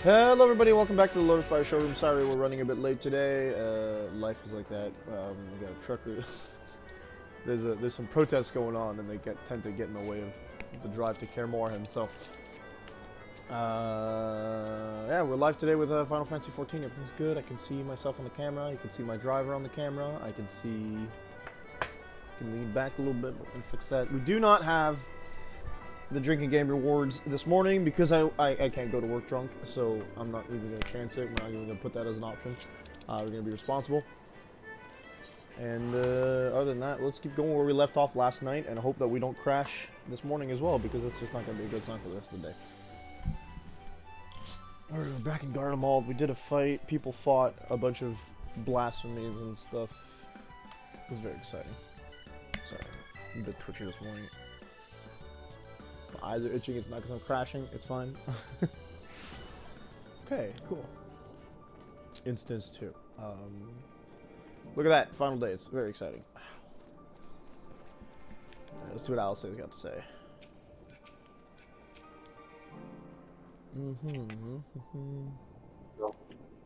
Hello everybody, welcome back to the Lotus Fire Showroom. Sorry we're running a bit late today. Life is like that. We got a trucker. there's some protests going on and they tend to get in the way of the drive to Kaer Morhen. So yeah, we're live today with Final Fantasy 14. Everything's good. I can see myself on the camera. You can see my driver on the camera. I can lean back a little bit and fix that. We do not have the drinking game rewards this morning because I can't go to work drunk, so I'm not even going to chance it. We're not even going to put that as an option. We're going to be responsible. And other than that, let's keep going where we left off last night and hope that we don't crash this morning as well, because it's just not going to be a good sign for the rest of the day. Alright, we're back in Garlemald. We did a fight. People fought a bunch of blasphemies and stuff. It was very exciting. Sorry, I'm a bit twitchy this morning. My eyes are itching. It's not because I'm crashing. It's fine. Okay, cool. Instance 2. Look at that. Final day. It's very exciting. Right, let's see what Alice's got to say.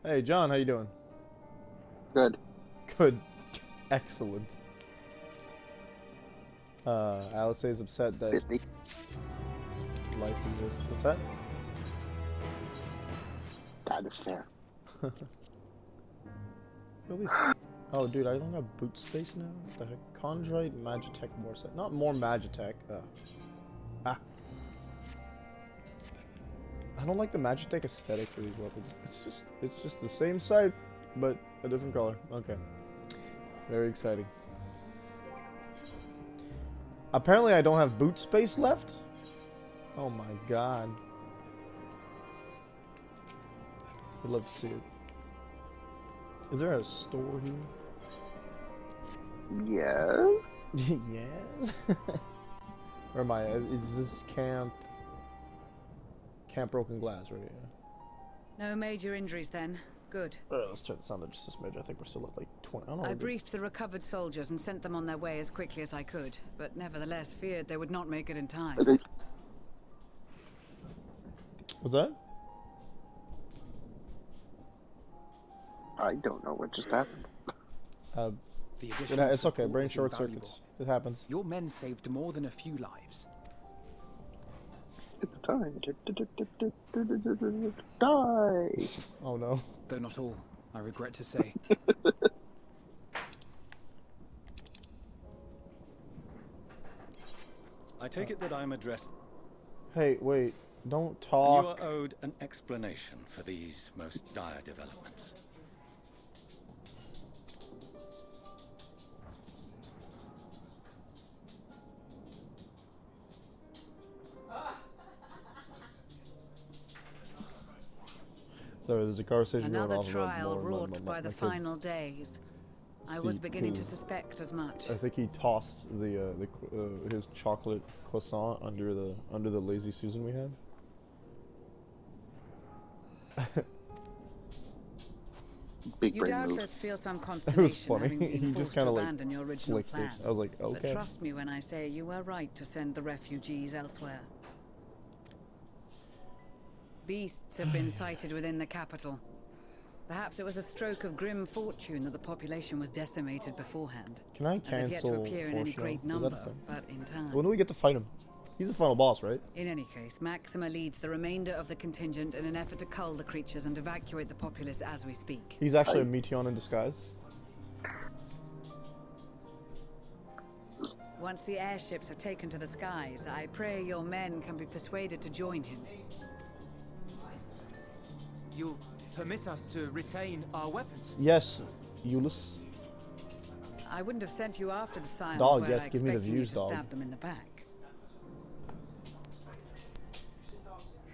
Hey, John. How you doing? Good. Good. Excellent. Alice is upset that... 50. Life exists. What's that? That is fair. Really? Oh, dude, I don't have boot space now? What the heck? Chondrite, Magitech, more set. Not more Magitech. I don't like the Magitech aesthetic for these weapons. It's just the same scythe, but a different color. Okay. Very exciting. Apparently I don't have boot space left? Oh my god. I'd love to see it. Is there a store here? Yes. Yes? Where am I? Is this Camp Broken Glass right here? No major injuries then. Good. Let's turn the sound up just a smidge. I think we're still at like 20. I don't know. I briefed the recovered soldiers and sent them on their way as quickly as I could, but nevertheless feared they would not make it in time. What's that? I don't know what just happened. It's okay. Brain short circuits. It happens. Your men saved more than a few lives. It's time to die. Oh no. Though not all, I regret to say. I take it that I'm addressed. Hey, wait. Don't You talk. are owed an explanation for these most dire developments. Sorry, there's a conversation going Another on about trial my wrought by the kids' final days. I was seat, beginning to 'cause suspect as much. I think he tossed his chocolate croissant under the lazy Susan we have. Big You brain move. doubtless feel some It was consternation funny. having been He just forced kind to of like abandon your original flicked plan. it. I was like, okay. But trust me when I say you were right to send the refugees elsewhere. Beasts have been sighted within the capital. Perhaps it was a stroke of grim fortune that the population was decimated beforehand. Can I As they've yet to cancel appear in any Force great Show? Is that a number, thing? but in time. When do we get to fight him? He's the final boss, right? In any case, Maxima leads the remainder of the contingent in an effort to cull the creatures and evacuate the populace as we speak. He's actually a Meteon in disguise. Once the airships have taken to the skies, I pray your men can be persuaded to join him. You'll permit us to retain our weapons? Yes, Euless. I wouldn't have sent you after the Scions Dog, were yes, I give me the expecting you views, to dog. stab them in the back.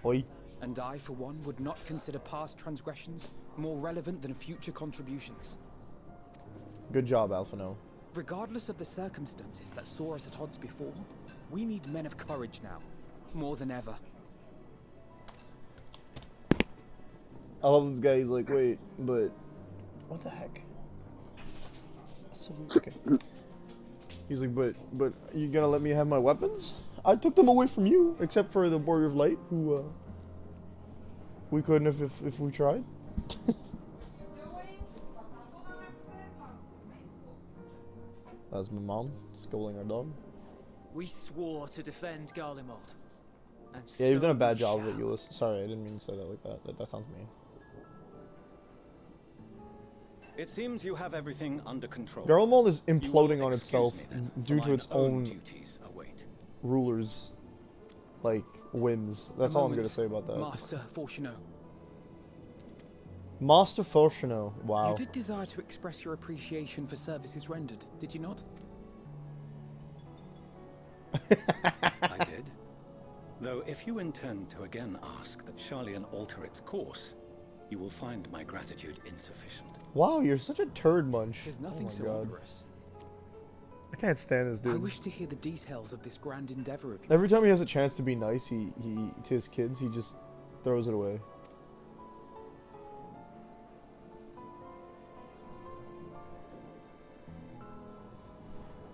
Oi. And I, for one, would not consider past transgressions more relevant than future contributions. Good job, Alphino. Regardless of the circumstances that saw us at odds before, we need men of courage now, more than ever. I love this guy. He's like, wait, but what the heck? So, okay. He's like, but you gonna let me have my weapons? I took them away from you, except for the Warrior of Light, who We couldn't if we tried. That's my mom scolding our dog. We swore to defend Garlemald. And Yeah, you've done a so bad we job of it, shall. Euless. Sorry, I didn't mean to say that like that. That sounds mean. It seems you have everything under control. Garlemald is You will imploding on excuse itself me, then, for due to mine its own duties await. rulers, like, whims. That's A all I'm gonna moment, say about that. Master Fortuno. Master Fortuno. Wow. You did desire to express your appreciation for services rendered, did you not? I did. Though if you intend to again ask that Charlian alter its course, you will find my gratitude insufficient. Wow, you're such a turd munch. There's Oh nothing my so god. onerous. I can't stand this dude. I wish to hear the details of this grand endeavor of yours. Every time he has a chance to be nice, he to his kids, he just throws it away.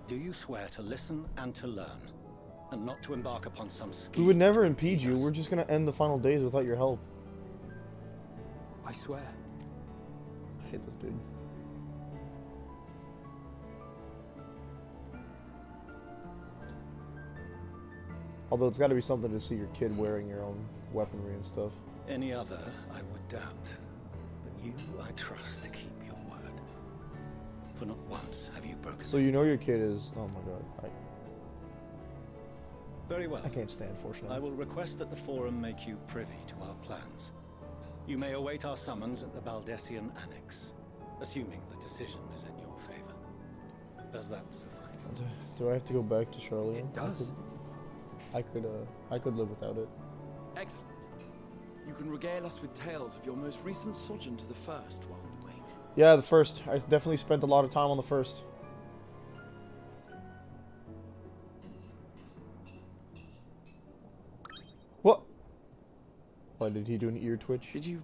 Do you swear to listen and to learn, and not to embark upon some We scheme? would never to impede you. us? We're just gonna end the final days without your help. I swear. I hate this dude. Although it's got to be something to see your kid wearing your own weaponry and stuff. Any other, I would doubt. But you, I trust to keep your word. For not once have you broken So it. you know your kid is. Oh my god. Very well. I can't stand Fortune. I will request that the Forum make you privy to our plans. You may await our summons at the Baldessian Annex, assuming the decision is in your favor. Does that suffice? Do I have to go back to Charlotte? It does. I could live without it. Excellent. You can regale us with tales of your most recent sojourn to the First while we wait. Yeah, the first. I definitely spent a lot of time on the first. What? Why did he do an ear twitch? Did you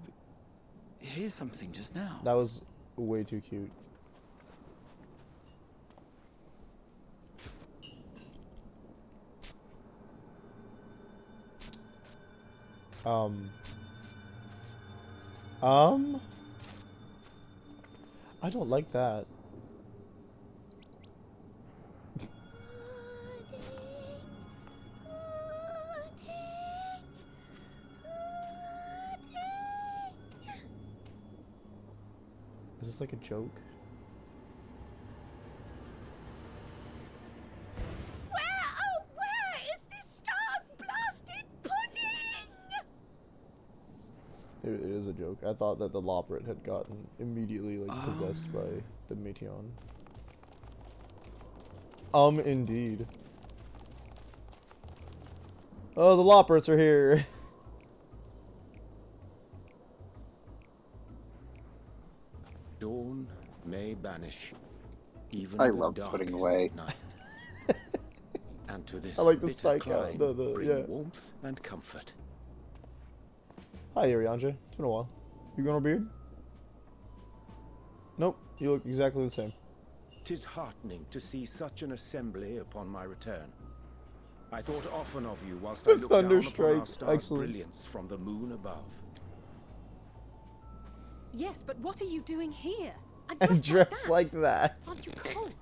hear something just now? That was way too cute. I don't like that. Is this like a joke? Where is this stars blasted pudding? It is a joke. I thought that the Loprit had gotten immediately like possessed by the Meteon. Indeed. Oh, the Loprits are here. Dawn may banish even I the love darkest putting away. night. And to this I like the bitter psych climb, bring yeah. warmth and comfort. Hi, Arianja. It's been a while. You growing a beard? Nope. You look exactly the same. 'Tis heartening to see such an assembly upon my return. I thought often of you whilst I The looked down upon our Thunderstrike. star's Excellent. brilliance from the moon above. Yes, but what are you doing here? And dressed like that. Aren't you cold?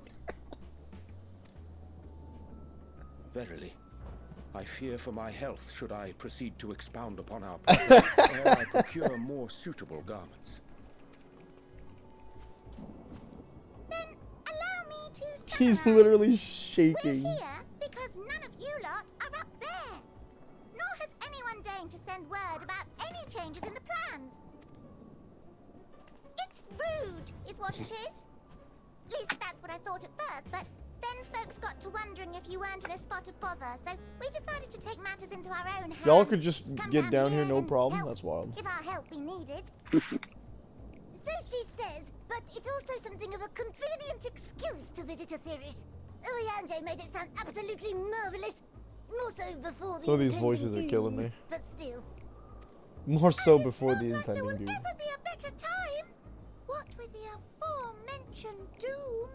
Verily, I fear for my health should I proceed to expound upon our problem ere I procure more suitable garments. Then allow me to He's summarize. literally shaking. We're here because none of you lot are up there. Nor has anyone deigned to send word about any changes in the plans. It's rude, is what it is. At least that's what I thought at first, but then folks got to wondering if you weren't in a spot of bother, so we decided to take matters into our own hands. Y'all could just Come get down here, no and problem. help That's wild. if our help be needed. So she says, but it's also something of a convenient excuse to visit Etheris. Uriange made it sound absolutely marvelous. More so before the Some of these impending voices are doom, killing me. But still. More so And it before felt the like there will impending doom. never be a better time. What with the aforementioned doom?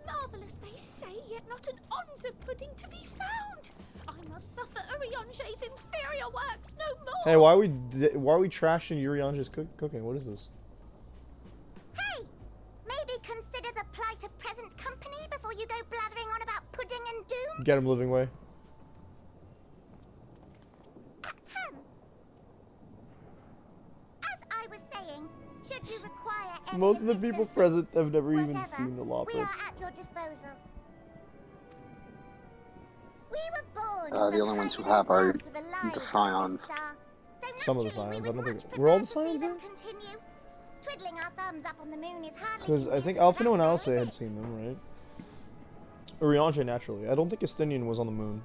Marvelous, they say, yet not an ounce of pudding to be found. I I must suffer Urianger's inferior works no more. Hey, why are we trashing Urianger's cooking? What is this? Hey! Maybe consider the plight of present company before you go blathering on about pudding and doom? Get him, living way. Ahem. As I was saying, should you require any Most of the people assistance present have never with even whatever, seen the we Loppets. are at your disposal. We were born The from only ones who Hyden's have are love for the lives the of Scions. star. So Some of the naturally, Scions, we I would don't think- much were all prefer the to see Scions them there? continue. Twiddling our thumbs up on the moon is hardly Because I think conducive to Alphino and that, Alce though, is had it? seen them, right? Urianger, naturally. I don't think Estinian was on the moon.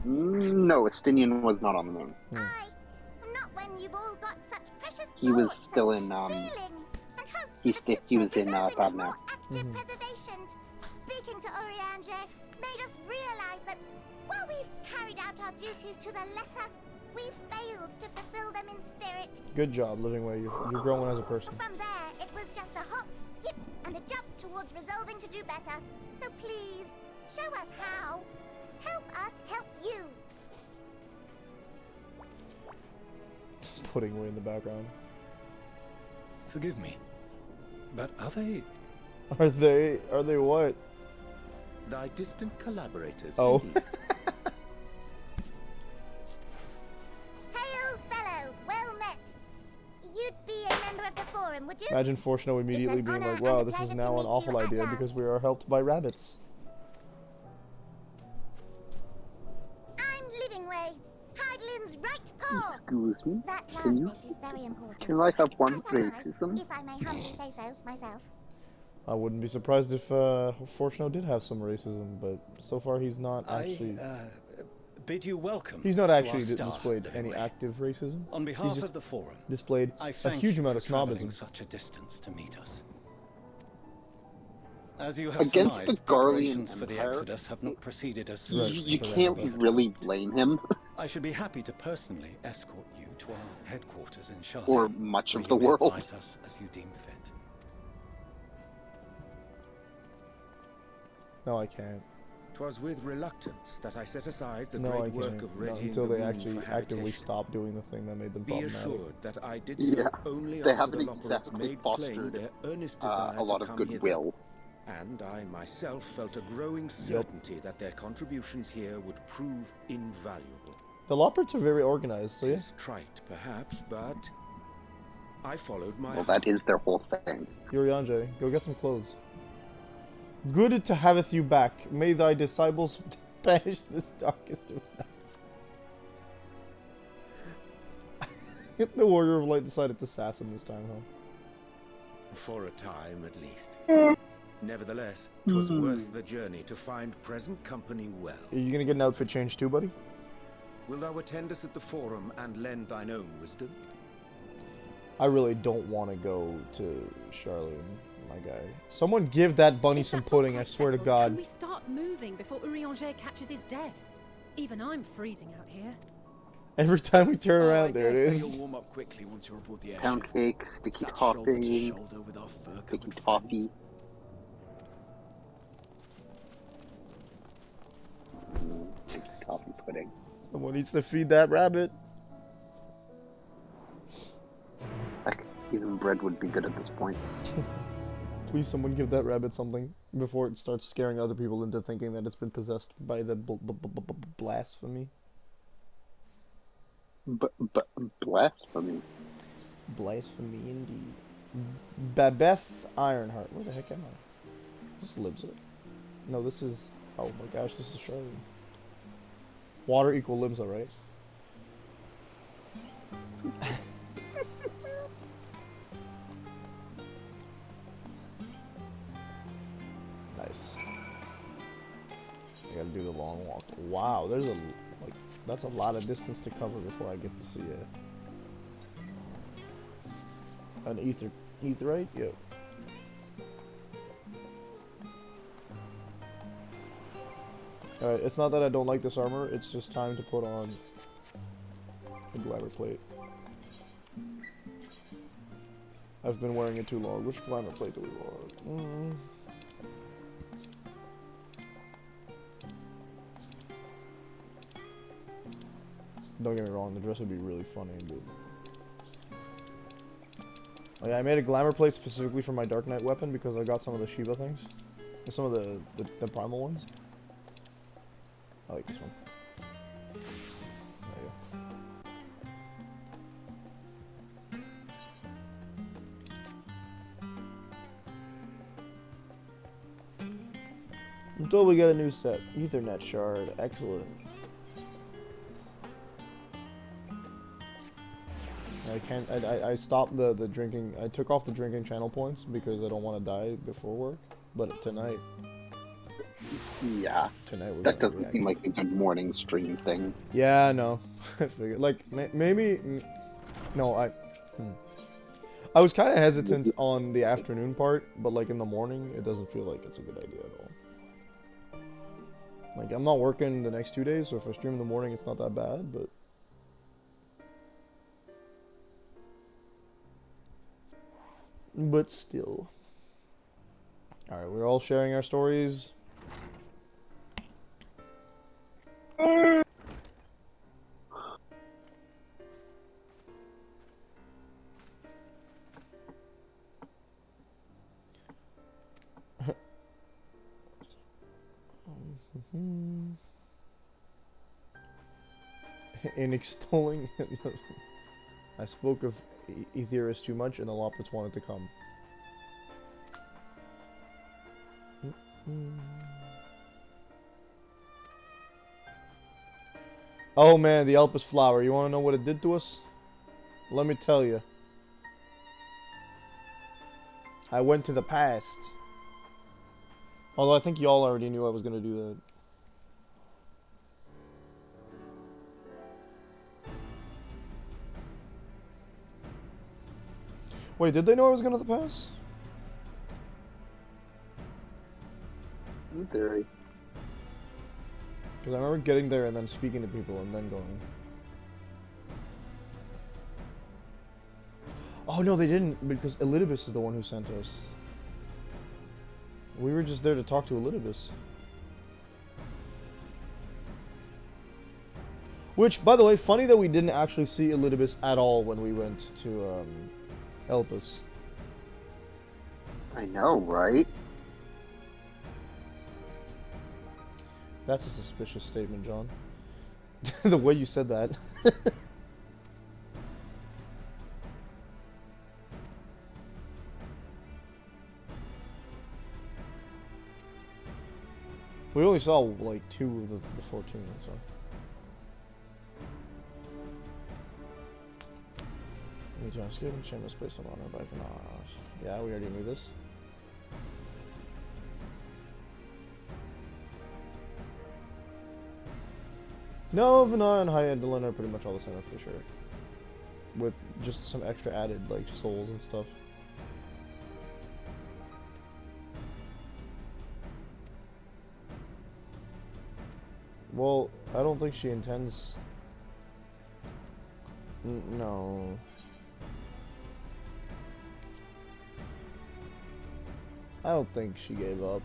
No, Estinian was not on the moon. Not when you've all got such precious He was thoughts still and in, feelings and hopes he for the he was future in, deserving of Thadna. more active preservation. Speaking to Urianger made us realize that while we've carried out our duties to the letter, we've failed to fulfill them in spirit. Good job, living way. You're growing as a person. From there, it was just a hop, skip, and a jump towards resolving to do better. So please, show us how. Help us help you. Putting way in the background. Forgive me, but are they... Are they what? Thy distant collaborators. Oh. Indeed. Hail, fellow, well met. You'd be a member of the forum, would you? Imagine Fortuno immediately It's an being honor like, wow, and a this is pleasure now to an meet awful you at idea last. because we are helped by rabbits. I'm Living Way, Hydelin's right paw. Excuse me? That Can last bit is very important. Can I have one As am I, racism? if I may humbly say so myself. I wouldn't be surprised if Fortuno did have some racism, but so far he's not actually... bid you welcome. He's not to actually our star, displayed Living any Way. active racism. On He's behalf just of the forum, displayed I a thank huge you amount for of traveling snobism. such a distance to meet us. As you have Against surmised, the Garlean preparations for the Empire, Exodus have not proceeded as Right. smoothly You as can't we had really hoped. blame him, I should be happy to personally escort you to our headquarters in Charlotte. or much where of you the may world. advise us as you deem fit. No, I can't. 'Twas with reluctance that I set aside the No, I great work can't. of Not readying until the they room actually for actively habitation. stop doing the thing that made them Be problematic. assured that I did so Yeah, only they after the haven't Loporets exactly made plain fostered, their earnest desire a lot to of come hither. goodwill. And I myself felt a growing certainty that their contributions here would prove invaluable. The Loporets are very organized, so yeah. Tis trite, perhaps, but I followed my Well, heart. that is their whole thing. Urianger, go get some clothes. Good to haveth you back. May thy disciples banish this darkest of nights. The Warrior of Light decided to sass him this time, huh? For a time, at least. Nevertheless, 'twas worth the journey to find present company well. Are you gonna get an outfit change too, buddy? Wilt thou attend us at the forum and lend thine own wisdom? I really don't want to go to Charlene, my guy. Someone give that bunny If some that's not pudding, I quite swear to settled, God. Can we start moving before Urianger catches his death? Even I'm freezing out here. Every time we turn I around, there it dare say You'll is. warm up quickly once you're aboard the airship. Pound cake, sticky Sat shoulder to toffee, shoulder with our sticky fur-covered toffee. friends. Sticky toffee pudding. Someone needs to feed that rabbit. Heck, even bread would be good at this point. Please, someone give that rabbit something before it starts scaring other people into thinking that it's been possessed by the blasphemy. Blasphemy. Blasphemy indeed. Babeth Ironheart. Where the heck am I? This lives it. No, this is... Oh my gosh, this is Charlene. Water equal Limsa, right? Nice. I gotta do the long walk. Wow, there's a... like, that's a lot of distance to cover before I get to see an etherite? Yep. Alright, it's not that I don't like this armor, it's just time to put on the glamour plate. I've been wearing it too long. Which glamour plate do we want? Don't get me wrong, the dress would be really funny, but... Oh yeah, I made a glamour plate specifically for my Dark Knight weapon because I got some of the Shiva things. Some of the primal ones. I like this one. There you go. Until we get a new set. Ethernet shard. Excellent. I stopped the drinking. I took off the drinking channel points because I don't want to die before work. But tonight. Yeah. Tonight we're That gonna doesn't seem like a good morning stream thing. Yeah, no. I figured. Like, maybe. No, I was kind of hesitant on the afternoon part, but like in the morning, it doesn't feel like it's a good idea at all. Like, I'm not working the next 2 days, so if I stream in the morning, it's not that bad, but. But still. Alright, we're all sharing our stories. In extolling, I spoke of Aetheris too much, and the Loppets wanted to come. Oh man, the Elpis flower. You want to know what it did to us? Let me tell you. I went to the past. Although I think y'all already knew I was going to do that. Wait, did they know I was going to the past? In theory. Because I remember getting there and then speaking to people and then going. Oh no, they didn't, because Elidibus is the one who sent us. We were just there to talk to Elidibus. Which, by the way, funny that we didn't actually see Elidibus at all when we went to Elpis. I know, right? That's a suspicious statement, John. The way you said that. We only saw like 2 of the 14, so. We just escape and shameless place of honor by Vanage. Yeah, we already knew this. No, Vanage and High Endrunning are pretty much all the same, I'm pretty sure. With just some extra added, like, souls and stuff. Well, I don't think she intends... no. I don't think she gave up.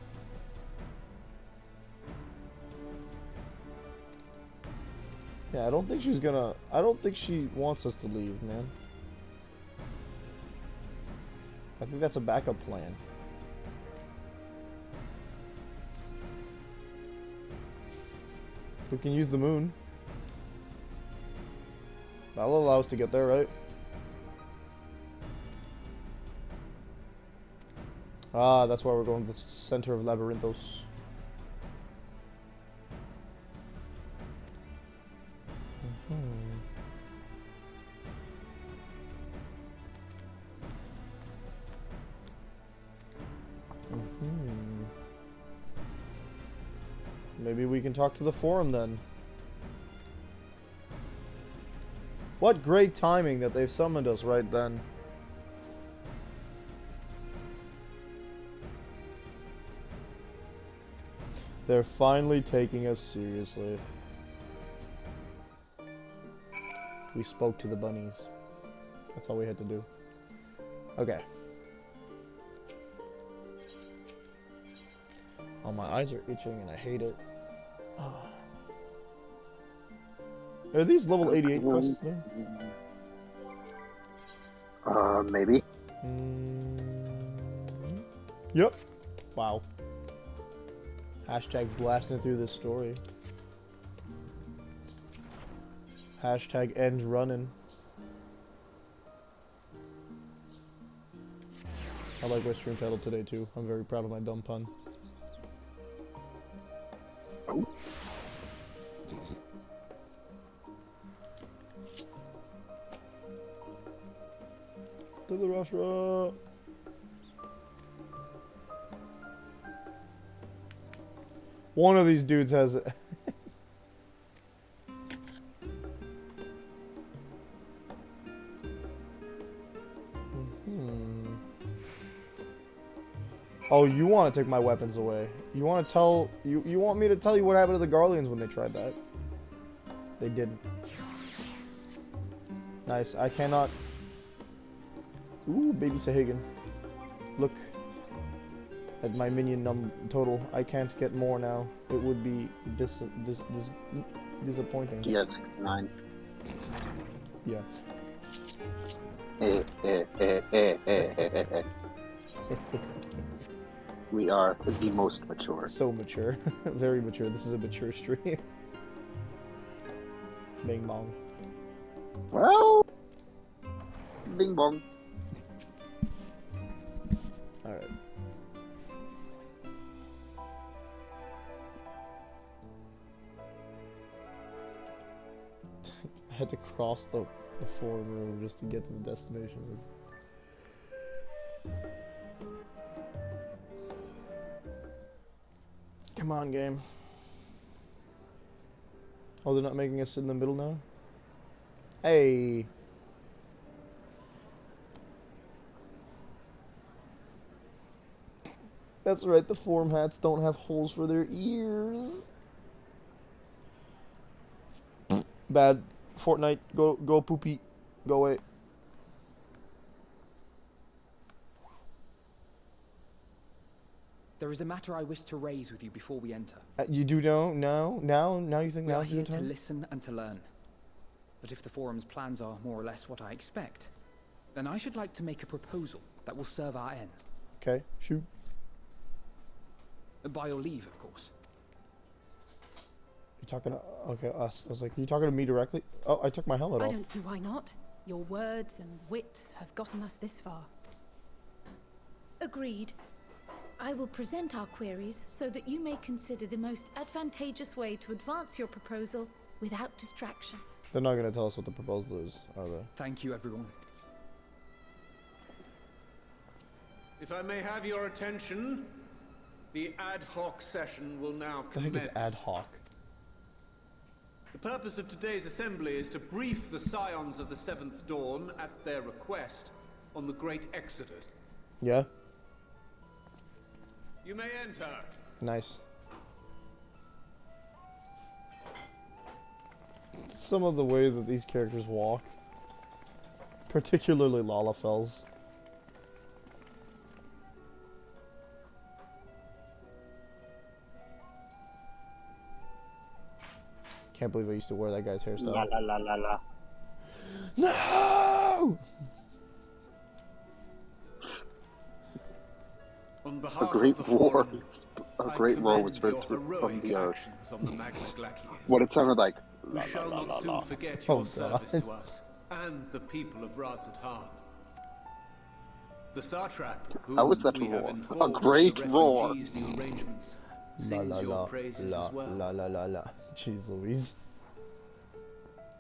Yeah, I don't think she's gonna... I don't think she wants us to leave, man. I think that's a backup plan. We can use the moon. That'll allow us to get there, right? Ah, that's why we're going to the center of Labyrinthos. Maybe we can talk to the forum then. What great timing that they've summoned us right then. They're finally taking us seriously. We spoke to the bunnies. That's all we had to do. Okay. Oh, my eyes are itching and I hate it. Are these level 88 quests there? Maybe. Yep. Wow. Hashtag blasting through this story. Hashtag Endrunning. I like my stream title today too. I'm very proud of my dumb pun. To the Russia. One of these dudes has it. Oh, you want to take my weapons away. You want to tell... You want me to tell you what happened to the Garleans when they tried that. They didn't. Nice. I cannot... Ooh, baby Sahagan. Look at my minion total. I can't get more now. It would be disappointing. Yeah, it's 9. Yeah. We are the most mature. So mature. Very mature. This is a mature stream. Bing bong. Well, bing bong. Alright. I had to cross the forum room just to get to the destination. Come on, game. Oh, they're not making us sit in the middle now? Hey! That's right, the forum hats don't have holes for their ears. Bad. Fortnite, go poopy. Go away. There is a matter I wish to raise with you before we enter. You do know? Now you think We are now's here your to time? listen and to learn. But if the forum's plans are more or less what I expect, then I should like to make a proposal that will serve our ends. Okay, shoot. By your leave, of course. You talking to... Okay, us. I was like, are you talking to me directly? Oh, I took my helmet I off. don't see why not. Your words and wits have gotten us this far. Agreed. I will present our queries so that you may consider the most advantageous way to advance your proposal without distraction. They're not going to tell us what the proposal is, are they? Thank you, everyone. If I may have your attention, the ad hoc session will now What the heck commence. is ad hoc? The purpose of today's assembly is to brief the Scions of the Seventh Dawn, at their request, on the Great Exodus. Yeah? You may enter. Nice. Some of the way that these characters walk. Particularly Lalafels. Can't believe I used to wear that guy's hairstyle. La la la la la. No! On behalf A great of the war. Forum, A I great war commend was your birthed from heroic the earth. actions on the Magna Glaciers. What it sounded like. We shall not soon forget Oh, your God. service to us and the people of Radz-at-Han. The Satrap, whom How was that we have roar? informed A great of the roar. refugees' new arrangements, La sings la your la praises la as well. la la la la. Jeez Louise.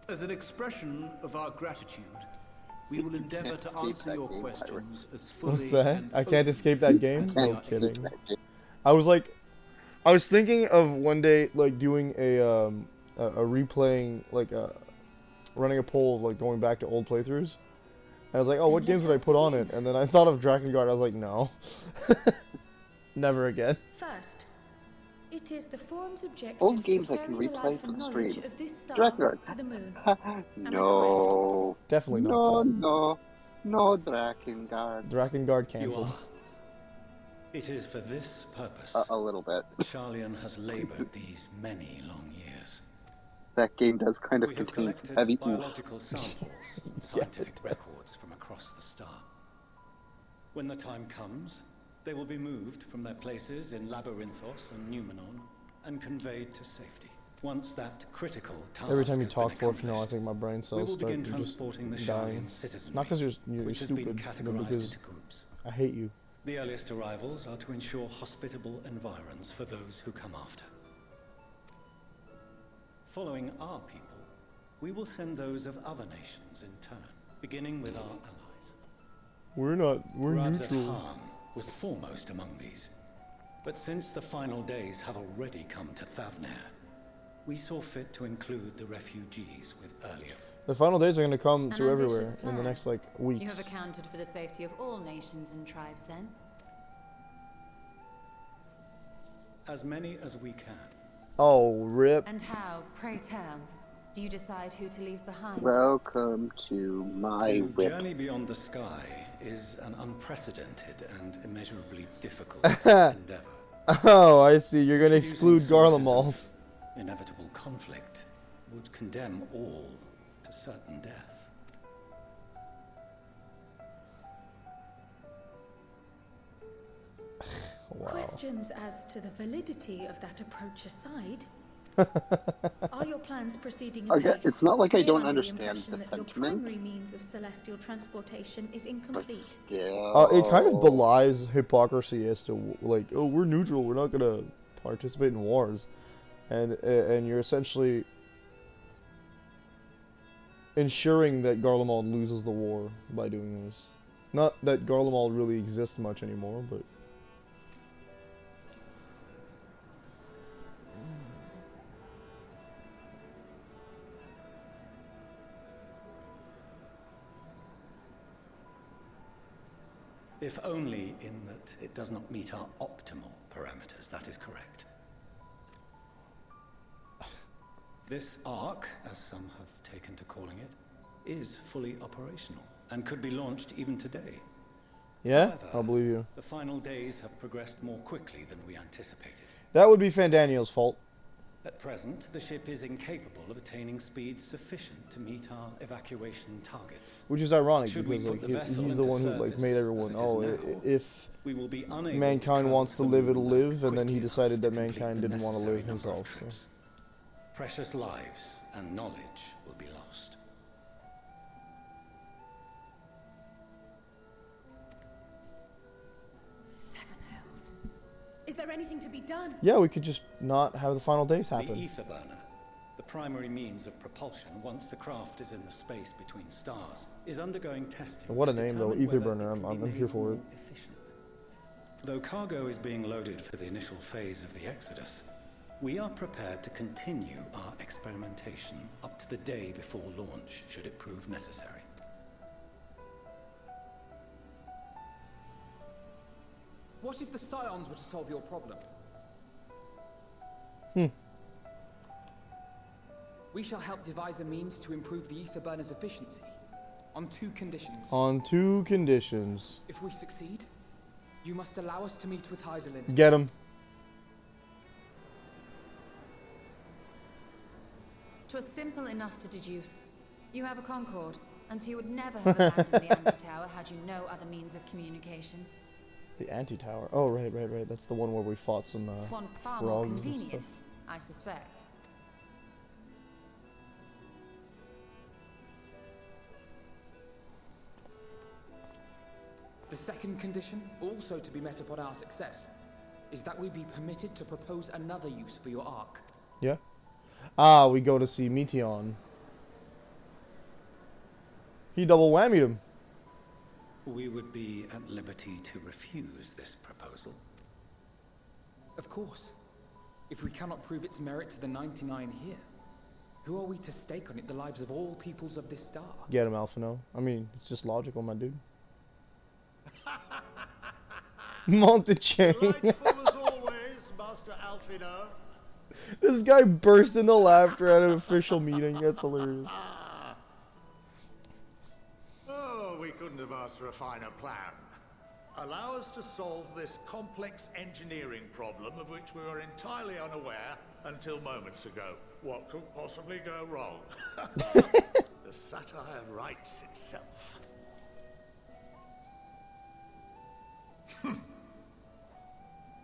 As an expression of our gratitude, we will endeavor to escape answer that your game, questions as fully What's that? and I can't openly escape that game? as we No are kidding. able. I was thinking of one day like doing a replaying, like running a poll of like going back to old playthroughs. And I was like, oh, what games did I put on it? And then I thought of Drakengard. I was like, no. Never again. First, it is the forum's objective Old games to I can ferry the replay life for and the knowledge stream. of this star Drakengard. to the moon. No. Definitely No, not no. No, Drakengard. that. Drakengard You cancelled. are. It is for this purpose A little bit. Charlian has labored these many long years. that game does kind of We have contain some collected heavy oof. biological samples, scientific records from across the star. When the time comes, they will be moved from their places in Labyrinthos and Numenon and conveyed to safety. Once that critical task Every time you has been talk, Fortune, I accomplished, think my brain we cells will start begin just transporting the dying. Sharian citizenry, Not because you're which has stupid, been but categorized because into groups. I hate you. The earliest arrivals are to ensure hospitable environs for those who come after. Following our people, we will send those of other nations in turn, beginning with our allies. We're neutral. Khan was foremost among these. But since the final days have already come to Thavnair, we saw fit to include the refugees with earlier. The final days are going to come An to everywhere ambitious in the plan. next, like, You have weeks. accounted for the safety of all nations and tribes, then? As many as we can. Oh, rip. And how, pray tell, do you decide who to leave behind? Welcome to my To whip. journey beyond the sky is an unprecedented and immeasurably difficult endeavor. Oh, I see. You're going to Using exclude sources Garlemald. of inevitable conflict would condemn all to certain death. Wow. Questions as to the validity of that approach aside, are your plans proceeding Okay, apace? it's not like I We are don't under understand impression the that your sentiment. primary means of celestial transportation is But incomplete. still... It kind of belies hypocrisy as to, like, oh, we're neutral. We're not going to participate in wars. And you're essentially ensuring that Garlemald loses the war by doing this. Not that Garlemald really exists much anymore, but... If only in that it does not meet our optimal parameters, that is correct. This arc, as some have taken to calling it, is fully operational and could be launched even today. Yeah? However, I'll believe you. the final days have progressed more quickly than we anticipated. That would be Fandaniel's fault. At present, the ship is incapable of attaining speeds sufficient to meet our evacuation targets. Which is ironic, Should we because put like the vessel he's the into one who like service, made as everyone, it is oh, now, if we will be unable mankind to wants to travel live, the it'll moon live, and then he quickly decided that enough to mankind complete the didn't want to necessary live number of himself. So. trips. Precious lives and knowledge will be lost. Seven hells. Is there anything to be done? Yeah, we could just not have the final days happen. The ether burner, the primary means of propulsion once the craft is in the space between stars, is undergoing testing. What a to name, though, determine ether whether burner. it can I'm be here made for it. more efficient. Though cargo is being loaded for the initial phase of the Exodus, we are prepared to continue our experimentation up to the day before launch, should it prove necessary. What if the Scions were to solve your problem? We shall help devise a means to improve the ether burner's efficiency. On two conditions. On two conditions. If we succeed, you must allow us to meet with Hydaelyn. Get him. 'Twas simple enough to deduce. You have a Concord, and so you would never have abandoned the Anti-Tower had you no other means of communication. The anti-tower. Oh, right. That's the one where we fought some One far more frogs and convenient, stuff. I suspect. The second condition, also to be met upon our success, is that we be permitted to propose another use for your ark. Yeah. Ah, we go to see Meteon. He double whammied him. We would be at liberty to refuse this proposal. Of course. If we cannot prove its merit to the 99 here, who are we to stake on it the lives of all peoples of this star? Get him, Alphino. I mean, it's just logical, my dude. Montechain. Delightful as always, Master Alphino. This guy burst into laughter at an official meeting. That's hilarious. Oh, we couldn't have asked for a finer plan. Allow us to solve this complex engineering problem of which we were entirely unaware until moments ago. What could possibly go wrong? The satire writes itself.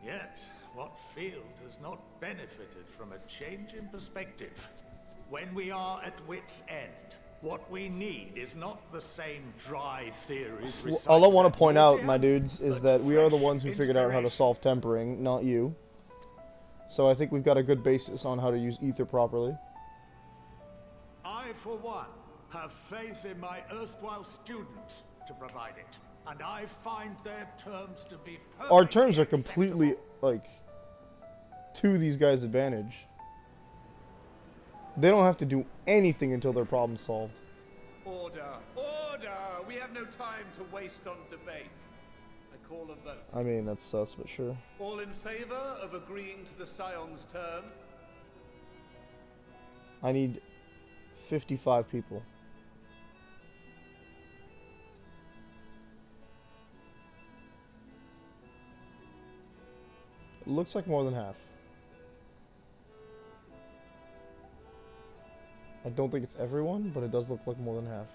Yet, what field has not benefited from a change in perspective? When we are at wit's end, what we need is not the same dry theories. All I want to point out, my dudes, is that we are the ones who figured out how to solve tempering, not you. So I think we've got a good basis on how to use ether properly. I, for one, have faith in my erstwhile students to provide it, and I find their terms to be perfectly Our terms are completely, like, to these guys' advantage. They don't have to do anything until their problem's solved. Order! Order! We have no time to waste on debate. I call a vote. I mean, that's sus, but sure. All in favor of agreeing to the Scion's term? I need 55 people. It looks like more than half. I don't think it's everyone, but it does look like more than half.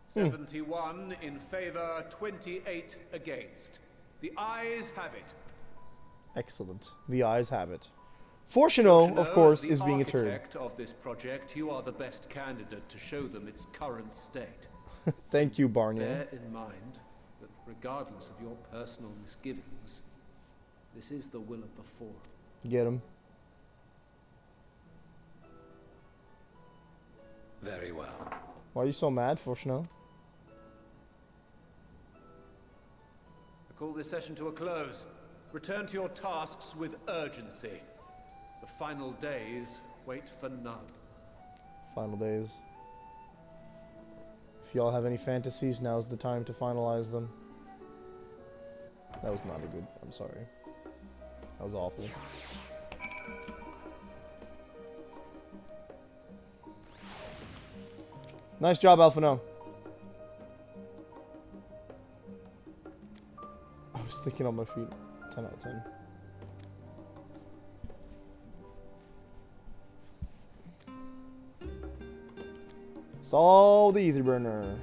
71 in favor, 28 against. The ayes have it. Excellent. The ayes have it. Fortuno, of course, is being a turd. As the architect of this project, you are the best candidate to show them its current state. Thank you, Barney. Bear in mind that regardless of your personal misgivings, this is the will of the Four. Get him. Very well. Why are you so mad, Fortuno? I call this session to a close. Return to your tasks with urgency. The final days wait for none. Final days. If y'all have any fantasies, now's the time to finalize them. That was not a good... I'm sorry. That was awful. Nice job, Alphino. I was thinking on my feet. 10 out of 10. Solve the ether burner.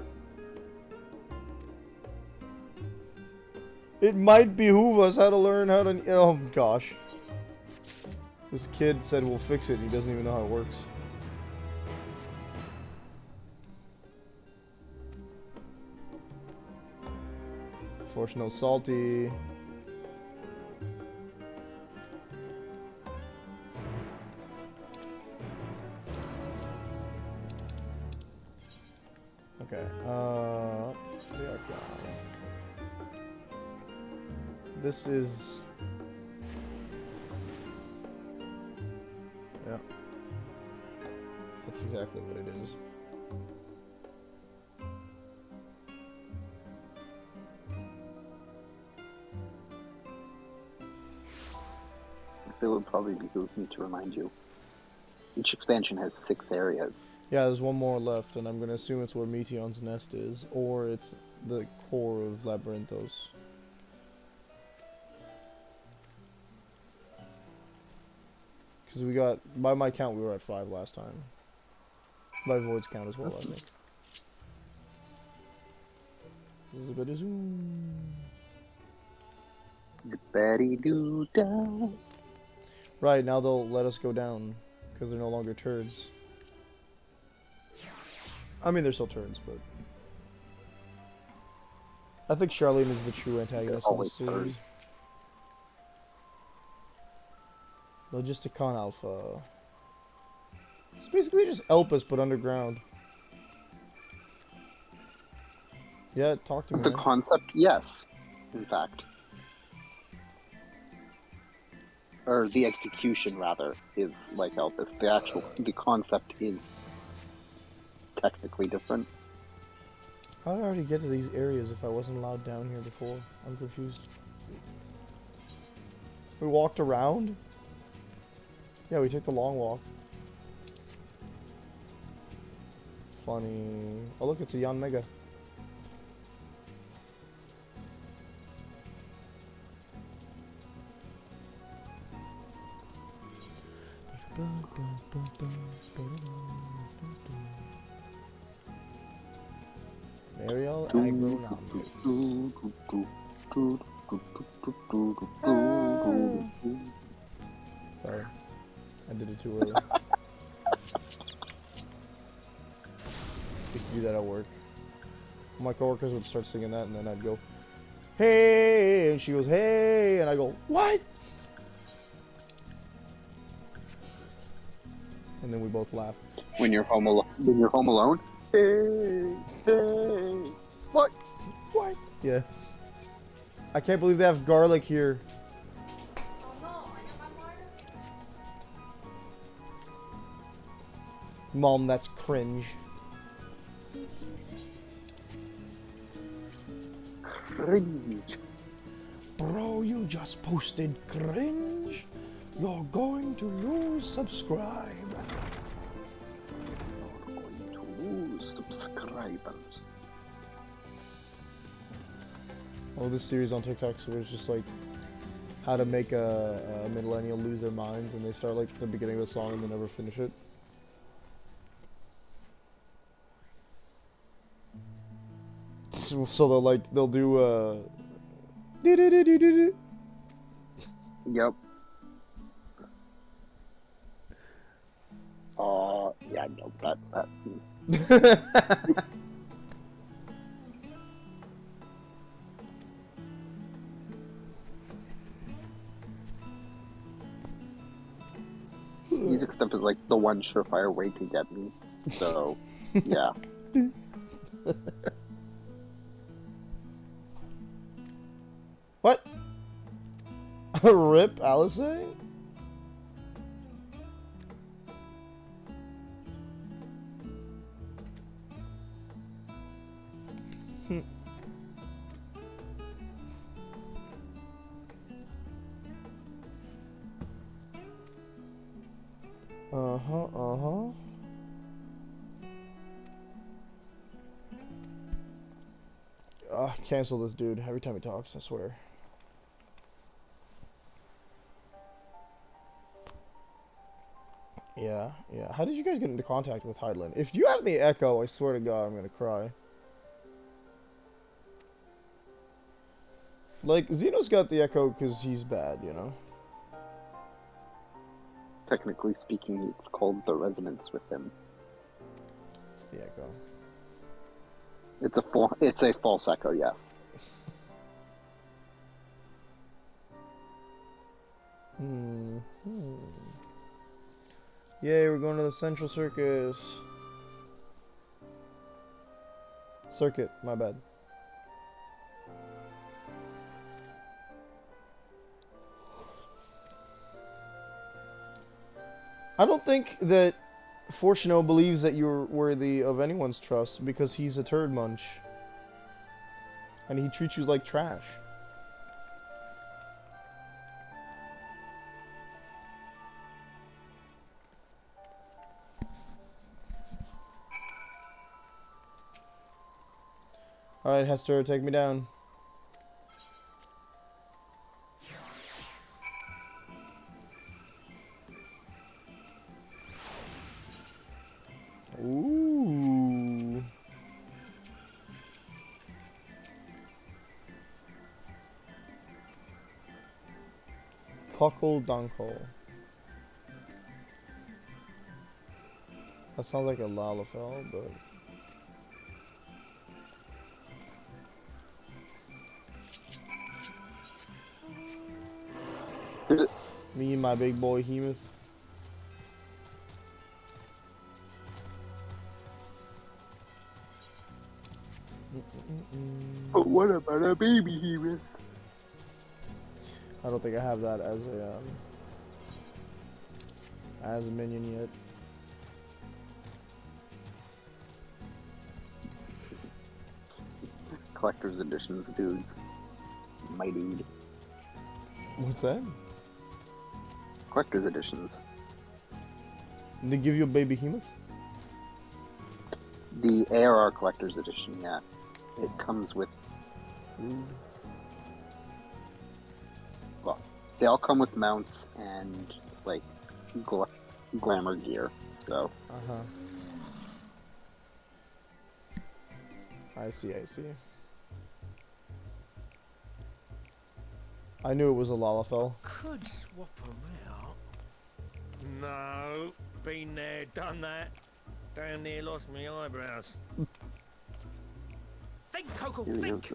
It might behoove us how to learn how to... Oh, gosh. This kid said we'll fix it, and he doesn't even know how it works. Fortunate salty. Okay, this is... Yeah. That's exactly what it is. It would probably behoove me to remind you. Each expansion has 6 areas. Yeah, there's one more left, and I'm going to assume it's where Meteon's nest is, or it's the core of Labyrinthos. Because we got, by my count, we were at 5 last time. By Void's count as well, I think. Zippity-zoom. Zippity-doo-dah. Right, now they'll let us go down, because they're no longer turds. I mean, they're still turds, but... I think Charlene is the true antagonist of the series. Logisticon Alpha. It's basically just Elpis, but underground. Yeah, talk to me, The man. concept, yes, in fact. Or the execution, rather, is like Elpis. The concept is technically different. How did I already get to these areas if I wasn't allowed down here before? I'm confused. We walked around? Yeah, we took the long walk. Funny. Oh look, it's a Yan Mega. Mariel Agronomics. Sorry, I did it too early. Used to do that at work. My coworkers would start singing that, and then I'd go, "Hey," and she goes, "Hey," and I go, "What?" And then we both laugh. When you're home alone. Hey, hey, what? What? Yeah. I can't believe they have garlic here. Mom, that's cringe. Cringe. Bro, you just posted cringe. You're going to lose subscribe. You're going to lose subscribers. Oh, this series on TikTok, so it's just like how to make a millennial lose their minds, and they start like the beginning of the song and they never finish it. So they'll do Yep. Yeah, no, that. Music stuff is like the one surefire way to get me. So, yeah. What? Rip Alice? Uh-huh. Cancel this dude every time he talks, I swear. Yeah. How did you guys get into contact with Heidland? If you have the echo, I swear to God, I'm gonna cry. Like, Xeno's got the echo because he's bad, you know? Technically speaking, it's called the resonance with him. It's the echo. It's a false echo, yes. Yay, we're going to the Central Circuit, my bad. I don't think that Fortuno believes that you're worthy of anyone's trust because he's a turd munch. And he treats you like trash. Alright, Hester, take me down. Ooh. Cockle Dunkle. That sounds like a Lalafell, but... Me and my big boy Hemoth. But what about a baby Hemoth? I don't think I have that as a minion yet. Collector's editions, dudes. My dude. What's that? Collector's editions. They give you a baby Hemoth? The ARR Collector's Edition, yeah. It comes with... Well, they all come with mounts and, like, glamour gear. So. I see. I knew it was a Lalafell. Could swap them out. No, been there, done that. Damn near lost my eyebrows. Think, Coco, think!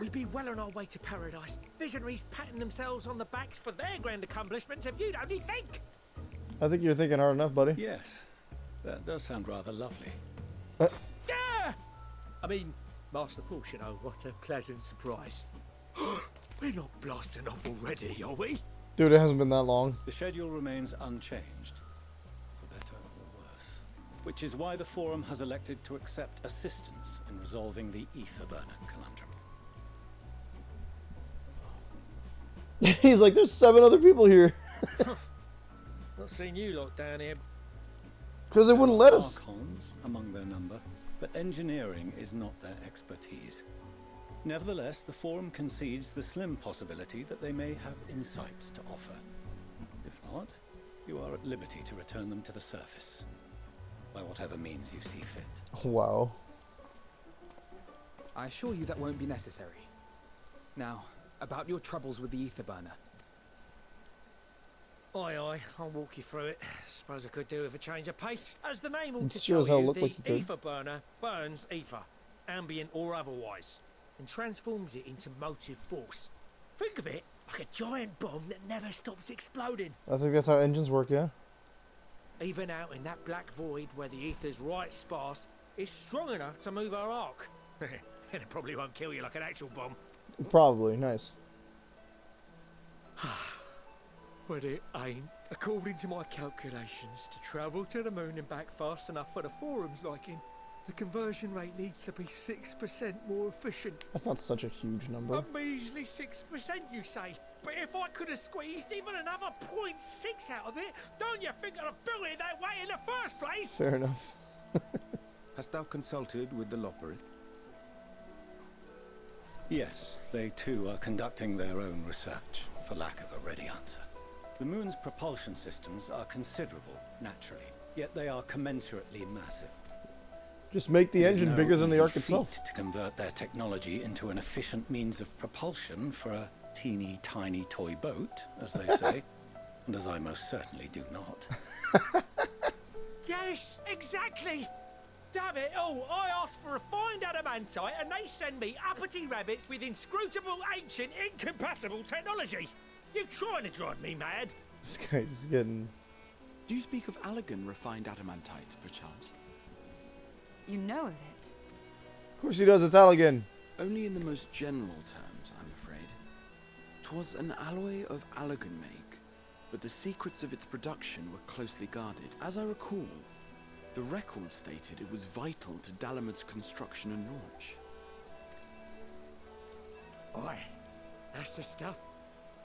We'd be well on our way to paradise. Visionaries patting themselves on the backs for their grand accomplishments if you'd only think! I think you're thinking hard enough, buddy. Yes, that does sound rather lovely. Yeah! I mean, Master Force, you know, what a pleasant surprise. We're not blasting off already, are we? Dude, it hasn't been that long. The schedule remains unchanged, for better or worse. Which is why the Forum has elected to accept assistance in resolving the ether burner conundrum. He's like, there's 7 other people here. Not seen you lot down here. Because they wouldn't let us. Archons among their number, but engineering is not their expertise. Nevertheless, the Forum concedes the slim possibility that they may have insights to offer. If not, you are at liberty to return them to the surface, by whatever means you see fit. Wow. I assure you that won't be necessary. Now, about your troubles with the ether burner. Aye, I'll walk you through it. Suppose I could do with a change of pace. As the name ought It to sure as tell hell you, looked the like you could. ether burner burns ether, ambient or otherwise, and transforms it into motive force. Think of it like a giant bomb that never stops exploding. I think that's how engines work, yeah? Even out in that black void where the ether's right sparse, it's strong enough to move our arc. And it probably won't kill you like an actual bomb. Probably. Nice. But it ain't. According to my calculations, to travel to the moon and back fast enough for the Forum's liking, the conversion rate needs to be 6% more efficient. That's not such a huge number. A measly 6%, you say? But if I could have squeezed even another 0.6 out of it, don't you think I'd have built it that way in the first place? Fair enough. Hast thou consulted with the Loppery? Yes, they too are conducting their own research, for lack of a ready answer. The moon's propulsion systems are considerable, naturally, yet they are commensurately massive. Just make the It is engine no bigger than the easy arc itself. feat to convert their technology into an efficient means of propulsion for a teeny tiny toy boat, as they say, and as I most certainly do not. Yes, exactly! Damn it all, I asked for refined adamantite and they send me uppity rabbits with inscrutable, ancient, incompatible technology! You're trying to drive me mad! This guy's getting... Do you speak of Allegan refined adamantite, perchance? You know of it? Of course he does, it's Allegan. Only in the most general terms, I'm afraid. 'Twas an alloy of Allegan make, but the secrets of its production were closely guarded. As I recall, the record stated it was vital to Dalamud's construction and launch. Oi, that's the stuff.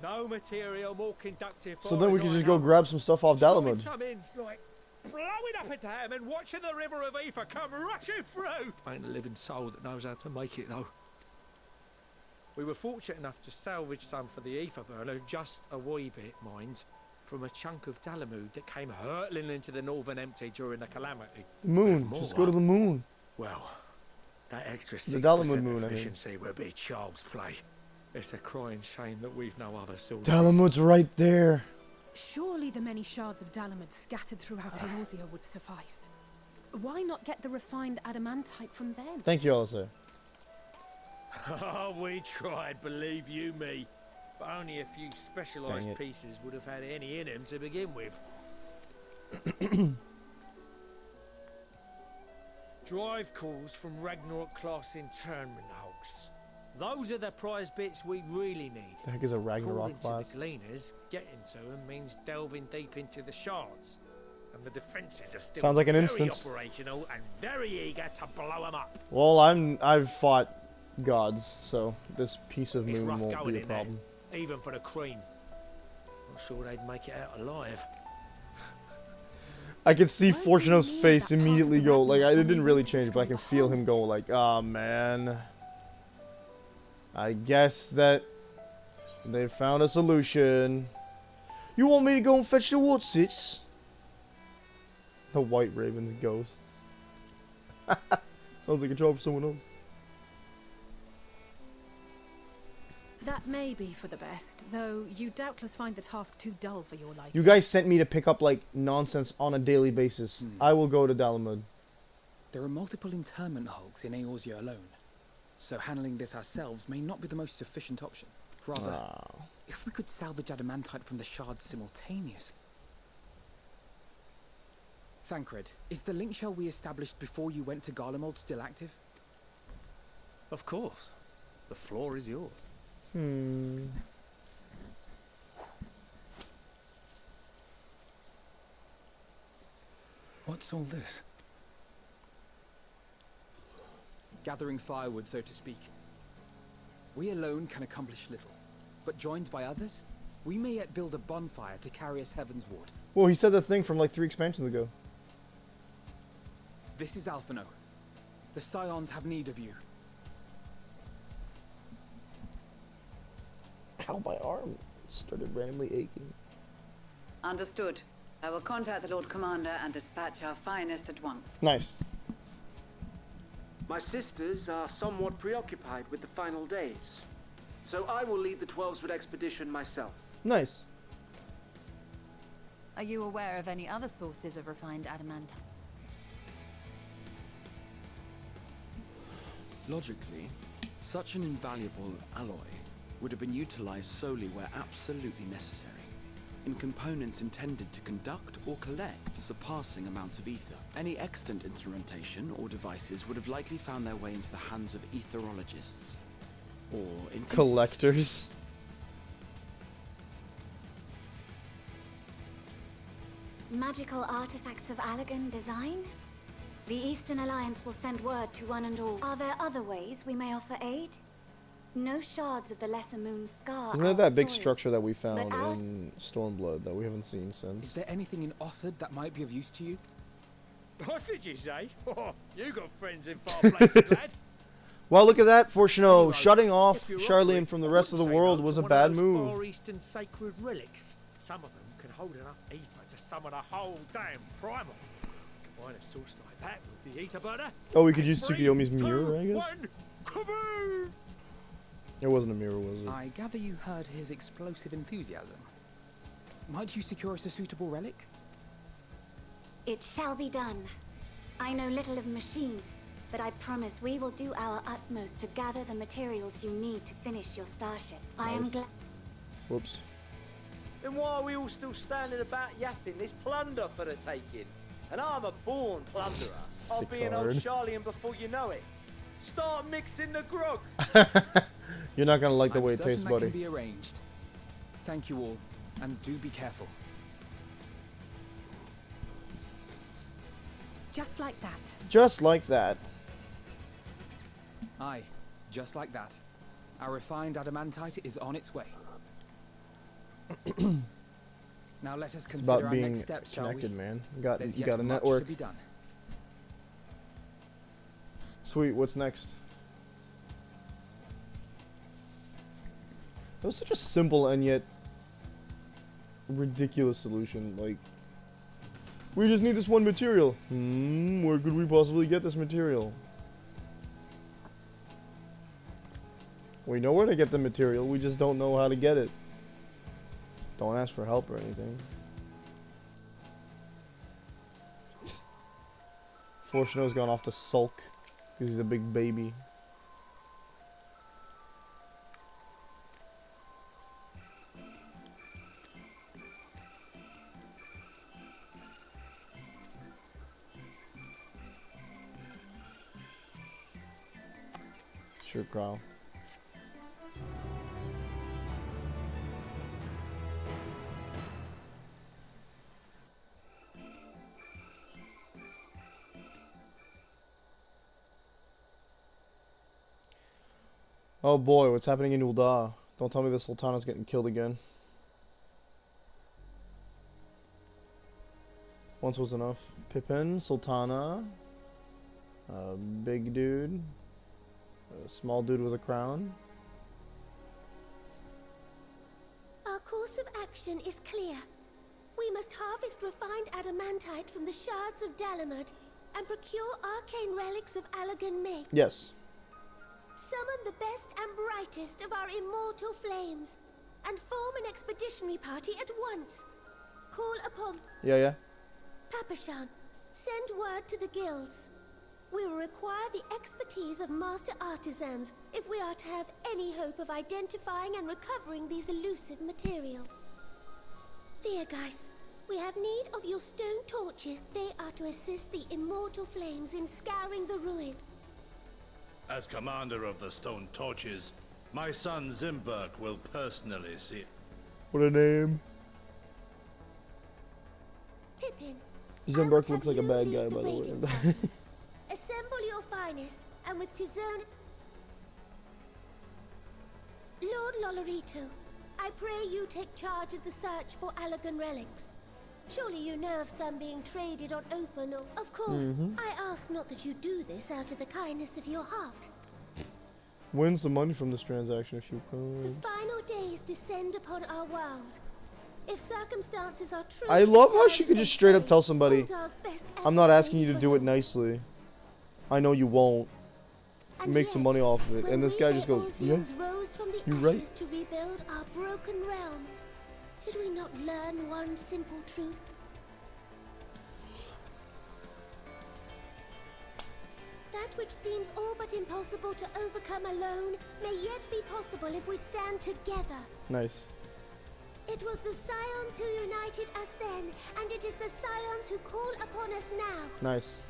No material more conductive. So then we can just go grab some stuff off Dalamud. Some ends like blowing up a dam and watching the river of ether come rushing through. Ain't a living soul that knows how to make it though. We were fortunate enough to salvage some for the ether burner, just a wee bit, mind, from a chunk of Dalamud that came hurtling into the northern empty during the calamity. The moon. Just go to the moon. Well, that extra The 6% Dalamud moon, I mean. efficiency would be child's play. It's a crying shame that we've no other sources. Dalamud's right there. Surely the many shards of Dalamud scattered throughout Eorzea would suffice. Why not get the refined adamantite from them? Thank you, Alyssa. Oh, we tried, believe you me. But only a few Dang specialised it. pieces would have had any in them to begin with. Drive calls from Ragnarok class internment hulks. Those are the prize bits we really need. The heck is a Ragnarok According class? to the Gleaners, getting to them means delving deep into the shards. And the defences are still Sounds like an very instance. operational and very eager to blow them up. Well, I've fought gods, so this piece of It's moon rough won't going be a in there, problem. even for the cream. Not sure they'd make it out alive. I can see Fortuno's face immediately go, like, it didn't really change, but I can feel him go like, ah, man. I guess that they found a solution. You want me to go and fetch the watsits? The White Raven's ghosts. Sounds like a job for someone else. That may be for the best, though you doubtless find the task too dull for your liking. You guys sent me to pick up, like, nonsense on a daily basis. I will go to Dalamud. There are multiple internment hulks in Eorzea alone, so handling this ourselves may not be the most efficient option. Rather, if we could salvage adamantite from the shards simultaneously. Thancred, is the link shell we established before you went to Garlemald still active? Of course. The floor is yours. What's all this? Gathering firewood, so to speak. We alone can accomplish little, but joined by others, we may yet build a bonfire to carry us heavensward. Well, he said that thing from like 3 expansions ago. This is Alphino. The Scions have need of you. Ow, my arm started randomly aching. Understood. I will contact the Lord Commander and dispatch our finest at once. Nice. My sisters are somewhat preoccupied with the final days, so I will lead the 12-Sword expedition myself. Nice. Are you aware of any other sources of refined adamantite? Logically, such an invaluable alloy would have been utilized solely where absolutely necessary, in components intended to conduct or collect surpassing amounts of ether. Any extant instrumentation or devices would have likely found their way into the hands of etherologists, or collectors. Magical artifacts of Allagan design? The Eastern Alliance will send word to one and all. Are there other ways we may offer aid? No shards of the Lesser Moon's scar. Isn't it that big soiled, structure that we found but our in Stormblood that we haven't seen since? Is there anything in Othard that might be of use to you? What did you say? Oh, you got friends in far places, lad. Well, look at that, Fortuno. Anyway, shutting off if you're Charlene offering, from the I rest of the wouldn't say world no was to a one bad of those move. Far Eastern sacred relics. Some of them can hold enough ether to summon a whole damn primal. Combine a source like that with the ether burner. Oh, we could use 3, Tsukiyomi's 2, mirror, I guess? 1, kaboom! It wasn't a mirror, was it? I gather you heard his explosive enthusiasm. Might you secure us a suitable relic? It shall be done. I know little of machines, but I promise we will do our utmost to gather the materials you need to finish your starship. I am glad. Whoops. Then why are we all still standing about yapping? There's plunder for the taking. And I'm a born plunderer. I'll be an old Sicard. Charlian before you know it. Start mixing the grog. You're not gonna like the way it certain tastes, that buddy. can be arranged. Thank you all, and do be careful. Just like that. Just like that. Aye, just like that. Our refined adamantite is on its way. Now let us It's consider about our being next steps, shall connected, we? man. There's You yet got a much network. to be done. Sweet, what's next? That was such a simple and yet ridiculous solution. Like, we just need this one material. Where could we possibly get this material? We know where to get the material, we just don't know how to get it. Don't ask for help or anything. Fortuno's gone off to sulk because he's a big baby. Sure, Crow. Oh boy, what's happening in Ul'dah? Don't tell me the Sultana's getting killed again. Once was enough. Pippin, Sultana, a big dude, a small dude with a crown. Our course of action is clear. We must harvest refined adamantite from the shards of Dalamud and procure arcane relics of Allagan make. Yes. Summon the best and brightest of our immortal flames and form an expeditionary party at once. Call upon Yeah. Papashan. Send word to the guilds. We will require the expertise of master artisans if we are to have any hope of identifying and recovering these elusive material. Thiergeist, we have need of your stone torches. They are to assist the immortal flames in scouring the ruin. As commander of the stone torches, my son Zimberk will personally see. What a name. Pippin. Zimberk looks like a bad guy, by the way. Assemble your finest, and with Tizone... Lord Lolorito, I pray you take charge of the search for Allagan relics. Surely you know of some being traded on open or... Of course, I ask not that you do this out of the kindness of your heart. Win some money from this transaction if you could. The final days descend upon our world. If circumstances are true... I love how she could just straight up tell somebody, I'm not asking you to do it nicely. I know you won't. Make some money off of it. And this guy just goes, yeah, you're right. To rebuild our broken realm. Did we not learn one simple truth? That which seems all but impossible to overcome alone may yet be possible if we stand together. Nice. It was the Scions who united us then, and it is the Scions who call upon us now. Nice.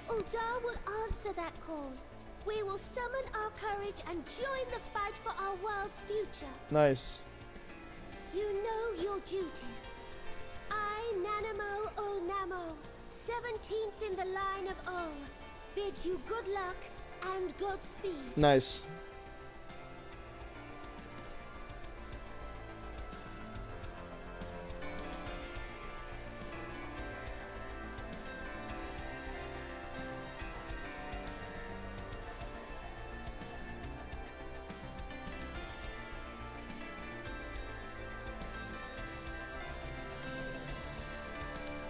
Uldar will answer that call. We will summon our courage and join the fight for our world's future. Nice. You know your duties. I, Nanamo Ulnamo, 17th in the line of Ul, bid you good luck and Godspeed. Nice.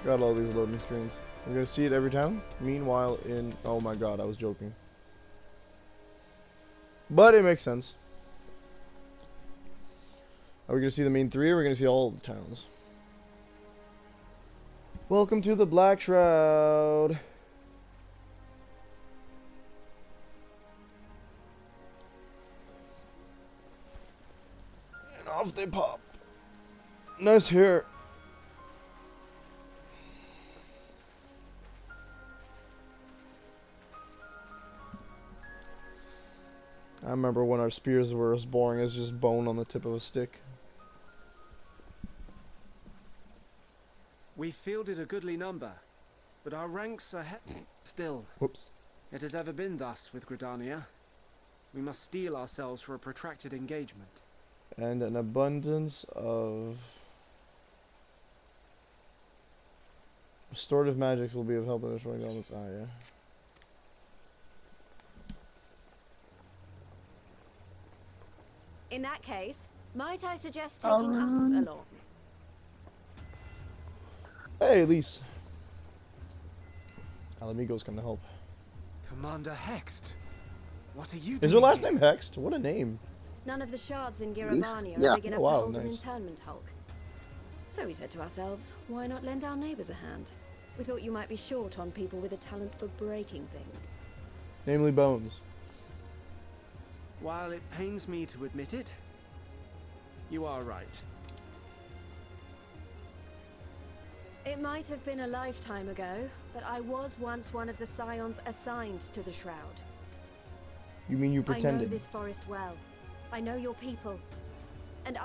Got all these loading screens. We're gonna see it every time. Meanwhile, oh my god, I was joking. But it makes sense. Are we gonna see the main three, or are we gonna see all the towns? Welcome to the Black Shroud. And off they pop. Nice hair. I remember when our spears were as boring as just bone on the tip of a stick. We fielded a goodly number, but our ranks are still. Whoops. It has ever been thus with Gridania. We must steel ourselves for a protracted engagement. And an abundance of restorative magics will be of help in destroying elements. Ah, yeah. In that case, might I suggest taking us along? Hey, Elise. Alamigo's come to help. Commander Hext, what are you doing? Is her last name Hext? What a name. None of the shards in Giravania Yeah. are big enough Oh, wow, to hold an nice. internment hulk. So we said to ourselves, why not lend our neighbours a hand? We thought you might be short on people with a talent for breaking things. Namely Bones. While it pains me to admit it, you are right. It might have been a lifetime ago, but I was once one of the Scions assigned to the Shroud. You mean you I know pretended? this forest well. I know your people. And I...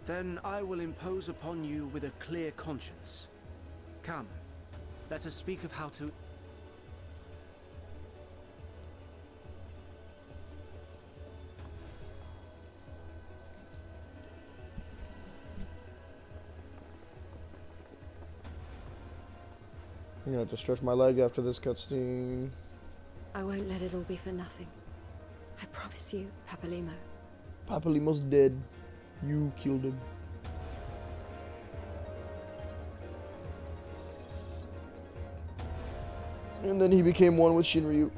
Then I will impose upon you with a clear conscience. Come, let us speak of how to... I'm gonna have to stretch my leg after this cutscene. I won't let it all be for nothing. promise you, Papalimo. Papalimo's dead. You killed him. And then he became one with Shinryu.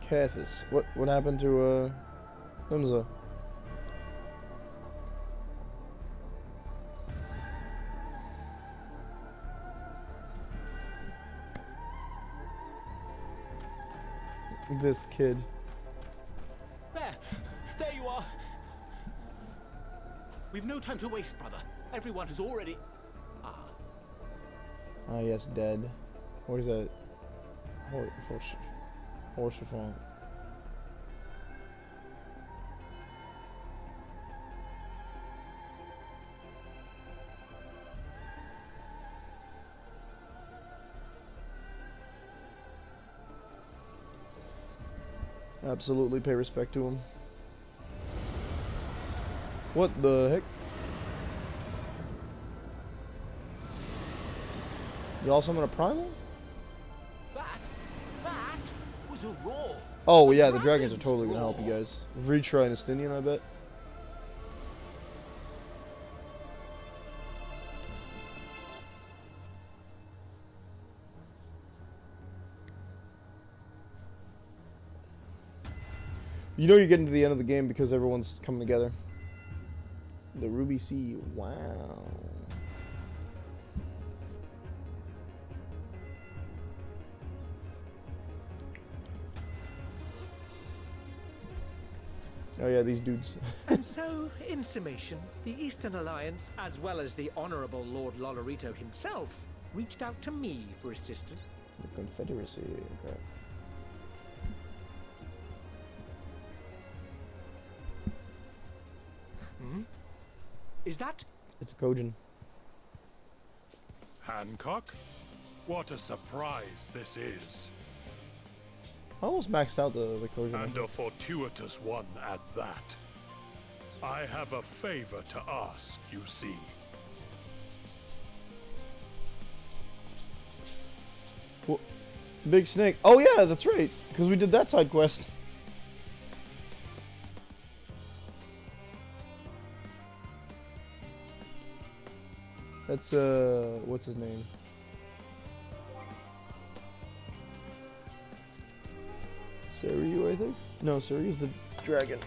Cathis. What happened to Limsa? This kid. There you are. We've no time to waste, brother. Everyone has already... Ah, yes, dead. What is that? Horsefall. Absolutely pay respect to him. What the heck? Y'all summon a primal? That was a roar. Oh yeah, the dragons are totally gonna help you guys. Retry and Estinian, I bet. You know you're getting to the end of the game because everyone's coming together. The Ruby Sea, wow. Oh yeah, these dudes. And so, in summation, the Eastern Alliance, as well as the Honourable Lord Lolorito himself, reached out to me for assistance. The Confederacy, okay. Hmm? Is that? It's a Kojin. Hancock? What a surprise this is. I almost maxed out the Kojin. And a fortuitous one at that. I have a favor to ask, you see. Well, Big Snake. Oh yeah, that's right. Because we did that side quest. That's what's his name? Saryu, I think? No, Saryu's the dragon.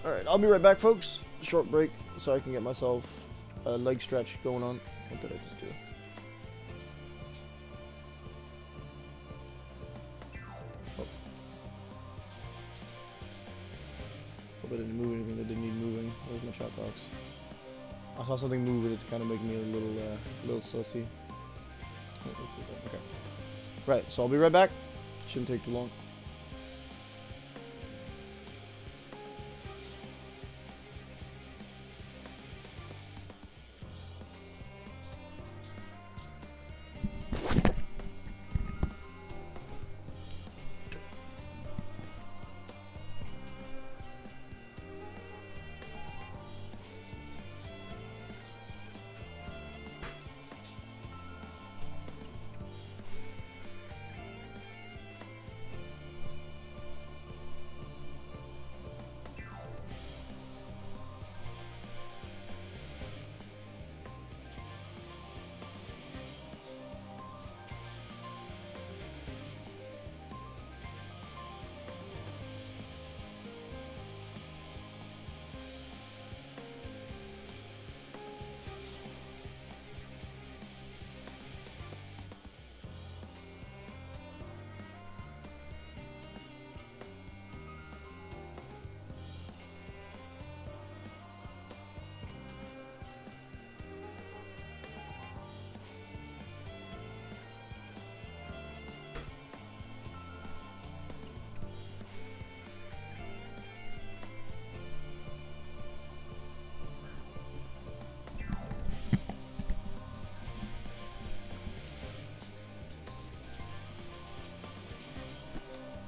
Alright, I'll be right back, folks. Short break so I can get myself a leg stretch going on. What did I just do? Oh. Hope I didn't move anything that didn't need moving. Where's my chat box? I saw something move and it's kind of making me a little sussy. Oh, let's see that. Okay. Right, so I'll be right back. Shouldn't take too long.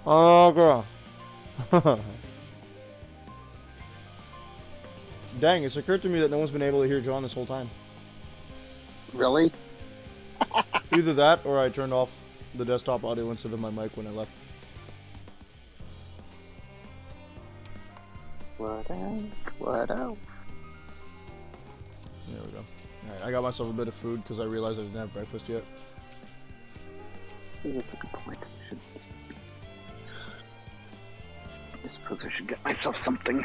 Oh, girl. Dang, it's occurred to me that no one's been able to hear John this whole time. Really? Either that or I turned off the desktop audio instead of my mic when I left. What else? What else? There we go. Alright, I got myself a bit of food because I realized I didn't have breakfast yet. That's a good point. I suppose I should get myself something.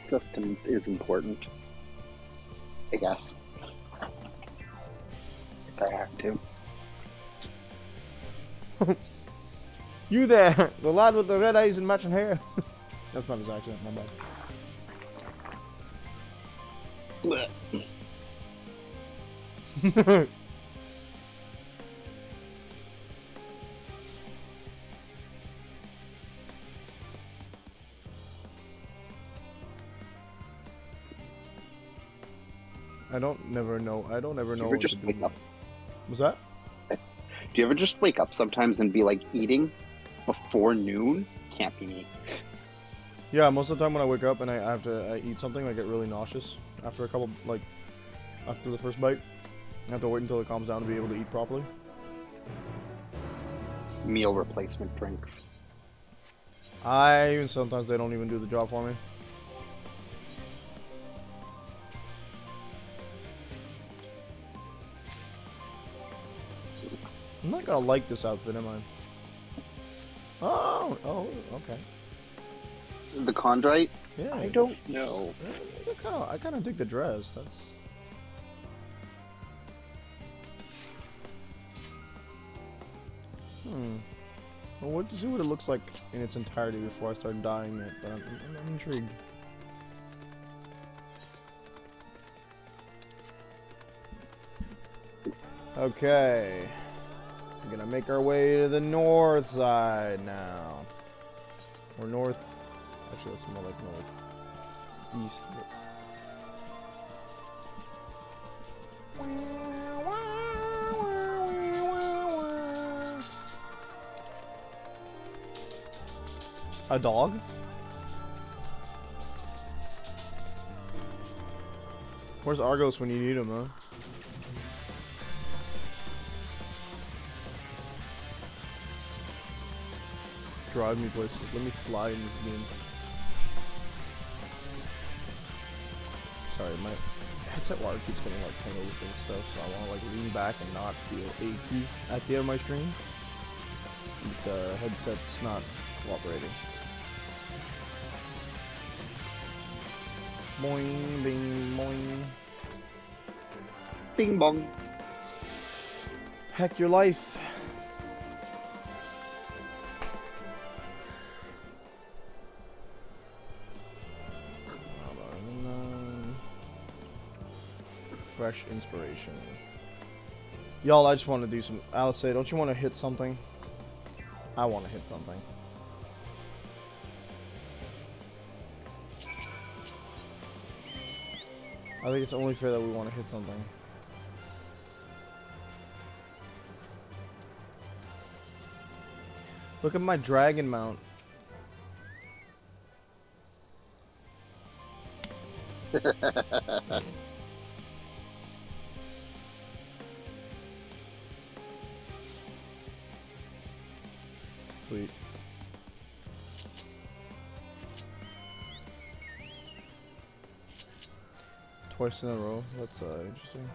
Sustenance is important. I guess. If I have to. You there! The lad with the red eyes and matching hair. That's not his accent, my bad. I don't ever know what just to wake do. up? Was that? Do you ever just wake up sometimes and be like eating before noon? Can't be me. Yeah, most of the time when I wake up and I eat something, I get really nauseous after a couple, like, after the first bite. I have to wait until it calms down to be able to eat properly. Meal replacement drinks. Even sometimes they don't even do the job for me. I'm not gonna like this outfit, am I? Oh, okay. The Chondrite? Yeah. I don't know. I kind of dig the dress. That's. Well, we'll see what it looks like in its entirety before I start dyeing it, but I'm intrigued. Okay. We're gonna make our way to the north side now. Or north. Actually, that's more like north. East. A dog? Where's Argos when you need him, huh? Drive me places. Let me fly in this game. Sorry, my headset wire keeps getting like tangled and stuff, so I want to like lean back and not feel achy at the end of my stream. The headset's not cooperating. Boing, bing, boing. Bing bong. Heck your life. Fresh inspiration. Y'all, I just want to do some. Alice, say, don't you want to hit something? I want to hit something. I think it's only fair that we want to hit something. Look at my dragon mount. Sweet. Twice in a row. That's interesting.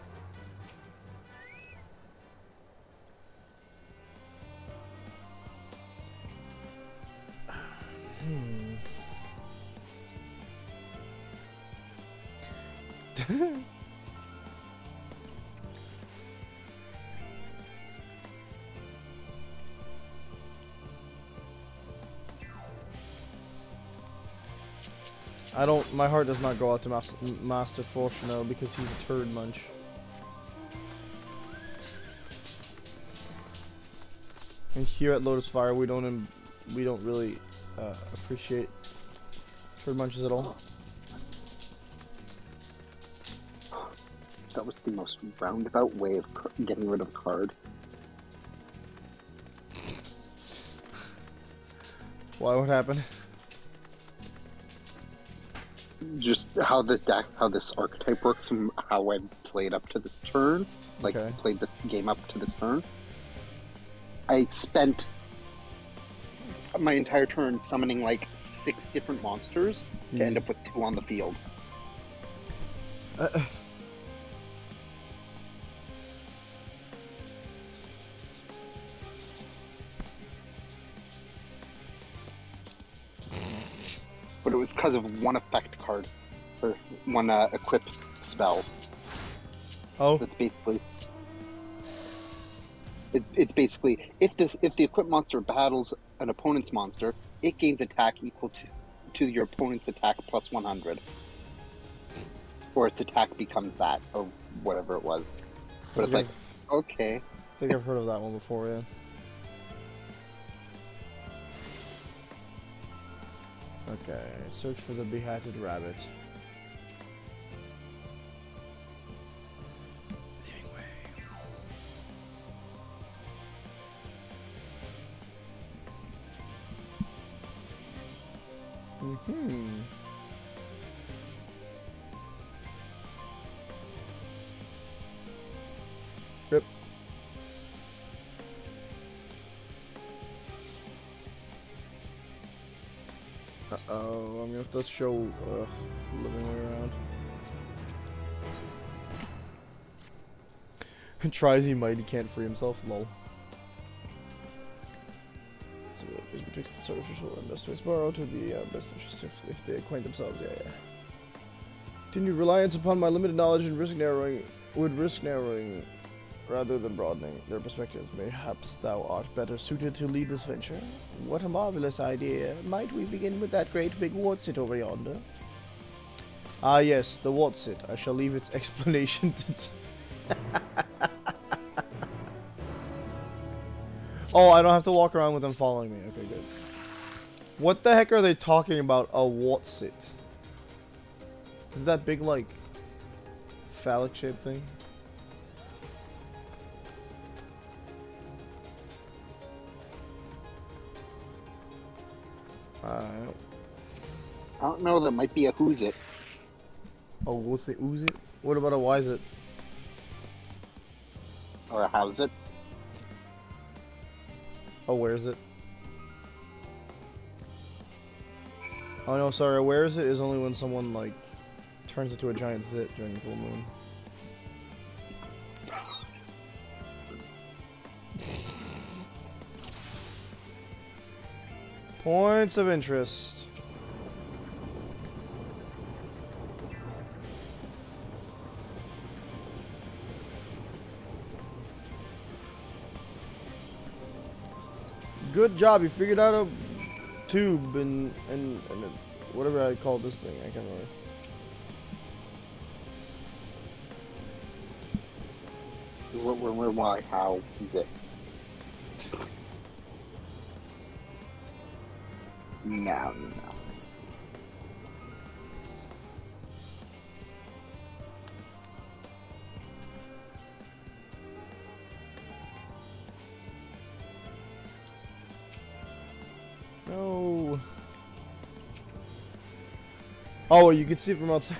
I don't. My heart does not go out to Master Fortuno because he's a turd munch. And here at Lotus Fire, we don't really appreciate turd munches at all. That was the most roundabout way of getting rid of a card. Why? What happened? Just how the deck, how this archetype works, and how I'm played up to this turn, like Okay. played this game up to this turn, I spent my entire turn summoning like 6 different monsters to end up with 2 on the field. But it was because of one effect card, or one equip spell. Oh. That's basically. It's basically if the equip monster battles an opponent's monster, it gains attack equal to your opponent's attack plus 100, or its attack becomes that, or whatever it was. But it's like, okay. I think I've heard of that one before, yeah. Okay, search for the behatted rabbit. Mm-hmm. Yep. Uh-oh, I'm gonna have to show living way around. Tries he might, he can't free himself, lol. So is betwixt the artificial and best to borrow, it would be best interest if they acquaint themselves, yeah. Continued reliance upon my limited knowledge and would risk narrowing rather than broadening their perspectives. Perhaps thou art better suited to lead this venture. What a marvelous idea. Might we begin with that great big Whatsit over yonder? Ah yes, the Whatsit. I shall leave its explanation to... Oh, I don't have to walk around with them following me. Okay, good. What the heck are they talking about? A Whatsit? Is that big, like, phallic shaped thing? I don't know. That might be a who's it. Oh, what's it? Who's it? What about a why is it? Or a how's it? Oh, where is it? Oh no, sorry. Where is it is only when someone like turns into a giant zit during the full moon. Points of interest. Good job, you figured out a tube and whatever I call this thing, I can't remember. Where, why, how, is it? No. No. Oh, you can see it from outside.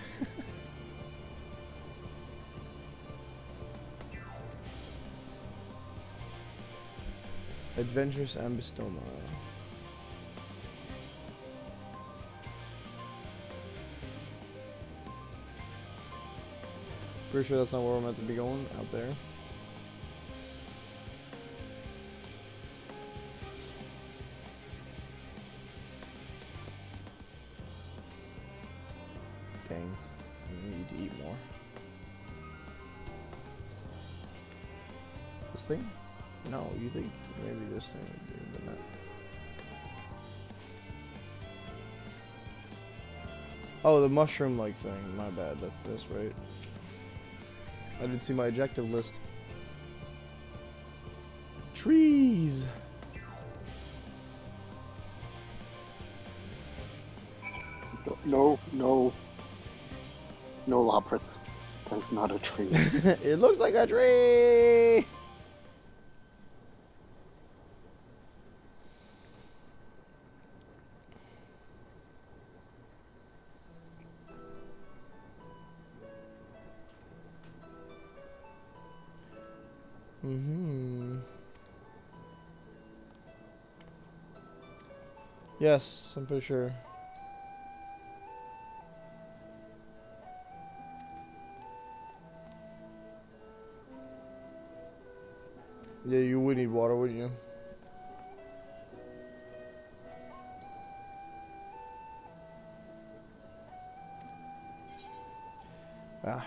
Adventurous Ambistoma. Pretty sure that's not where we're meant to be going, out there. Dang, I need to eat more. This thing? No, you think maybe this thing would do, but not. Oh, the mushroom-like thing. My bad. That's this, right? I didn't see my objective list. Trees! No, Loprits. That's not a tree. It looks like a tree! Mm-hmm. Yes, I'm pretty sure. Yeah, you would need water, wouldn't you? Ah.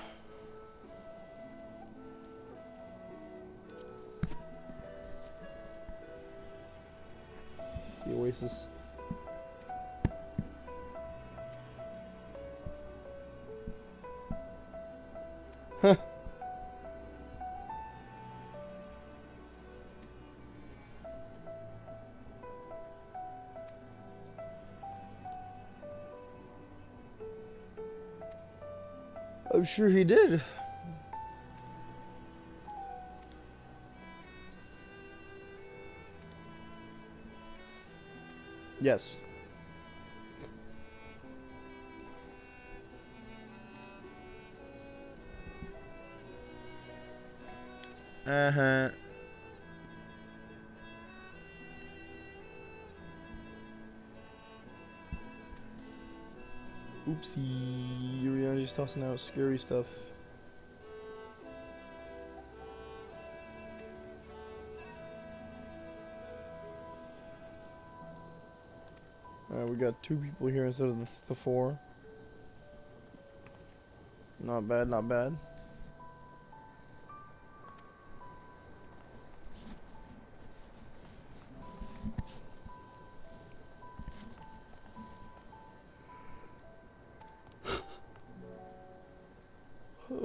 The oasis. Huh. I'm sure he did. Yes. Uh-huh. Oopsie. You're just tossing out scary stuff. We got 2 people here instead of the 4. Not bad, not bad.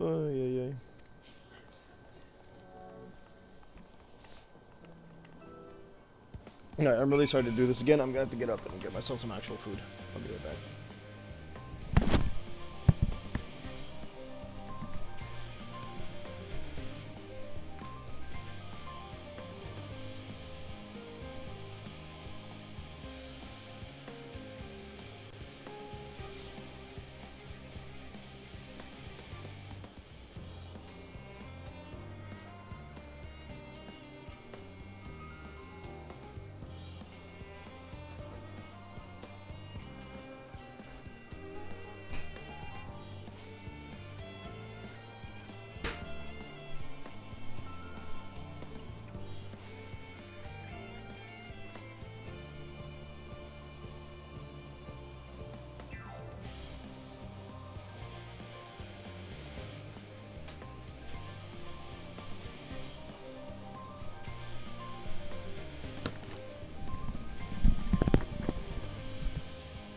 Oh, yeah, yeah. Alright, I'm really sorry to do this again. I'm gonna have to get up and get myself some actual food. I'll be right back.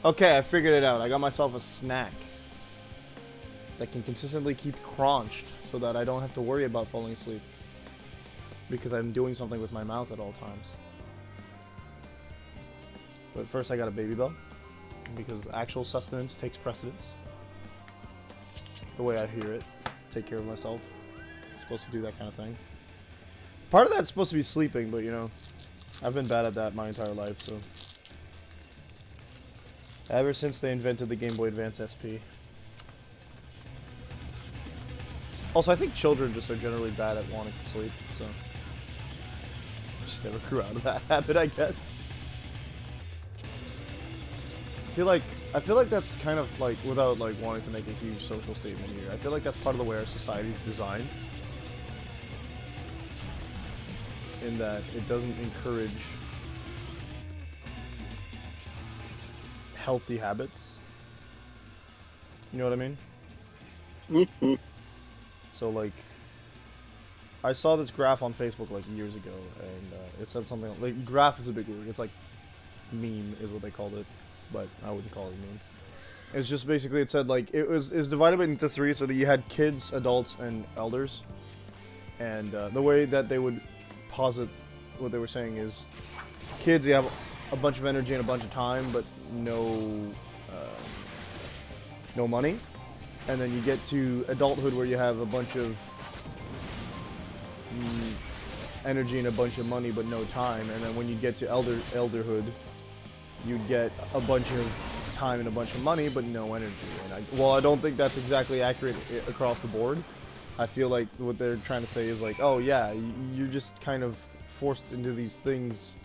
Okay, I figured it out. I got myself a snack that can consistently keep crunched so that I don't have to worry about falling asleep. Because I'm doing something with my mouth at all times. But first I got a Baby Bell. Because actual sustenance takes precedence. The way I hear it. Take care of myself. I'm supposed to do that kind of thing. Part of that's supposed to be sleeping, but you know, I've been bad at that my entire life, so. Ever since they invented the Game Boy Advance SP. Also, I think children just are generally bad at wanting to sleep, so. Just never grew out of that habit, I guess. I feel like that's kind of like, without like wanting to make a huge social statement here, I feel like that's part of the way our society's designed. In that it doesn't encourage healthy habits. You know what I mean? Mm-hmm. So like, I saw this graph on Facebook like years ago, and it said something like, graph is a big word. It's like meme is what they called it, but I wouldn't call it a meme. It's just basically, it said like, it's divided into 3, so that you had kids, adults, and elders. And the way that they would posit what they were saying is, kids, you have a bunch of energy and a bunch of time, but no money. And then you get to adulthood where you have a bunch of energy and a bunch of money, but no time. And then when you get to elderhood, you get a bunch of time and a bunch of money, but no energy. And I don't think that's exactly accurate across the board, I feel like what they're trying to say is like, oh yeah, you're just kind of forced into these things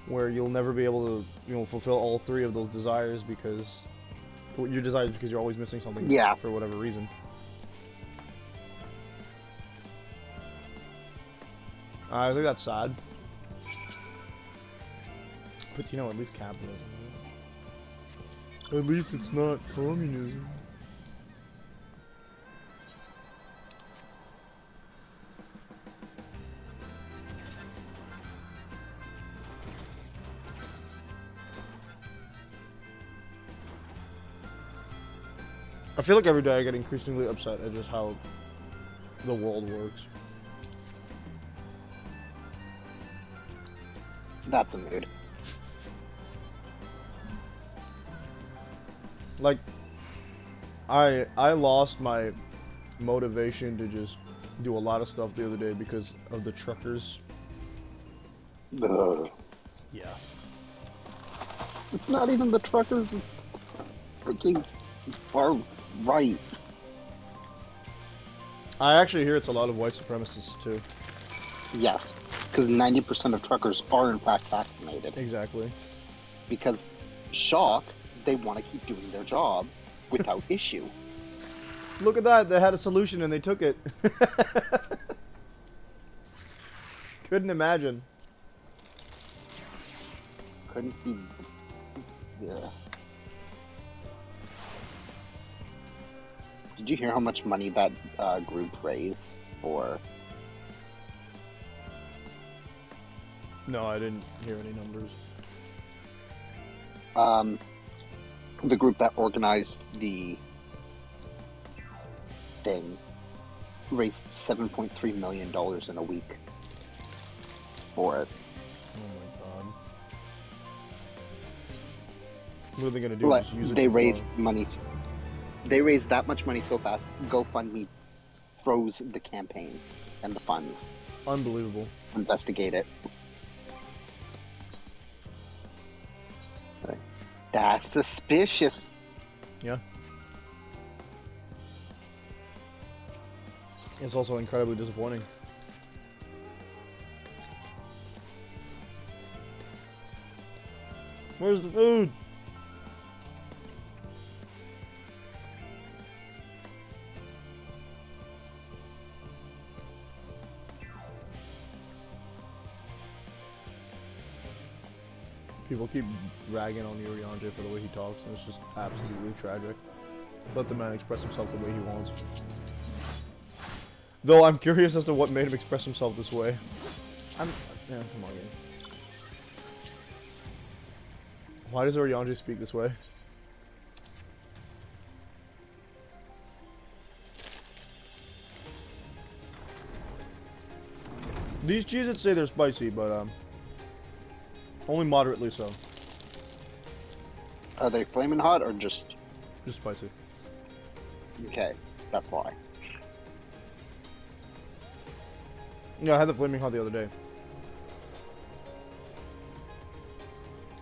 where you'll never be able to, you know, fulfill all three of those desires because your desires because you're always missing something for whatever reason. I think that's sad. But you know, at least capitalism. Right? At least it's not communism. I feel like every day I get increasingly upset at just how the world works. That's a mood. Like, I lost my motivation to just do a lot of stuff the other day because of the truckers. Yeah. It's not even the truckers. Freaking far right. I actually hear it's a lot of white supremacists too. Yes, because 90% of truckers are in fact vaccinated. Exactly. Because, shock, they want to keep doing their job without issue. Look at that, they had a solution and they took it. Couldn't imagine. Couldn't be... Yeah. Did you hear how much money that group raised for... No, I didn't hear any numbers. The group that organized the thing raised $7.3 million in a week for it. Oh my god. What are they gonna do? Like, Just use it they to raised farm? money. They raised that much money so fast. GoFundMe froze the campaign and the funds. Unbelievable. Investigate it. That's suspicious. Yeah. It's also incredibly disappointing. Where's the food? People keep ragging on Urianje for the way he talks, and it's just absolutely tragic. Let the man express himself the way he wants. Though I'm curious as to what made him express himself this way. Yeah, come on, game. Why does Urianje speak this way? These Cheez-Its say they're spicy, but only moderately so. Are they flaming hot or just spicy? Okay, that's why. Yeah, I had the flaming hot the other day.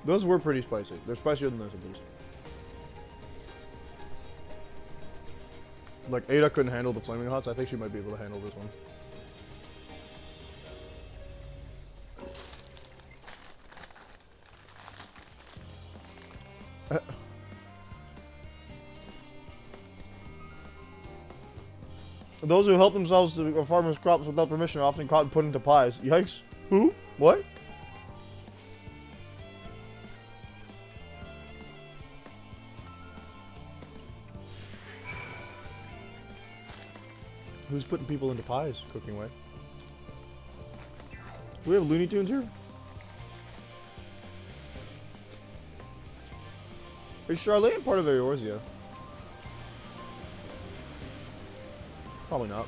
Those were pretty spicy. They're spicier than this, at least. Like, Ada couldn't handle the flaming hots. I think she might be able to handle this one. Those who help themselves to a farmer's crops without permission are often caught and put into pies. Yikes. Who? What? Who's putting people into pies, cooking way? Do we have Looney Tunes here? Is Charlene part of Eorzea? Probably not.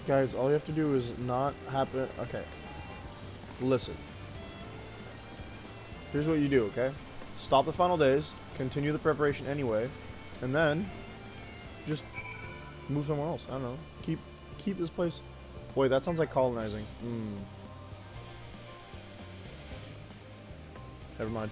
Guys, all you have to do is not happen. Okay. Listen. Here's what you do, okay? stop the final days, continue the preparation anyway, and then just move somewhere else. I don't know. Keep this place. Wait, that sounds like colonizing. Never mind.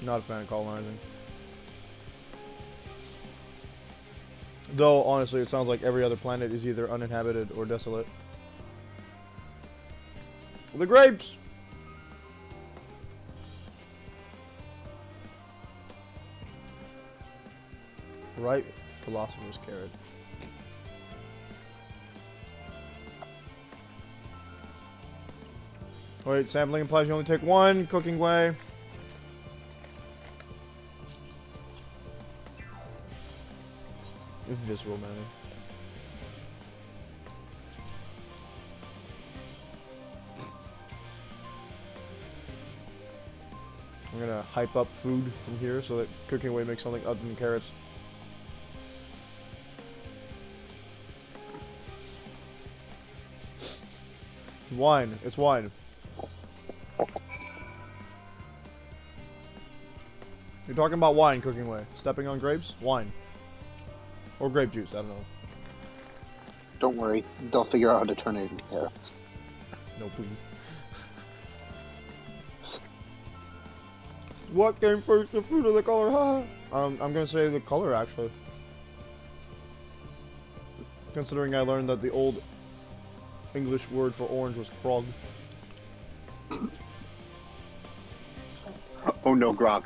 Not a fan of colonizing. Though, honestly, it sounds like every other planet is either uninhabited or desolate. The grapes! Right, philosopher's carrot. Wait, sampling implies you only take one cooking way. Visceral manner. I'm gonna hype up food from here so that cooking away makes something other than carrots. Wine. It's wine. You're talking about wine cooking away. Stepping on grapes? Wine. Or grape juice, I don't know. Don't worry, they'll figure out how to turn it into carrots. No, please. What came first, the fruit or the color? Huh? I'm gonna say the color, actually. Considering I learned that the old English word for orange was krog. Oh no, grog.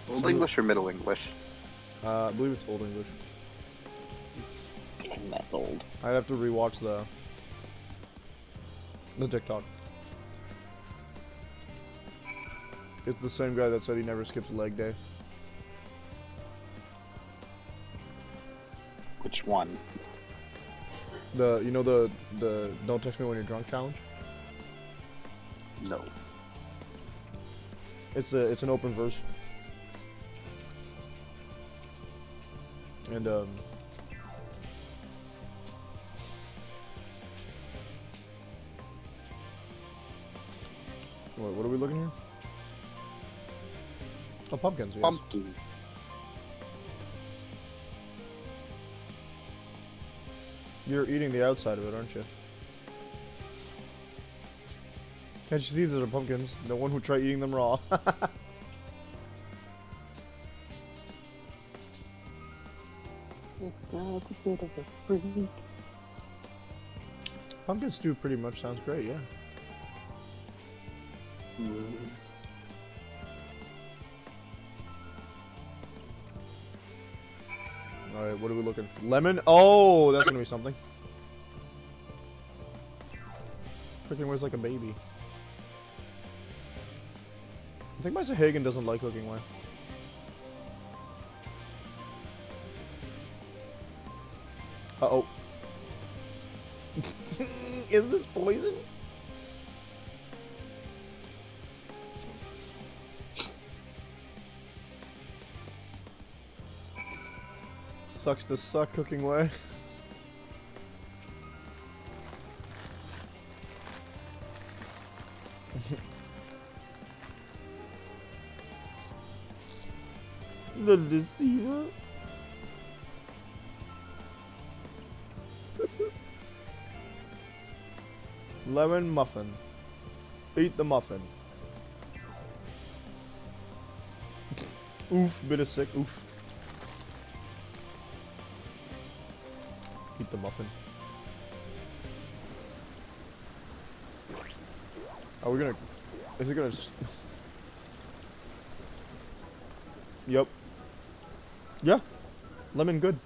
Old English or Middle English? I believe it's Old English. Damn, that's old. I'd have to rewatch the TikTok. It's the same guy that said he never skips leg day. Which one? The the don't text me when you're drunk challenge? No. It's an open verse. And wait, what are we looking here? Oh, pumpkins, yes. Pumpkin. You're eating the outside of it, aren't you? Can't you see these are pumpkins? No one would try eating them raw. Pumpkin stew pretty much sounds great, yeah. Alright, what are we looking? Lemon? Oh, that's gonna be something. Cooking way's like a baby. I think my Sahagan doesn't like cooking way. Uh-oh. Is this poison? Sucks to suck cooking way. The deceiver. Lemon muffin. Eat the muffin. Oof, bit of sick. Oof. Eat the muffin. Are we gonna... Is it gonna... Yep. Yeah. Lemon good.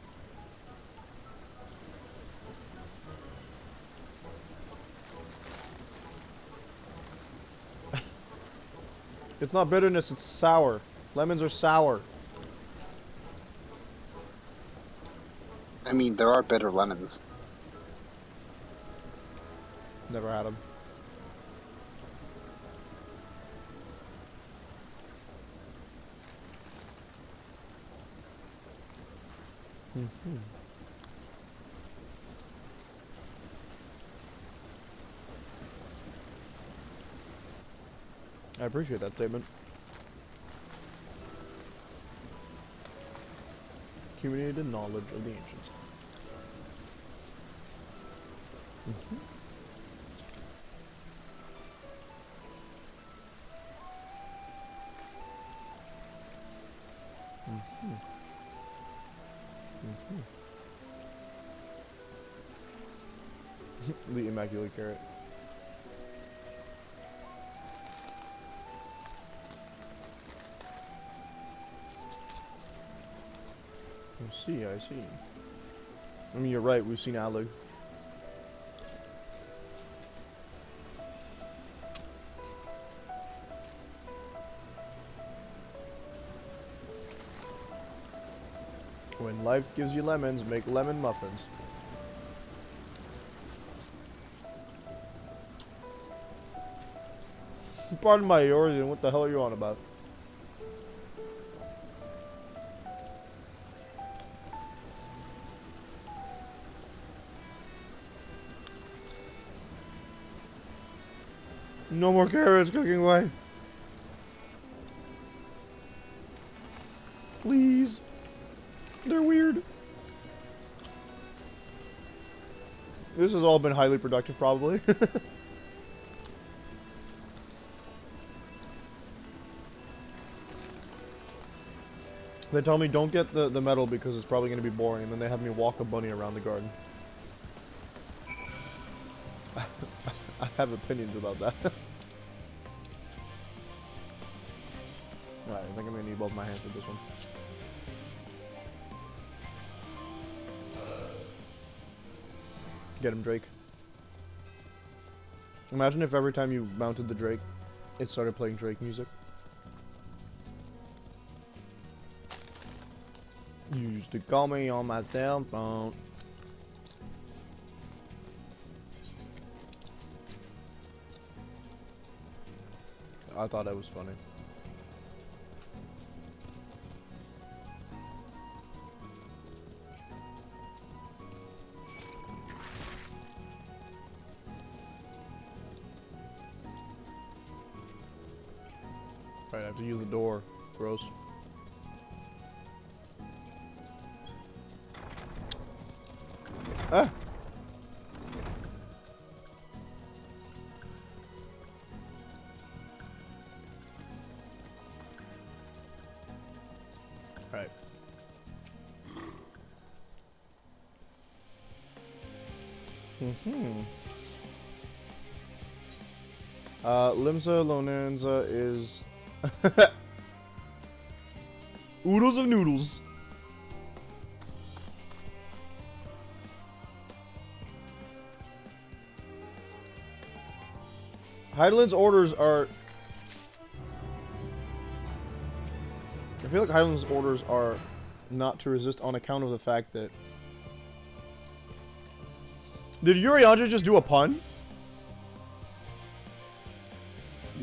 It's not bitterness, it's sour. Lemons are sour. I mean, there are bitter lemons. Never had them. Mm-hmm. I appreciate that statement. Accumulated knowledge of the ancients. Mm-hmm. Mm-hmm. Mm-hmm. The Immaculate Carrot. I see. I mean, you're right, we've seen Alig. When life gives you lemons, make lemon muffins. Pardon my origin, what the hell are you on about? No more carrots cooking away. Please. They're weird. This has all been highly productive, probably. They tell me don't get the metal because it's probably going to be boring, and then they have me walk a bunny around the garden. I have opinions about that. Alright, I think I'm going to need both my hands for this one. Get him, Drake. Imagine if every time you mounted the Drake, it started playing Drake music. You used to call me on my cell phone. I thought that was funny. Alright, I have to use the door. Gross. Ah! Alright. Limsa Lonanza is oodles of noodles. Heidelin's orders are... I feel like Heidelin's orders are not to resist on account of the fact that... Did Urianger just do a pun?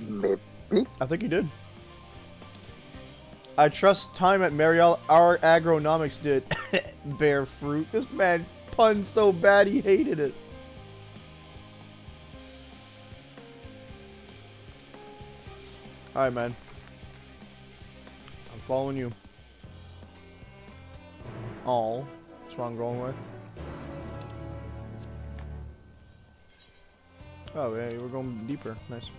Maybe. I think he did. I trust time at Mariel. Our agronomics did. Bear fruit. This man punned so bad he hated it. Alright, man. I'm following you. Oh. That's where I'm going with. Oh, yeah, we're going deeper. Nice.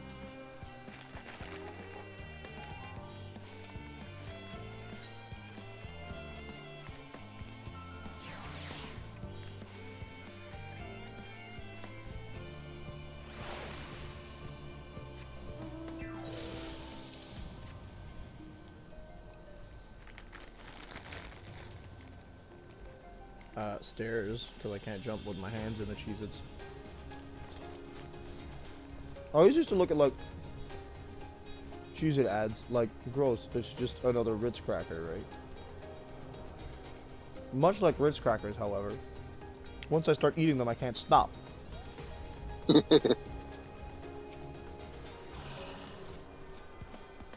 Stairs, because I can't jump with my hands in the Cheez-Its. I always used to look at, like, Cheez-It ads, like, gross, it's just another Ritz cracker, right? Much like Ritz crackers, however, once I start eating them, I can't stop. I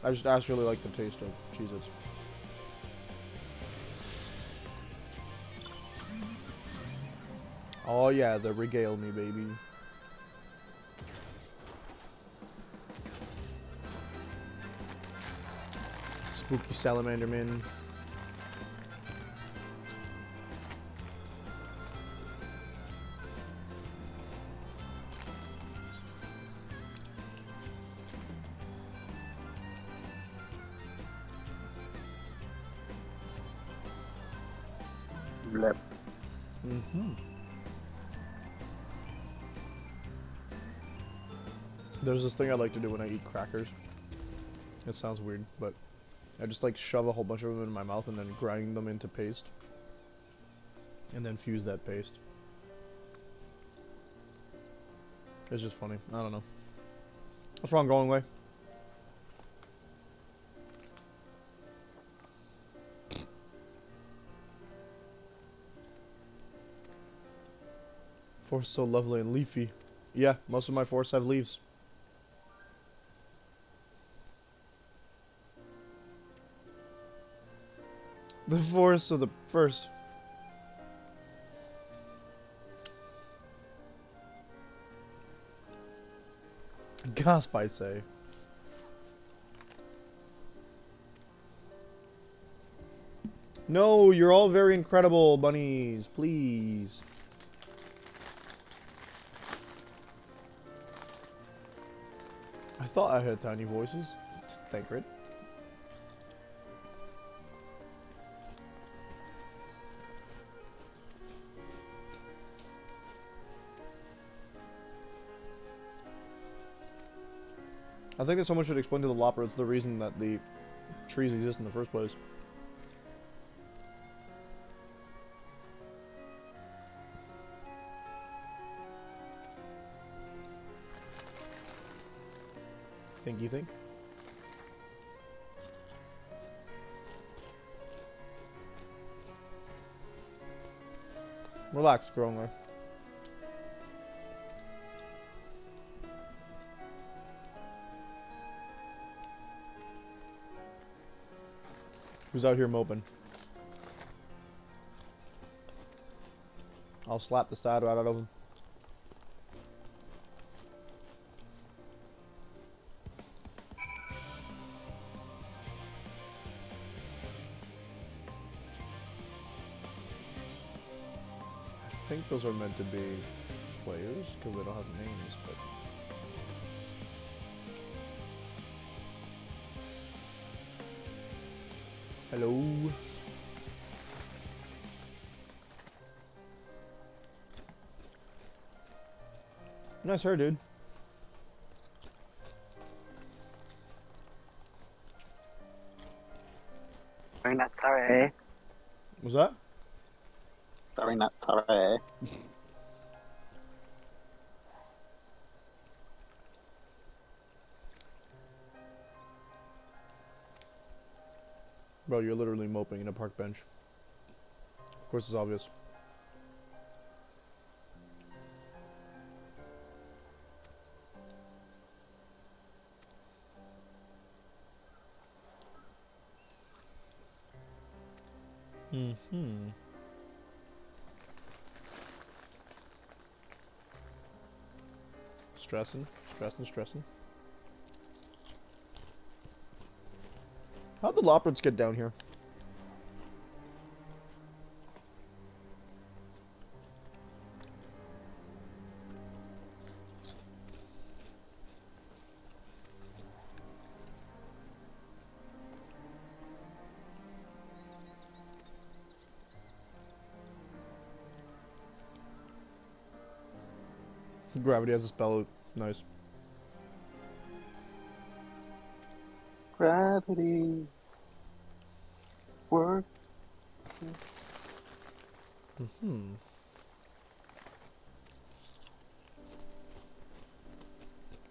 just actually like the taste of Cheez-Its. Oh yeah, the regale me, baby. Spooky salamander man. Blip. Mm-hmm. There's this thing I like to do when I eat crackers. It sounds weird, but I just like shove a whole bunch of them in my mouth and then grind them into paste. And then fuse that paste. It's just funny. I don't know. What's wrong, going away? Forest so lovely and leafy. Yeah, most of my forests have leaves. The forests of the first. Gasp, I say. No, you're all very incredible, bunnies. Please. I thought I heard tiny voices. Thank you. I think that someone should explain to the Lopper it's the reason that the trees exist in the first place. Think you think? Relax, Growler. Who's out here moping? I'll slap the stat right out of him. I think those are meant to be players because they don't have names, but hello. Nice hair, dude. Sorry, not sorry. Was that? Sorry, not sorry. Bro, you're literally moping in a park bench. Of course, it's obvious. Mm-hmm. Stressing. How'd the Loppers get down here? Gravity has a spell. Nice. Gravity. Work. Mm-hmm.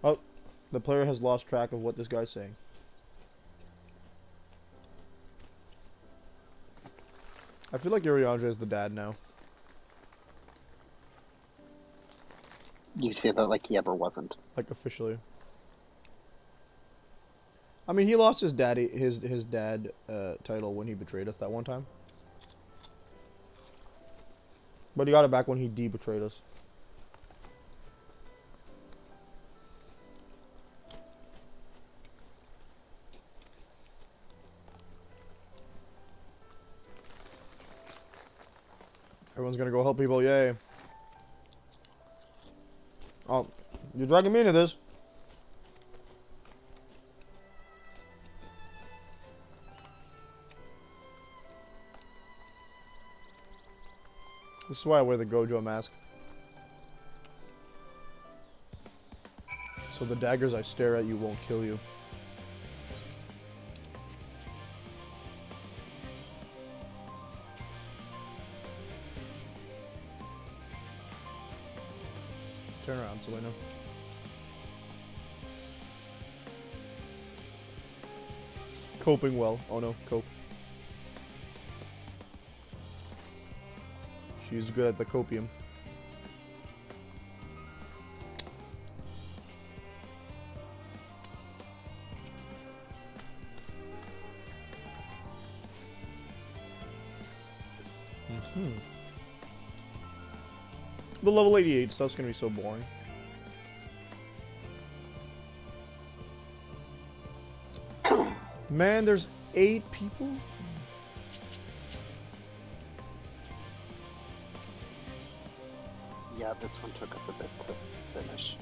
Oh, the player has lost track of what this guy's saying. I feel like Uriandre is the dad now. You say that like he ever wasn't. Like officially. I mean, he lost his daddy, his dad title when he betrayed us that one time. But he got it back when he betrayed us. Everyone's gonna go help people, yay. Oh, you're dragging me into this. This is why I wear the Gojo mask. So the daggers I stare at you won't kill you. Turn around, Selena. Coping well. Oh no, cope. She's good at the copium. The level 88 stuff's gonna be so boring. Man, there's 8 people? Yeah, this one took us a bit to finish.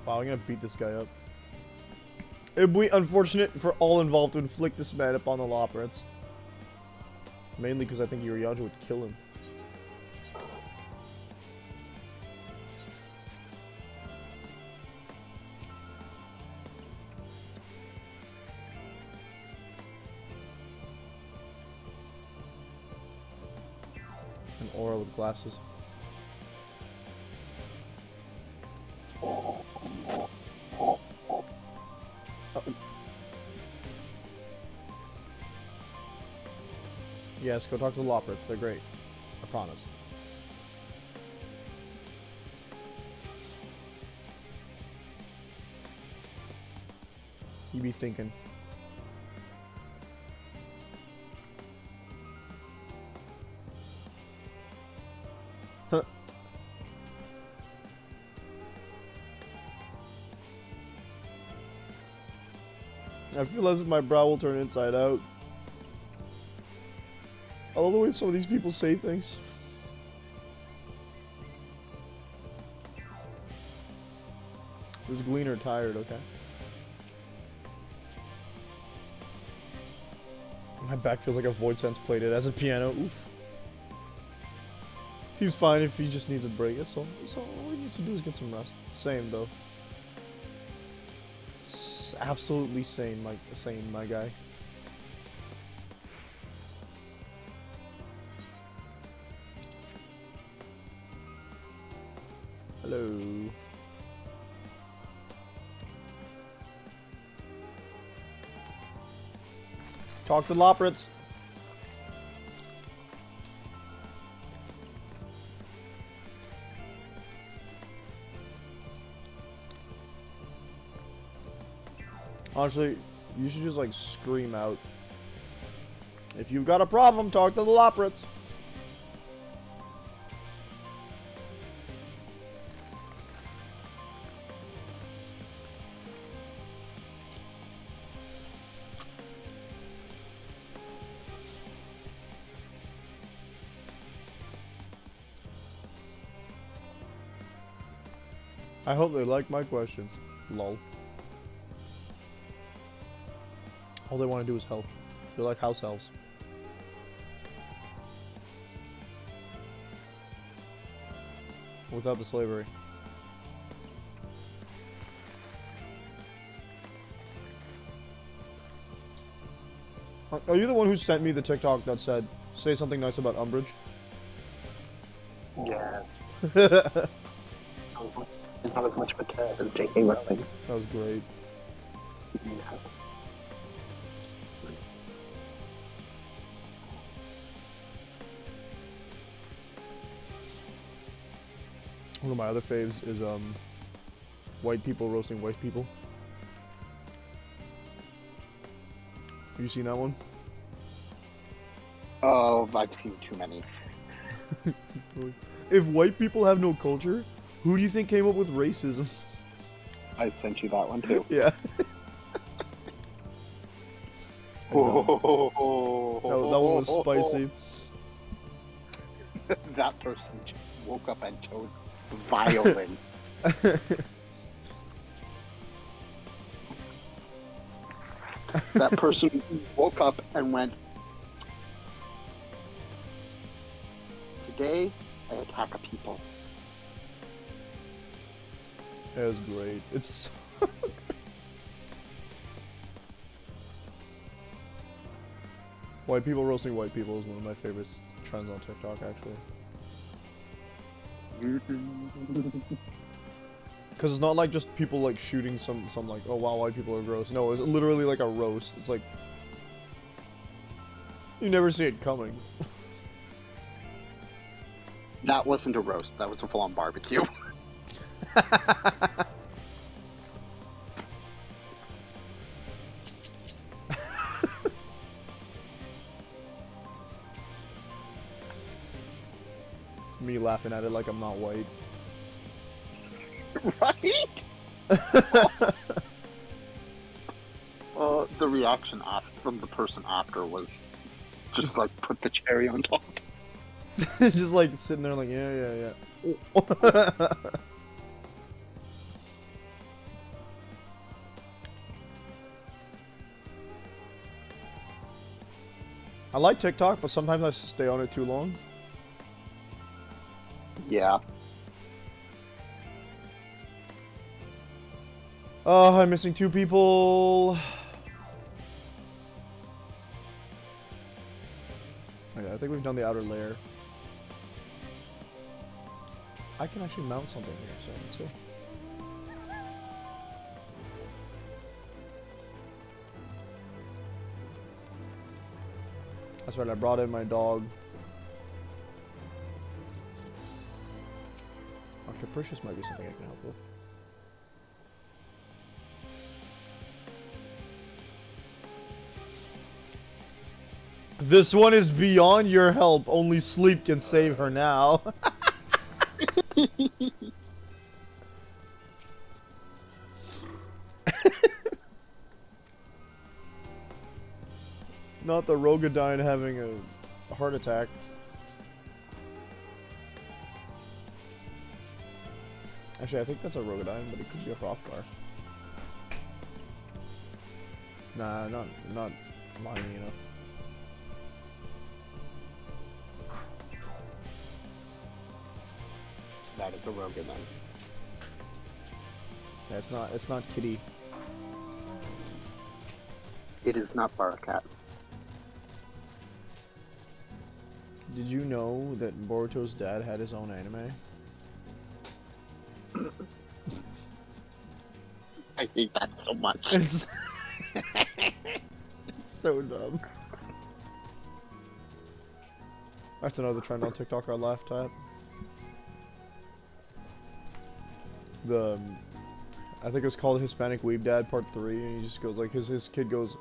Wow, I'm gonna beat this guy up. It'd be unfortunate for all involved to inflict this man upon the Loporrits. Mainly because I think Urianger would kill him. An aura with glasses. Yes, go talk to the Loporrits. They're great. I promise. You be thinking. Huh. I feel as if my brow will turn inside out. I love the way some of these people say things. This Gleaner tired, okay? My back feels like a void sense played it as a piano. Oof. Seems fine if he just needs a break. That's all he needs to do is get some rest. Same though. Absolutely sane, my guy. Hello. Talk to Loporrits. Honestly, you should just like scream out. If you've got a problem, talk to the Loporrits. I hope they like my questions. Lol. All they want to do is help. They're like house elves. Without the slavery. Are you the one who sent me the TikTok that said, say something nice about Umbridge? Yeah. It's not as much of a cat as J.K. Rowling. That was great. Yeah. One of my other faves is white people roasting white people. Have you seen that one? Oh, I've seen too many. If white people have no culture, who do you think came up with racism? I sent you that one too. Yeah. Oh, that one was spicy. That person woke up and chose violence. That person woke up and went, today I attack a people. It was great. It's so good. White people roasting white people is one of my favorite trends on TikTok, actually. Because it's not like just people like shooting some like, oh wow, white people are gross. No, it's literally like a roast. It's like you never see it coming. That wasn't a roast. That was a full-on barbecue. Me laughing at it like I'm not white. Right? The reaction from the person after was just like put the cherry on top. Just like sitting there like, yeah. Oh. I like TikTok, but sometimes I stay on it too long. Yeah. Oh, I'm missing 2 people. Okay, I think we've done the outer layer. I can actually mount something here, so let's go. That's right, I brought in my dog. Oh, Capricious might be something I can help with. This one is beyond your help. Only sleep can save her now. Not the Rogadine having a heart attack. Actually, I think that's a Rogadine, but it could be a Hrothgar. Nah, not miney enough. That is a Rogan then. Yeah, it's not Kitty. It is not Barakat. Did you know that Boruto's dad had his own anime? I hate that so much. It's so dumb. That's another trend on TikTok I laughed at. I think it was called Hispanic Weeb Dad Part 3, and he just goes like, his kid goes,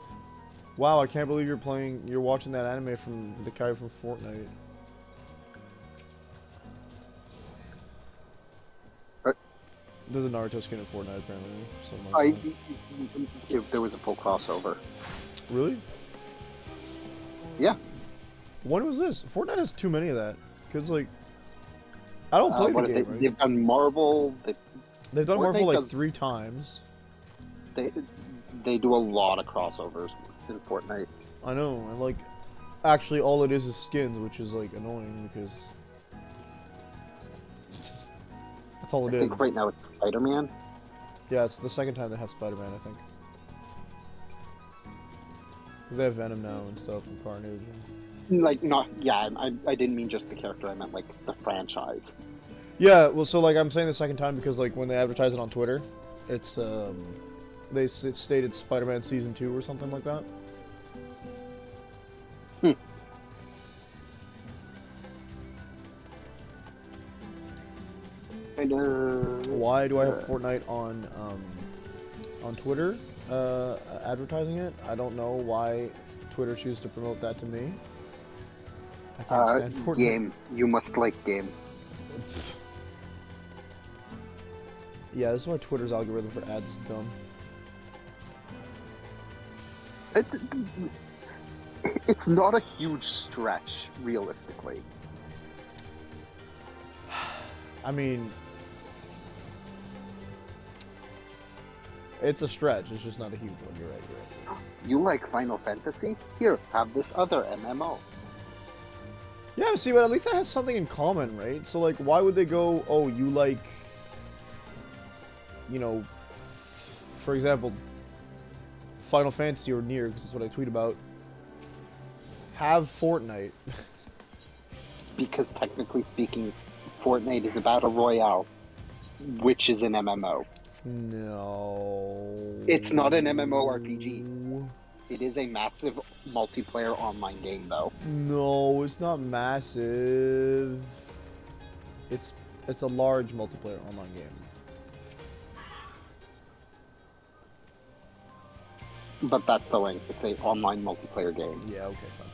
"Wow, I can't believe you're watching that anime from the guy from Fortnite." There's a Naruto skin in Fortnite apparently. Something like that. There was a full crossover. Really? Yeah. When was this? Fortnite has too many of that. Cause like, I don't play the game. Right? They've done Marvel. They've done Marvel Fortnite like 3 times. They do a lot of crossovers in Fortnite. I know, and like, actually all it is skins, which is like annoying because that's all it is. I think right now it's Spider-Man. Yeah, it's the second time they have Spider-Man, I think. Because they have Venom now and stuff, and Carnage. Like, I didn't mean just the character, I meant like the franchise. Yeah, well, so like I'm saying the second time because like when they advertise it on Twitter, it's it stated Spider-Man Season 2 or something like that. Why do I have Fortnite on Twitter advertising it? I don't know why Twitter chooses to promote that to me. I can't stand Fortnite. Game. You must like game. Yeah, this is why Twitter's algorithm for ads is dumb. It's not a huge stretch, realistically. I mean, it's a stretch. It's just not a huge one. You're right. You like Final Fantasy? Here, have this other MMO. Yeah, see, but at least that has something in common, right? So, like, why would they go, oh, you like, you know, for example, Final Fantasy or Nier, because that's what I tweet about. Have Fortnite. Because technically speaking, Fortnite is a battle royale, which is an MMO. No. It's not an MMORPG. It is a massive multiplayer online game, though. No, it's not massive. It's a large multiplayer online game. But that's the link. It's an online multiplayer game. Yeah, okay, fine.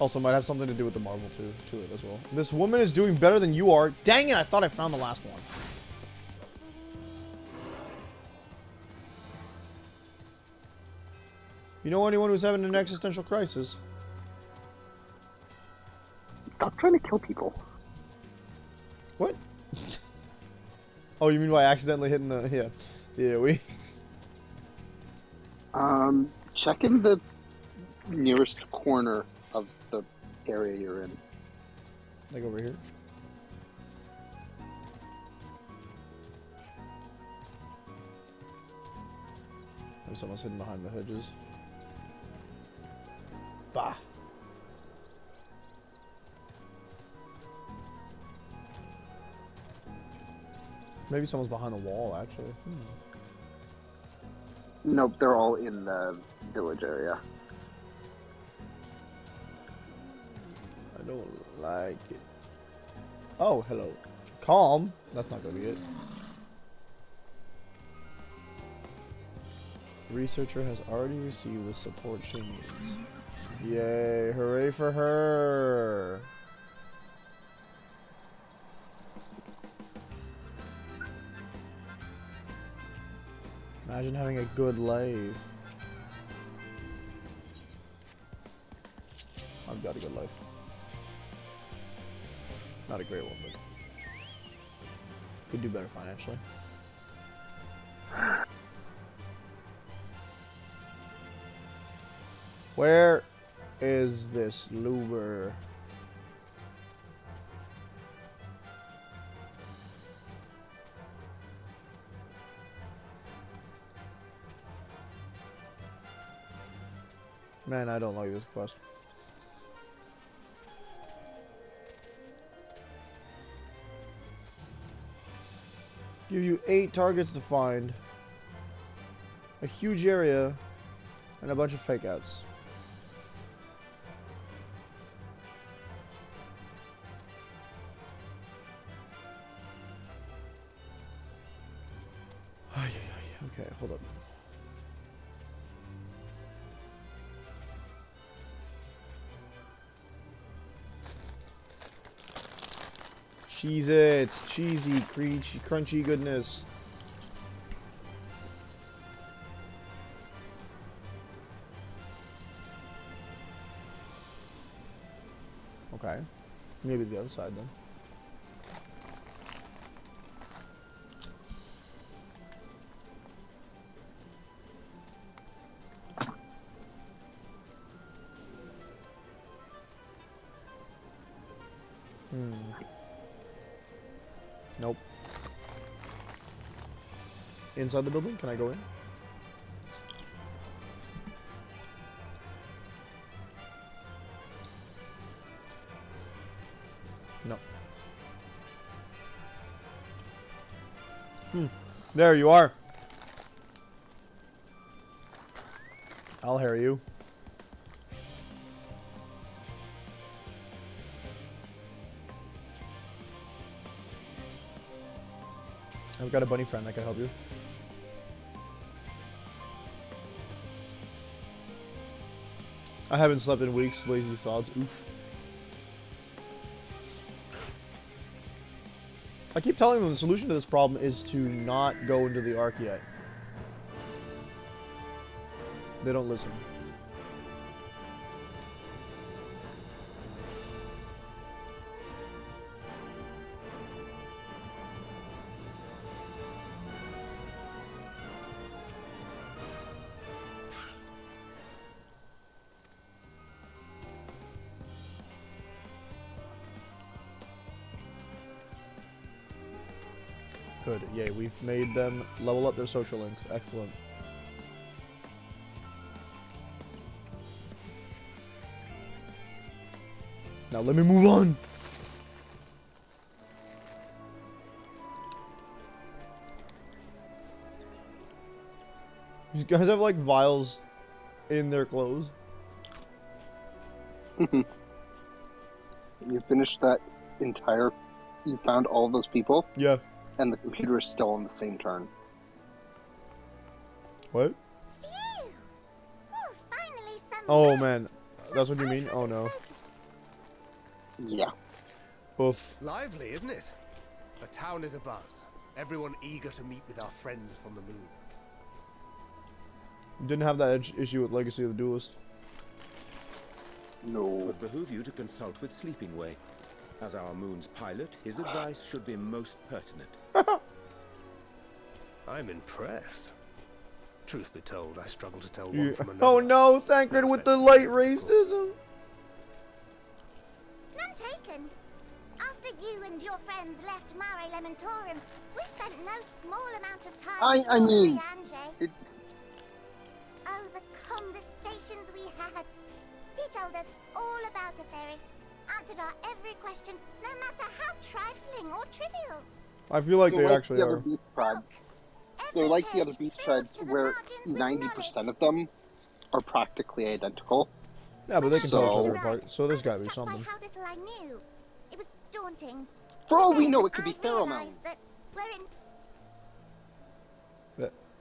Also, might have something to do with the Marvel to it as well. This woman is doing better than you are. Dang it, I thought I found the last one. You know anyone who's having an existential crisis? Stop trying to kill people. What? Oh, you mean by accidentally hitting the... Yeah, we... Check in the nearest corner of the area you're in. Like over here? There's someone's hidden behind the hedges. Bah! Maybe someone's behind the wall, actually. Nope, they're all in the village area. I don't like it. Oh, hello. Calm? That's not gonna be it. Researcher has already received the support she needs. Yay, hooray for her! Imagine having a good life. I've got a good life. Not a great one, but could do better financially. Where is this Luber? Man, I don't like this quest. Give you 8 targets to find, a huge area, and a bunch of fake outs. Okay, hold up. Cheez-Its, cheesy, crunchy goodness. Okay, maybe the other side then. Nope. Inside the building? Can I go in? No. There you are. I'll hear you. I've got a bunny friend that can help you. I haven't slept in weeks. Lazy sods. Oof. I keep telling them the solution to this problem is to not go into the Ark yet. They don't listen. Good. Yay, we've made them level up their social links. Excellent. Now let me move on. These guys have like vials in their clothes. You finished that entire... You found all those people? Yeah. And the computer is still on the same turn. What? Phew! Oh, finally some Oh rest. man, that's what you mean? Oh no. Yeah. Oof. Lively, isn't it? The town is abuzz. Everyone eager to meet with our friends from the moon. Didn't have that issue with Legacy of the Duelist. No. It would behoove you to consult with Sleeping Way. As our moon's pilot, his advice should be most pertinent. I'm impressed. Truth be told, I struggle to tell one from another. Oh no, Thancred with the light racism. None taken. After you and your friends left Mare Elementorum, we spent no small amount of time I mean... with Oh, the conversations we had. He told us all about Atheris, answered our every question, no matter how trifling or trivial. I feel like they actually are. Beast tribes. They're like the other beast tribes where 90% of them are practically identical. Yeah, but they can tell each other apart, so there's gotta be By something. how little I knew. It was daunting. For all we know, it could be I pheromones. realized that we're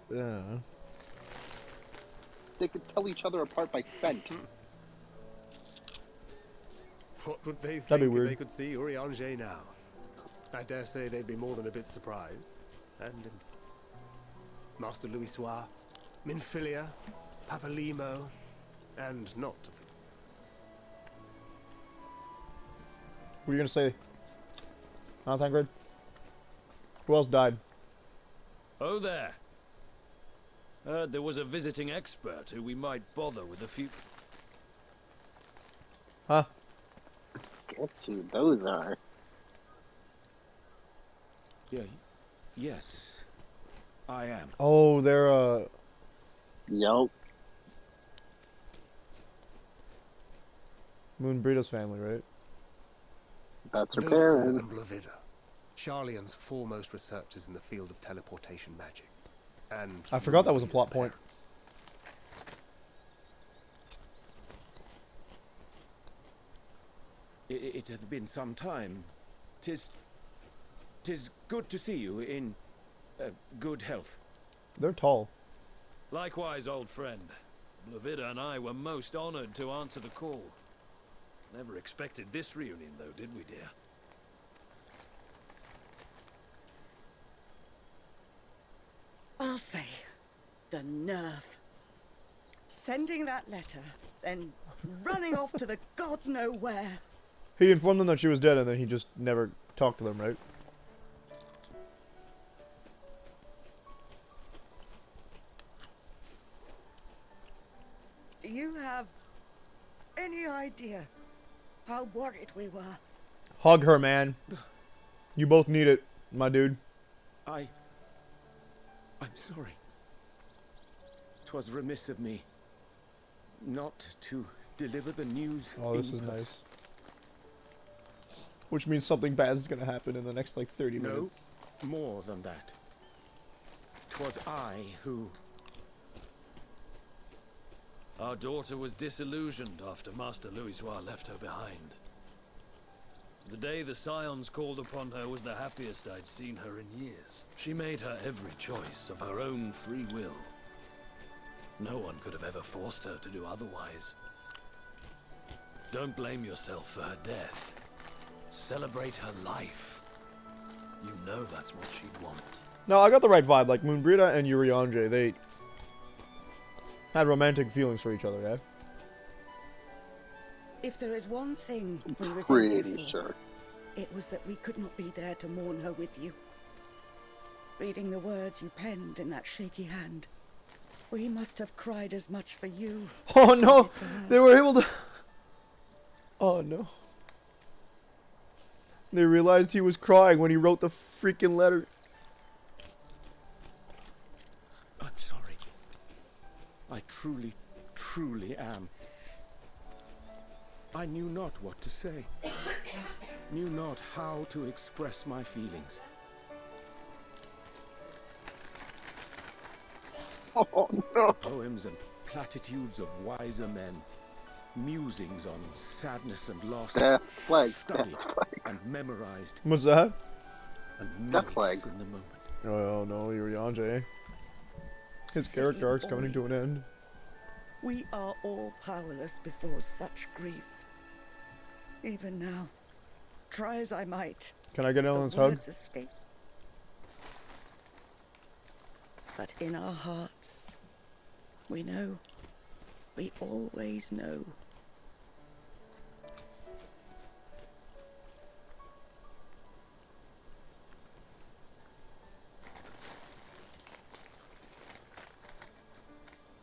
in They could tell each other apart by scent. What would they think That'd be if weird. they could see Urianger now? I dare say they'd be more than a bit surprised. And Master Louisoix, Minfilia, Papalimo, and not to forget. What are you gonna say? Huh, Thancred? Who else died? Oh there. Heard there was a visiting expert who we might bother with a few... Huh? Guess who those are? Yeah, yes, I am. Oh, they're Yup. Moon Brito's family, right? That's her Vilsa parents. and Blavida, Charlian's foremost researchers in the field of teleportation magic. And I forgot that was a plot point. It hath been some time. Tis good to see you in good health. They're tall. Likewise, old friend. Blavida and I were most honored to answer the call. Never expected this reunion, though, did we, dear? I'll say, the nerve. Sending that letter, then running off to the gods know where. He informed them that she was dead, and then he just never talked to them, right? Do you have any idea how worried we were? Hug her, man. You both need it, my dude. I'm sorry. 'Twas remiss of me not to deliver the news. Oh, this is nice. Which means something bad is gonna happen in the next, like, 30 minutes. No, more than that. 'Twas I who... Our daughter was disillusioned after Master Louisoix left her behind. The day the Scions called upon her was the happiest I'd seen her in years. She made her every choice of her own free will. No one could have ever forced her to do otherwise. Don't blame yourself for her death. Celebrate her life. You know that's what she'd want. No, I got the right vibe. Like, Moonbrita and Urianger, they had romantic feelings for each other, yeah? If there is one thing we resent Pretty you for, sure. it was that we could not be there to mourn her with you. Reading the words you penned in that shaky hand, we must have cried as much for you. Oh no! They were able to... Oh no. They realized he was crying when he wrote the freaking letter. I'm sorry. I truly, truly am. I knew not what to say. Knew not how to express my feelings. Oh no. Poems and platitudes of wiser men. Musings on sadness and loss. Studied and memorized. What's that? And meaningless in the moment. Oh no, Urianger. His character arc's coming to an end. We are all powerless before such grief. Even now, try as I might. Can I get Ellen's the hug? words escape. But in our hearts, we know. We always know.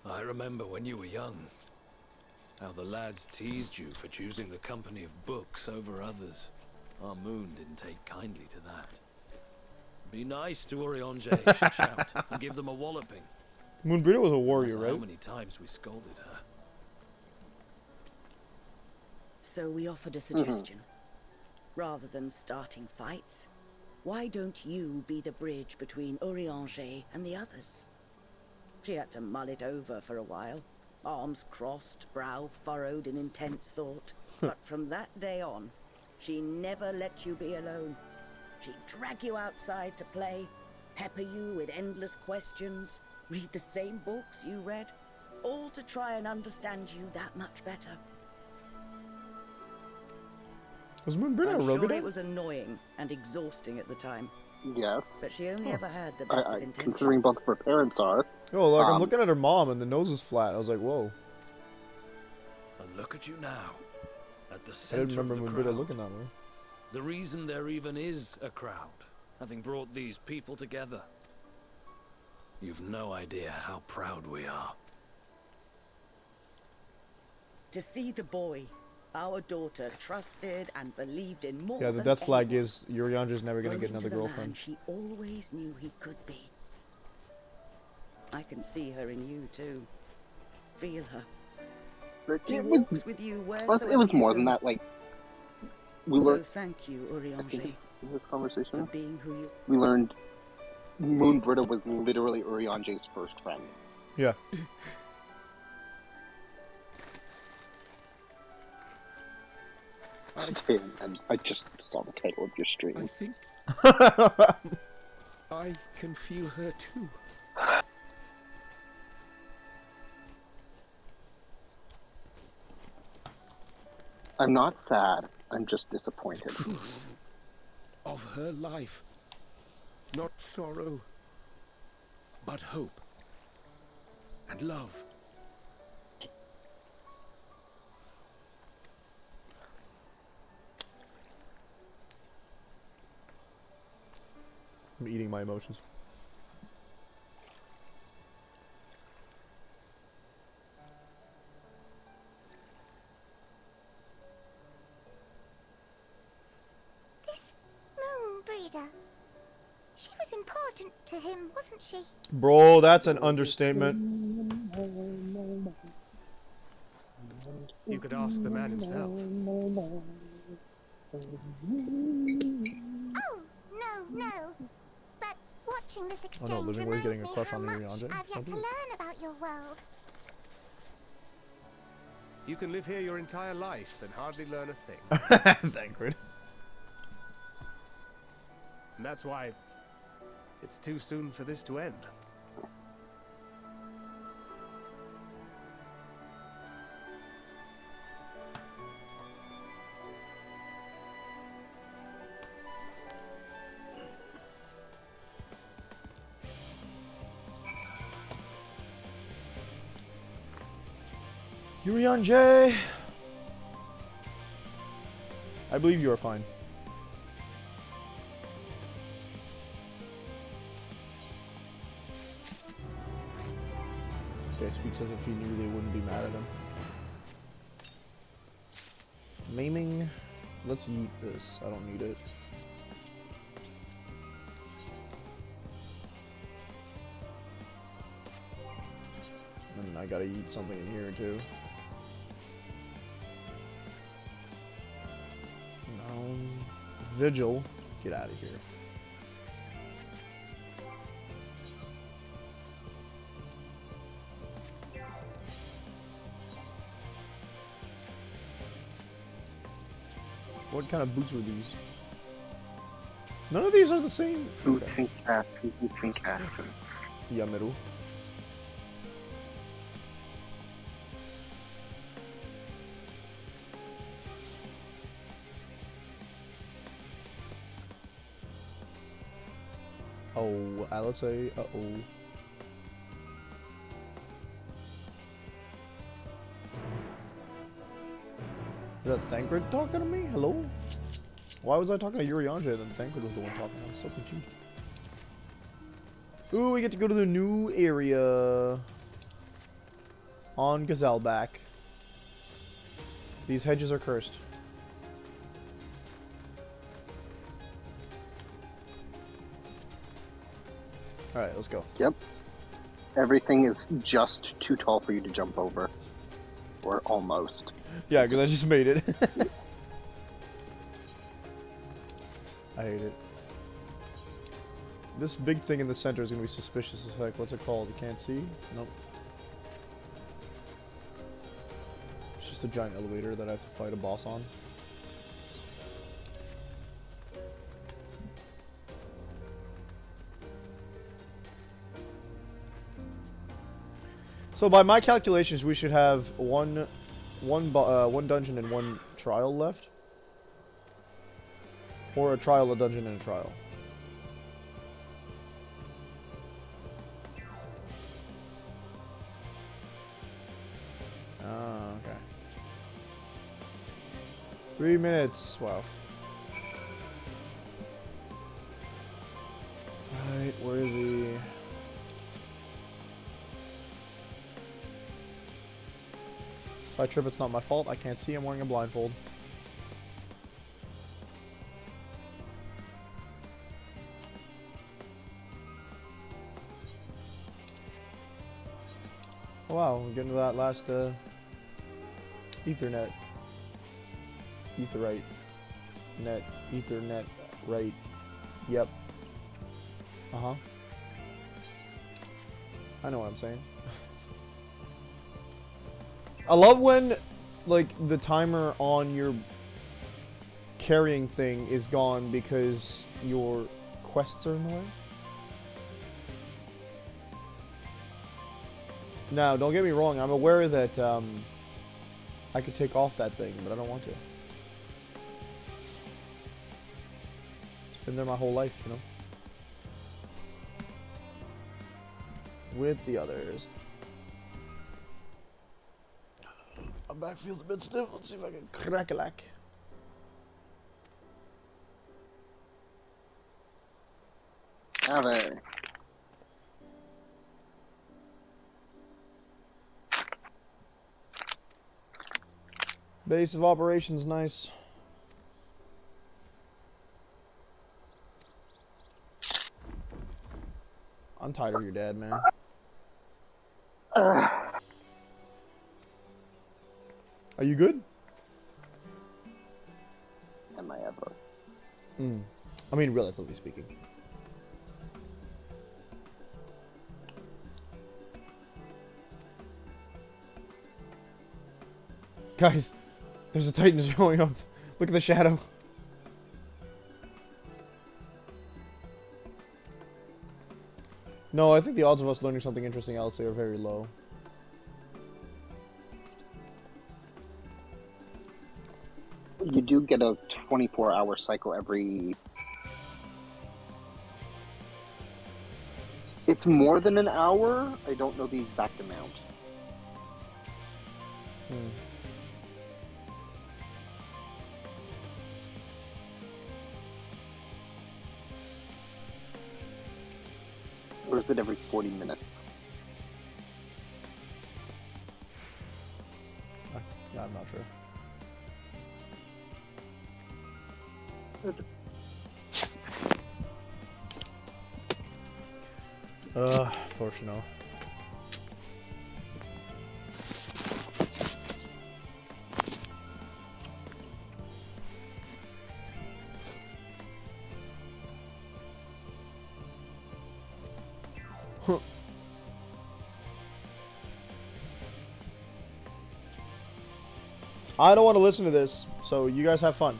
I remember when you were young, how the lads teased you for choosing the company of books over others. Our moon didn't take kindly to that. Be nice to Urianger, she'd shout, and give them a walloping. Moonbrita was a warrior, No matter right? How many times we scolded her. So we offered a suggestion. Rather than starting fights, why don't you be the bridge between Urianger and the others? She had to mull it over for a while. Arms crossed, brow furrowed in intense thought. But from that day on, she never let you be alone. She'd drag you outside to play, pepper you with endless questions, read the same books you read, all to try and understand you that much better. Was Moonbrita a I'm rogue? sure it was annoying and exhausting at the time. Yes. But she only ever had the best of intentions. Considering both of her parents are. Oh, like I'm looking at her mom and the nose is flat. I was like, whoa. And look at you now, at the I center didn't remember of the Moonbrita crowd. looking that way. The reason there even is a crowd, having brought these people together. You've no idea how proud we are. To see the boy, our daughter, trusted and believed in more Yeah, the than death flag anyone, is Urianger's never gonna grown get another into the man girlfriend. she always knew he could be. I can see her in you too. Feel her. She walks with you wheresoever It was you more go. than that. Like we So were. thank you, I think Urianger, it's in this conversation, for being who you. we learned Moonbrita was literally Urianger's first friend. Yeah. And I just saw the title of your stream. I think I can feel her too. I'm not sad. I'm just disappointed. Of her life. Not sorrow, but hope. And love. I'm eating my emotions. This Moonbreeder. She was important to him, wasn't she? Bro, that's an understatement. You could ask the man himself. Oh, no. But watching this Oh exchange no, Living Way's reminds getting a me crush how on much Urianger. I've yet to learn about your world. You can live here your entire life and hardly learn a thing. Thancred. And that's why it's too soon for this to end. Yurian J. I believe you are fine. Okay, speaks as if he knew they wouldn't be mad at him. Maiming. Let's eat this. I don't need it. And I gotta eat something in here too. Vigil, get out of here. What kind of boots were these? None of these are the same. Boots and cats, boots and cats. Yameru. Oh, let's say, uh-oh. Is that Thancred talking to me? Hello? Why was I talking to Urianger and then Thancred was the one talking? I'm so confused. Ooh, we get to go to the new area. On Gazelback. These hedges are cursed. Alright, let's go. Yep. Everything is just too tall for you to jump over. Or almost. Yeah, because I just made it. I hate it. This big thing in the center is going to be suspicious as heck. What's it called? You can't see? Nope. It's just a giant elevator that I have to fight a boss on. So by my calculations, we should have one dungeon and one trial left, or a trial, a dungeon, and a trial. Ah, okay. 3 minutes. Wow. Alright, where is he? If I trip, it's not my fault. I can't see. I'm wearing a blindfold. Oh, wow, we're getting to that last Ethernet. Etherite. Net. Ethernet. Right. Yep. Uh-huh. I know what I'm saying. I love when, like, the timer on your carrying thing is gone because your quests are in the way. Now, don't get me wrong, I'm aware that, I could take off that thing, but I don't want to. It's been there my whole life, you know? With the others. My back feels a bit stiff. Let's see if I can crack a lack. Ave. Base of operations, nice. I'm tired of your dad, man. Are you good? Am I ever? I mean, relatively speaking. Guys, there's a Titan showing up. Look at the shadow. No, I think the odds of us learning something interesting, I'll say, are very low. You do get a 24-hour cycle every... It's more than an hour. I don't know the exact amount. Or is it every 40 minutes? Yeah, I'm not sure. Fortunate. I don't want to listen to this, so you guys have fun.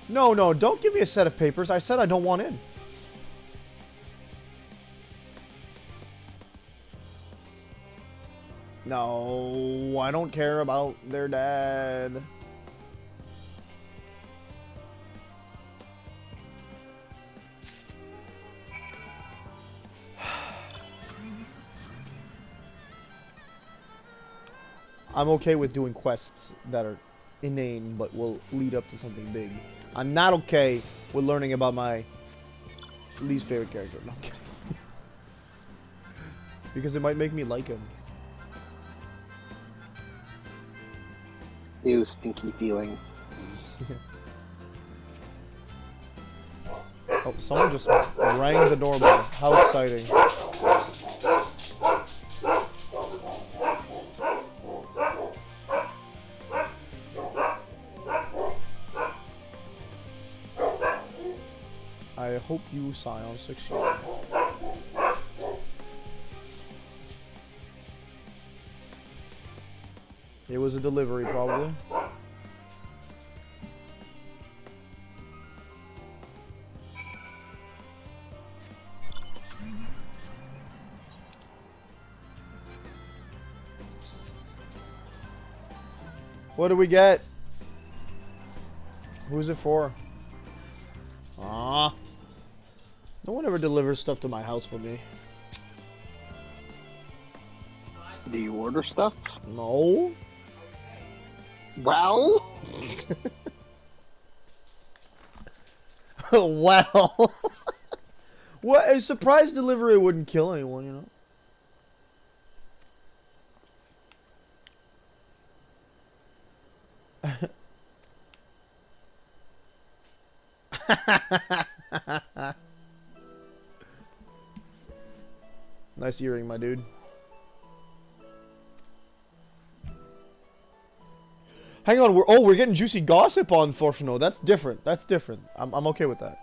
No, don't give me a set of papers. I said I don't want in. No, I don't care about their dad. I'm okay with doing quests that are inane but will lead up to something big. I'm not okay with learning about my least favorite character. No, I'm kidding. Because it might make me like him. Ew, stinky feeling. Oh, someone just rang the doorbell. How exciting. I hope you Scion succeed. It was a delivery, probably. What do we get? Who's it for? Ah. No one ever delivers stuff to my house for me. Do you order stuff? No. Well? Well. What? A surprise delivery wouldn't kill anyone, you know? Nice earring, my dude. Hang on, we're getting juicy gossip on Fortuno. That's different. That's different. I'm okay with that.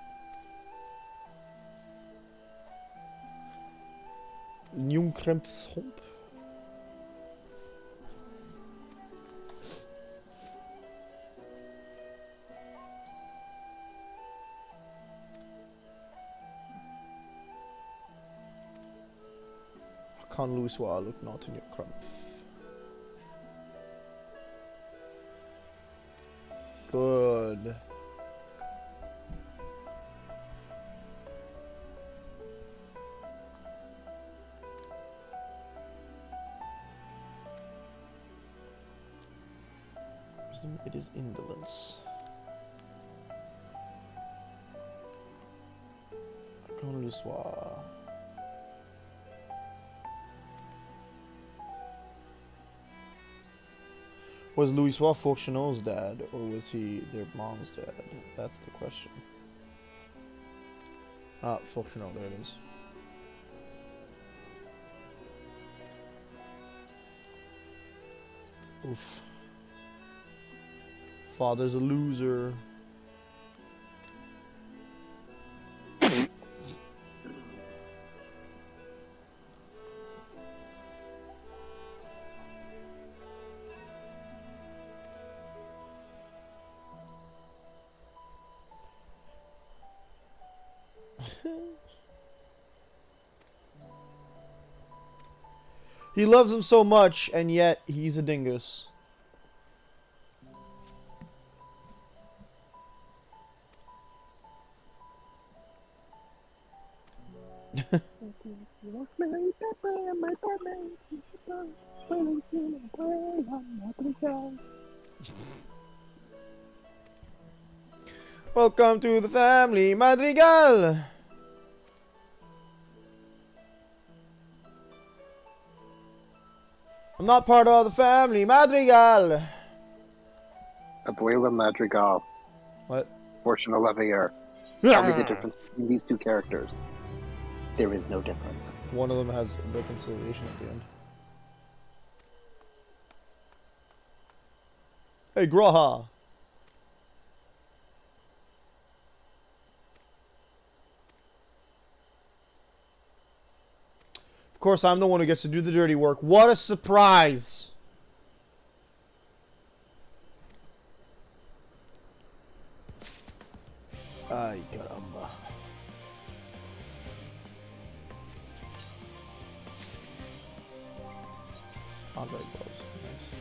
Njungkrempshomp. Kan Louisois look not in your crumpf. Good. Wisdom, it is indolence. Kan Louisois. Was Louisois Fortunot's dad, or was he their mom's dad? That's the question. Ah, Fortunot, there it is. Oof. Father's a loser. He loves him so much, and yet he's a dingus. Welcome to the family, Madrigal! I'm not part of the family, Madrigal! Abuela Madrigal. What? Portion of Levier. Tell me the difference between these two characters. There is no difference. One of them has reconciliation at the end. Hey, Graha! Of course, I'm the one who gets to do the dirty work. What a surprise! Ay, caramba. Andre gloves. Nice.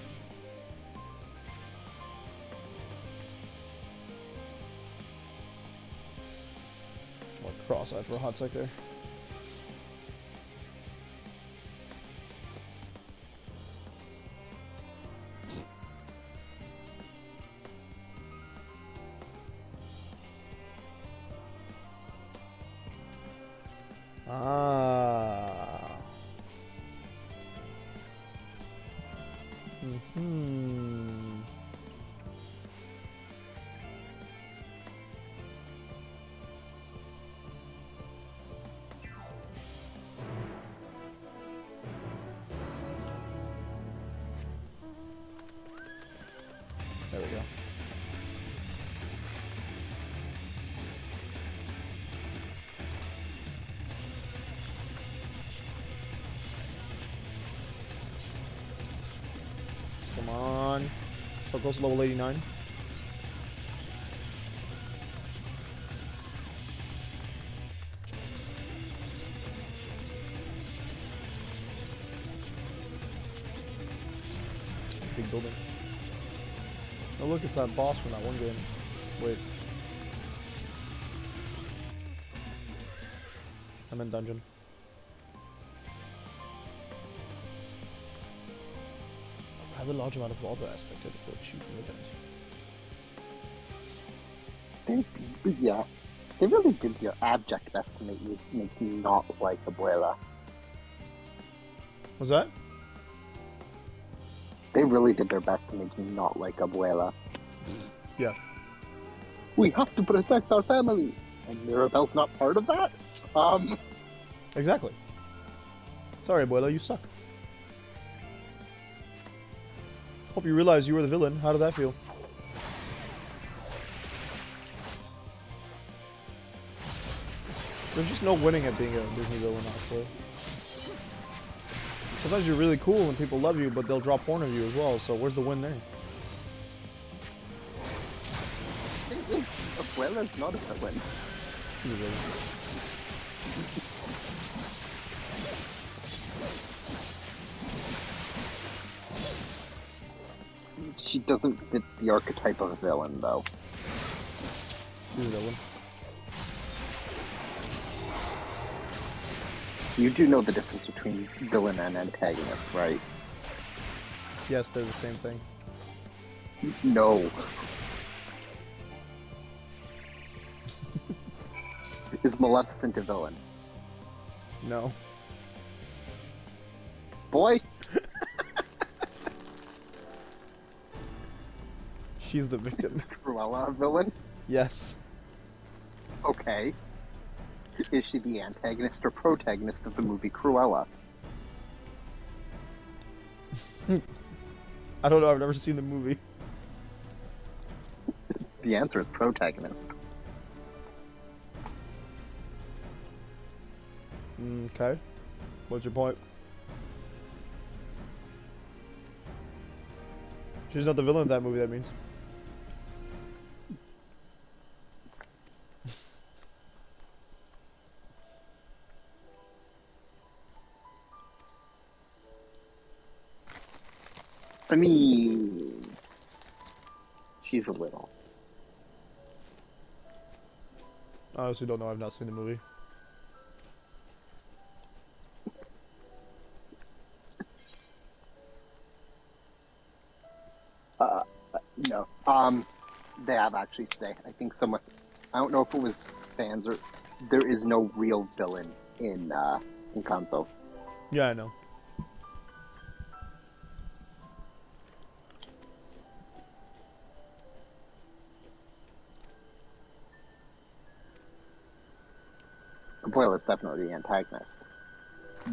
What cross-eyed for a hot sec there. Ah. Hmm. There we go. Come on. So it goes to level 89. It's a big building. Oh look, it's that boss from that one game. Wait. I'm in dungeon. A rather large amount of water aspect of the achievement event. Yeah. They really did their abject best to make me not like Abuela. Was that? They really did their best to make me not like Abuela. Yeah. We have to protect our family! And Mirabelle's not part of that? Exactly. Sorry, Abuela, you suck. Hope you realize you were the villain. How did that feel? There's just no winning at being a Disney villain, actually. Sometimes you're really cool and people love you, but they'll drop porn of you as well, so where's the win there? Abuela's not a villain. She's a villain. She doesn't fit the archetype of a villain, though. She's a villain. You do know the difference between villain and antagonist, right? Yes, they're the same thing. No. Is Maleficent a villain? No. Boy! She's the victim. Is Cruella a villain? Yes. Okay. Is she the antagonist or protagonist of the movie Cruella? I don't know, I've never seen the movie. The answer is protagonist. Okay. What's your point? She's not the villain of that movie, that means. I mean, she's a little. I honestly don't know. I've not seen the movie. No. They have actually today. I think someone. I don't know if it was fans or. There is no real villain in Encanto. Yeah, I know. Abuela is definitely the antagonist,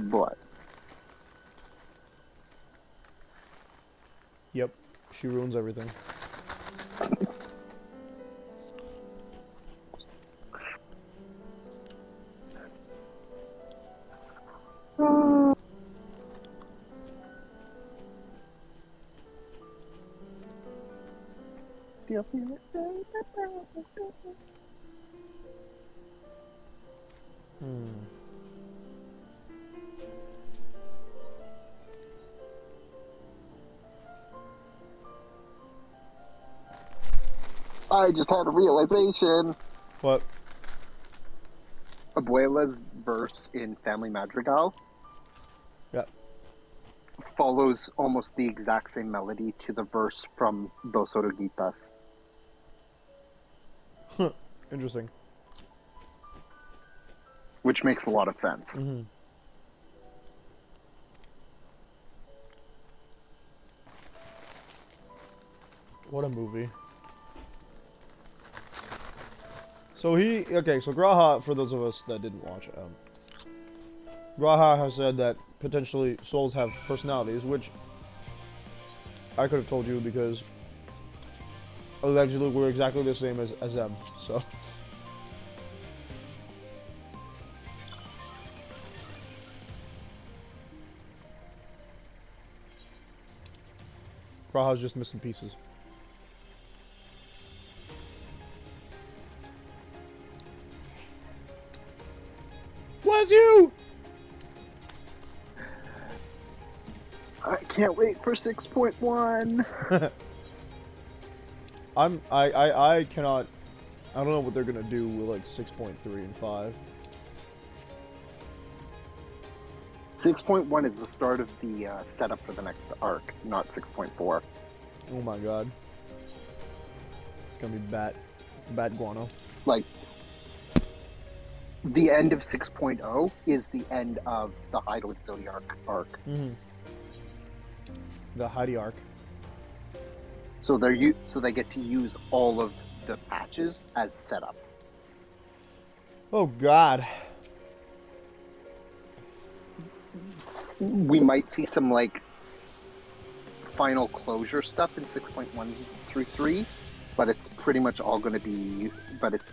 but Yep, she ruins everything. Hmm. I just had a realization. What? Abuela's verse in Family Madrigal Yeah. follows almost the exact same melody to the verse from Dos Oruguitas. Interesting. Which makes a lot of sense. Mm-hmm. What a movie. So so Graha, for those of us that didn't watch, Graha has said that potentially souls have personalities, which I could have told you because allegedly we're exactly the same as them, so. Graha's just missing pieces. Was you? I can't wait for 6.1. I cannot. I don't know what they're gonna do with like 6.3 and 5. 6.1 is the start of the setup for the next arc, not 6.4. Oh my god. It's gonna be bat guano. Like, the end of 6.0 is the end of the Hyde with Zodiac arc. Mm-hmm. The Heidi arc. So they get to use all of the patches as setup. Oh god. We might see some like final closure stuff in 6.1 through 3, but it's pretty much all going to be. But it's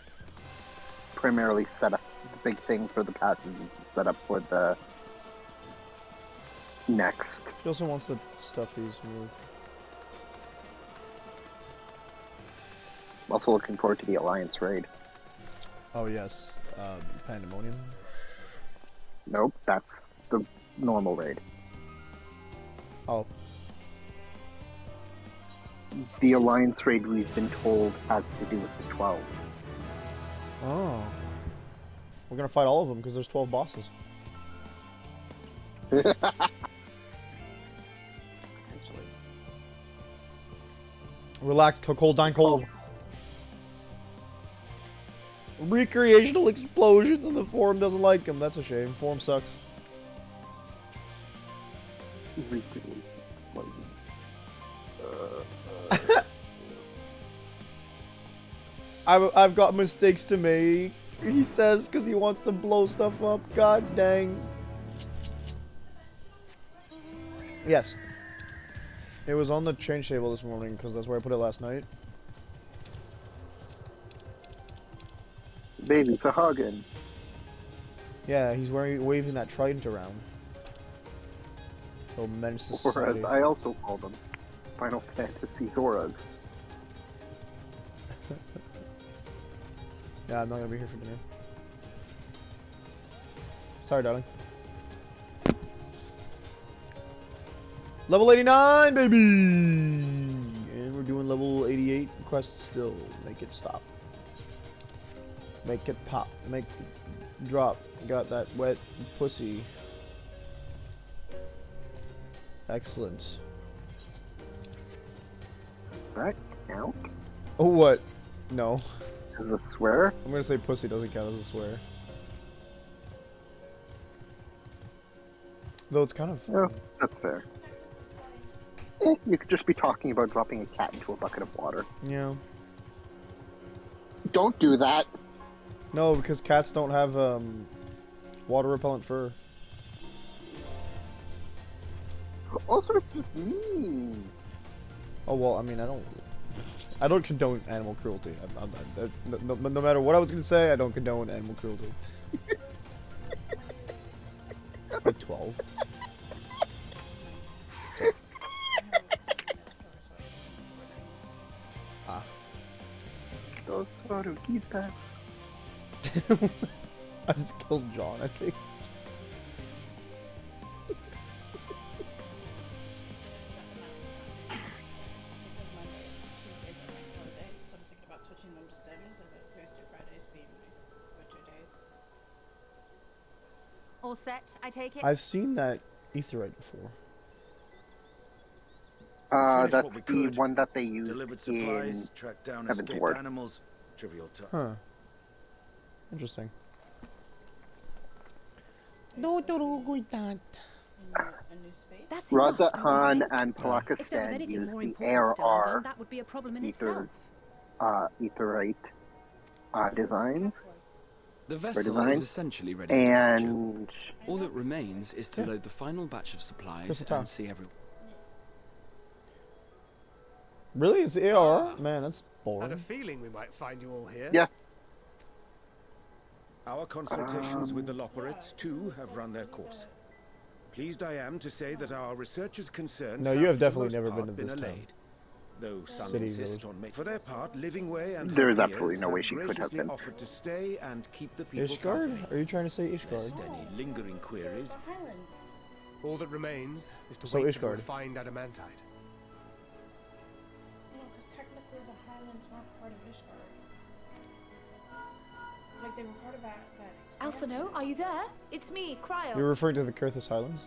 primarily set up. The big thing for the patches is the setup for the next. She also wants the stuff he's moved. Also looking forward to the Alliance raid. Oh yes, Pandemonium. Nope, that's the normal raid. Oh. The Alliance raid, we've been told, has to do with the 12. Oh. We're gonna fight all of them because there's 12 bosses. Relax, cold, dine cold. Recreational explosions and the forum doesn't like them. That's a shame. Forum sucks. Recreational explosions. I've got mistakes to make, he says, because he wants to blow stuff up. God dang. Yes. It was on the change table this morning, because that's where I put it last night. Baby's a hugging. Yeah, he's waving that trident around. He'll menace the Or society. as I also call them, Final Fantasy Zoras. Yeah, I'm not gonna be here for dinner. Sorry, darling. Level 89, baby! And we're doing level 88 quests still. Make it stop. Make it pop. Make it drop. Got that wet pussy. Excellent. Does that count? Oh, what? No. As a swear? I'm gonna say pussy doesn't count as a swear. Though it's kind of... Oh, that's fair. You could just be talking about dropping a cat into a bucket of water. Yeah. Don't do that. No, because cats don't have water repellent fur. Also, it's just mean. Oh well, I mean, I don't condone animal cruelty. No matter what I was gonna say, I don't condone animal cruelty. Like 12. Ah. Those oruguitas. I just killed John, I think. All set, I take it? I've seen that etherite before. That's the one that they used Delivered supplies, in tracked down Heaven's escaped Ward. animals. Trivial task. Huh. Interesting. That's Raza enough, Han don't you and think? Palaka If there was Stan anything used more the important still undone, ARR that would be a problem in ether, itself. etherite designs. The or vessel design, is essentially ready for and departure. All that remains is to load the final batch of supplies and see everyone. Really? It's AR? Man, that's I boring. had a feeling we might find you all here. Yeah. Our consultations with the Loperates, too, have run their course. Pleased I am to say that our researchers' concerns No, you have for the definitely most never part been to this town. allayed. Though some City, insist village. on for their part, Living Way and There her is absolutely peers no way have she could have graciously been. offered to stay and keep the people Ishgard? company. Are you trying to say Lest Ishgard? any lingering queries. All that remains is to So wait for the Ishgard. refined adamantite. No, because technically the Highlands weren't part of Ishgard. Like, they were part of that expansion. Alphino, are you there? It's me, Cryo. You're referring to the Kurthus Highlands?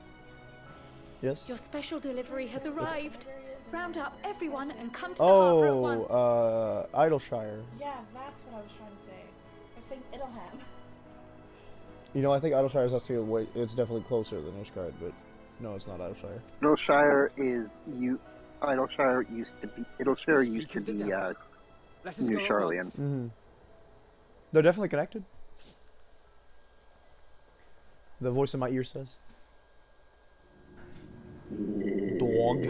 Yes? Your special delivery has arrived. Round up everyone and come to the harbor at once. Oh, Idleshire. Yeah, that's what I was trying to say. I was saying Idleham. You know, I think Idleshire is actually way. It's definitely closer than Ishgard, but no, it's not Idleshire. Idleshire used to be New Charlian. Mm-hmm. They're definitely connected. The voice in my ear says. Dog.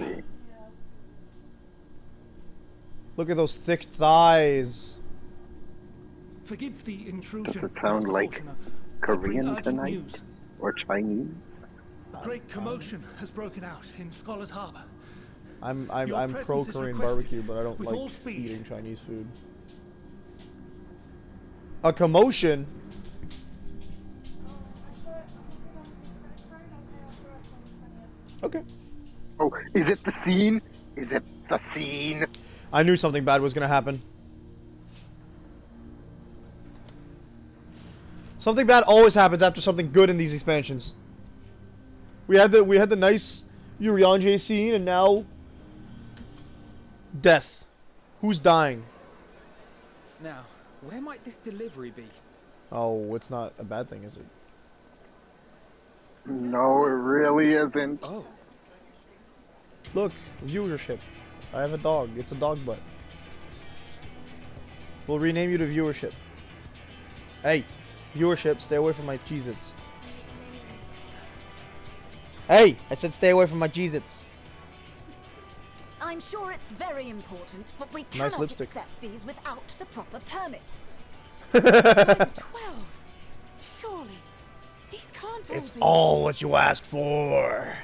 Look at those thick thighs. Forgive the intrusion. Does it sound Master like Fortuner. Korean urgent tonight? news. Or Chinese? A great commotion has broken out in Scholar's Harbor. I'm Your pro presence is Korean requested barbecue, but I don't with like all speed. eating Chinese food. A commotion. Okay. Oh, is it the scene? Is it the scene? I knew something bad was gonna happen. Something bad always happens after something good in these expansions. We had the nice Urianger scene, and now death. Who's dying? Now, where might this delivery be? Oh, it's not a bad thing, is it? No, it really isn't. Oh. Look, viewership. I have a dog. It's a dog butt. We'll rename you to viewership. Hey, viewership, stay away from my Cheez-Its. Hey, I said stay away from my Cheez-Its. I'm sure it's very important, but we Nice cannot lipstick. accept these without the proper permits. 12. Surely. These can't all It's be. all what you asked for.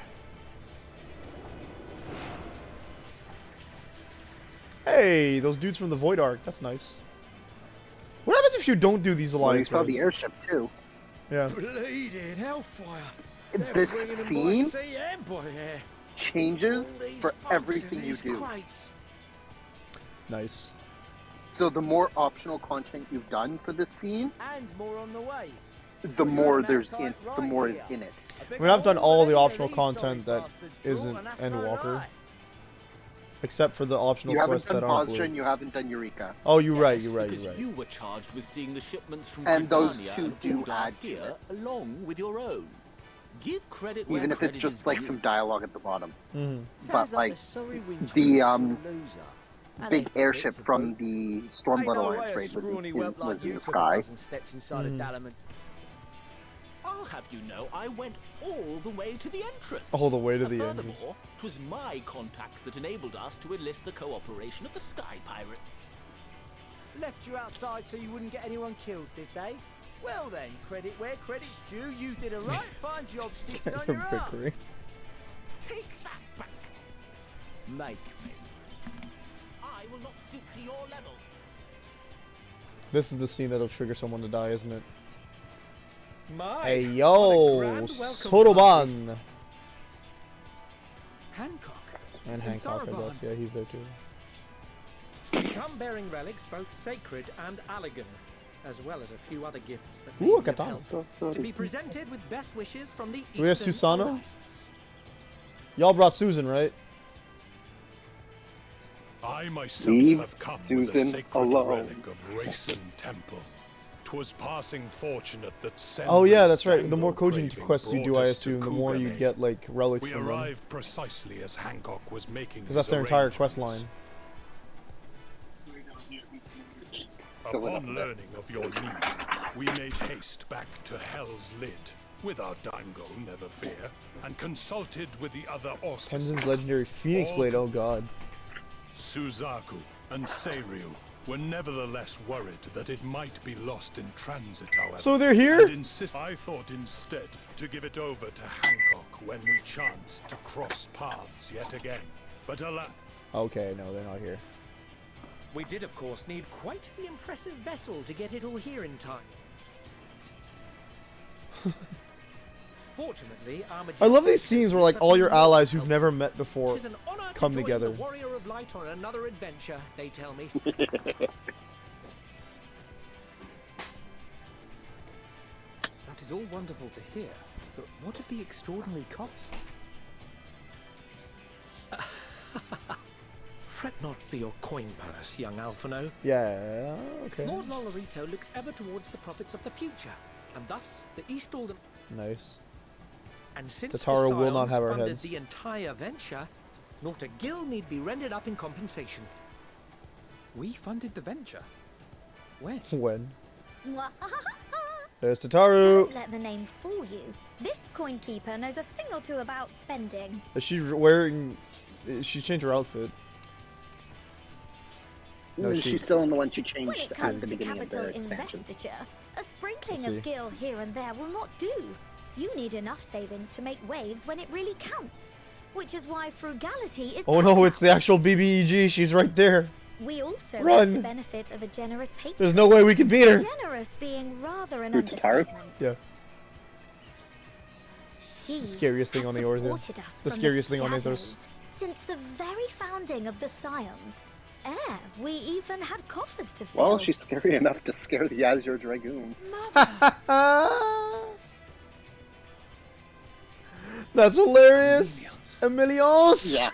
Hey, those dudes from the Void Ark. That's nice. What happens if you don't do these Well, you alliance saw raids? the airship too. Yeah. Bleeding hellfire. This They're bringing them scene? by sea and by air. changes for everything you do. Nice. So the more optional content you've done for this scene, And more on the way. the more there's in, the more is in it. I mean, I've done all the optional content that isn't Endwalker. Except for the optional You haven't quests done that aren't Bosra blue. and you haven't done Eureka. Oh, you're right, Yes, you're right, because you're right. you were charged with seeing the shipments from And those Britannia two and do Aldar add to here, it. along with your own. Give credit where Even if it's credit just is like due. some dialogue at the bottom. Mm-hmm. But like the big airship from the Stormblood Alliance raid was in the sky. Steps inside a Dalamud. I'll have you know, I went all the way to the entrance. All the way to the entrance. Furthermore, 'twas my contacts that enabled us to enlist the cooperation of the Sky Pirate. Left you outside so you wouldn't get anyone killed, did they? Well then, credit where credit's due. You did a right fine job sitting on your ass. Take that back. Make me. I will not stoop to your level. This is the scene that'll trigger someone to die, isn't it? My, Hey yo, Soroban! Hancock. And Hancock, I guess. Yeah, he's there too. We come bearing relics both sacred and elegant, as well as a few other gifts that Ooh, a may be of katana. help, to be presented with best wishes from the Do we have Eastern Susano? Alliance. Y'all brought Susan, right? I myself Leave have come with a Susan sacred alone. relic of Racen Temple. 'Twas passing fortunate that Oh yeah, Senra's that's right. The more tango Kojin craving quests you do, brought I us to assume, the more you Kugane. get like relics We from them. arrived precisely as Hancock was making Because that's their entire quest line. Upon learning of your need, we made haste back to Hell's Lid, without Dango, never fear, and consulted with the other auspices. Tenzin's legendary Phoenix All Blade, oh god. Suzaku and Seiryu were nevertheless worried that it might be lost in transit, however. So they're here? And I thought instead to give it over to Hancock when we chanced to cross paths yet again. But alas, Okay, no, they're not here. We did, of course, need quite the impressive vessel to get it all here in time. Fortunately, our I love these scenes where like all your allies you've never met before Tis an honor come to join together. the Warrior of Light on another adventure, they tell me. That is all wonderful to hear, but what of the extraordinary cost? Fret not for your coin purse, young Alphino. Yeah, okay. Lord Lolorito looks ever towards the profits of the future, and thus the East Alden. Nice. And since Tatara the will not Scions have our funded heads. the entire venture, not a gill need be rendered up in compensation. We funded the venture. When? When? Mwahahaha. There's Tataru! Don't let the name fool you. This coin keeper knows a thing or two about spending. Is she wearing... She changed her outfit. No, She's still in the one she changed When it at comes the to beginning of capital the expansion. investiture, a sprinkling I see. of gil here and there will not do. You need enough savings to make waves when it really counts. Which is why frugality is Oh no, it's the actual BBEG. She's right there. We also Run. have the benefit of a generous patron. There's no way we can beat her. Generous being rather an Who, Tataru? understatement. Yeah. She The scariest thing has on the Orza. supported us The from scariest thing on Aethos. shadows since the very founding of the Scions. We even had coffers to fill. Well, she's scary enough to scare the Azure Dragoon. That's hilarious. Emilios. Yeah.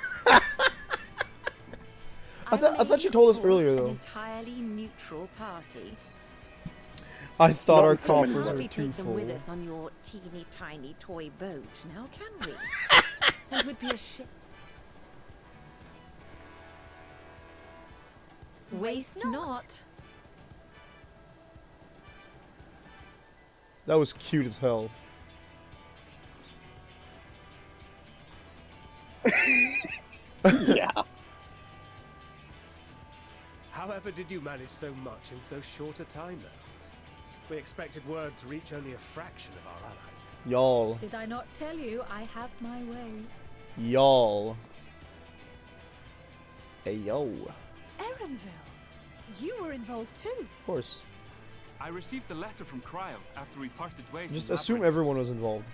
I thought she told us earlier An though. entirely neutral party. I thought our So we coffers can't were really too take them with full. us on your teeny tiny toy boat, now can we? It would be a shame. Waste not. That was cute as hell. Yeah. However did you manage so much in so short a time, though? We expected word to reach only a fraction of our allies. Y'all. Did I not tell you I have my way? Y'all. Hey yo. Erenville, you were involved too. Of course. I received a letter from Cryo after we parted ways. Just in assume Labyrinth. everyone was involved.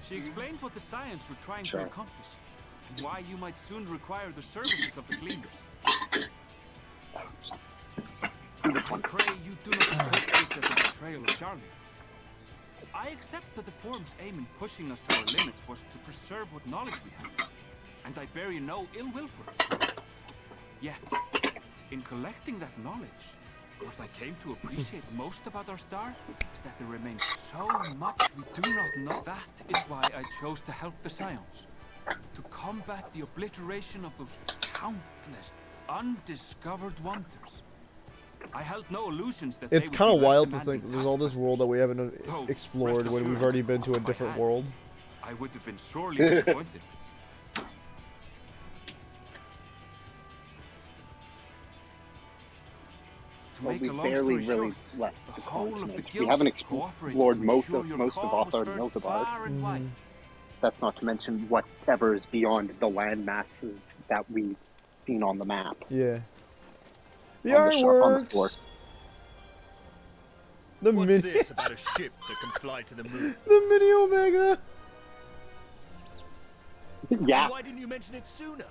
She explained what the science were trying Sure. to accomplish, and why you might soon require the services of the Gleaners. I pray you do not interpret this as a betrayal of Charlie. I accept that the Forum's aim in pushing us to our limits was to preserve what knowledge we have, and I bear you no ill will for it. Yet, in collecting that knowledge, what I came to appreciate most about our star is that there remains so much we do not know. That is why I chose to help the Scions, to combat the obliteration of those countless undiscovered wonders. I held no illusions that It's they kind would of be less wild to demanding think that there's all this world that we haven't explored rest when we've assured, already been to a if I different had, world. I would have been sorely disappointed. To Well, make we a long barely story really short, left the the whole of the continent. We guilds haven't cooperated explored to most ensure of your most of call was Author heard Nilfgaard. far and wide. That's not to mention whatever is beyond the land masses that we've seen on the map. Yeah. The On the ironworks. floor. The What's mini. this about a ship that can fly to the moon? The mini Omega. Yeah. And why didn't you mention it sooner?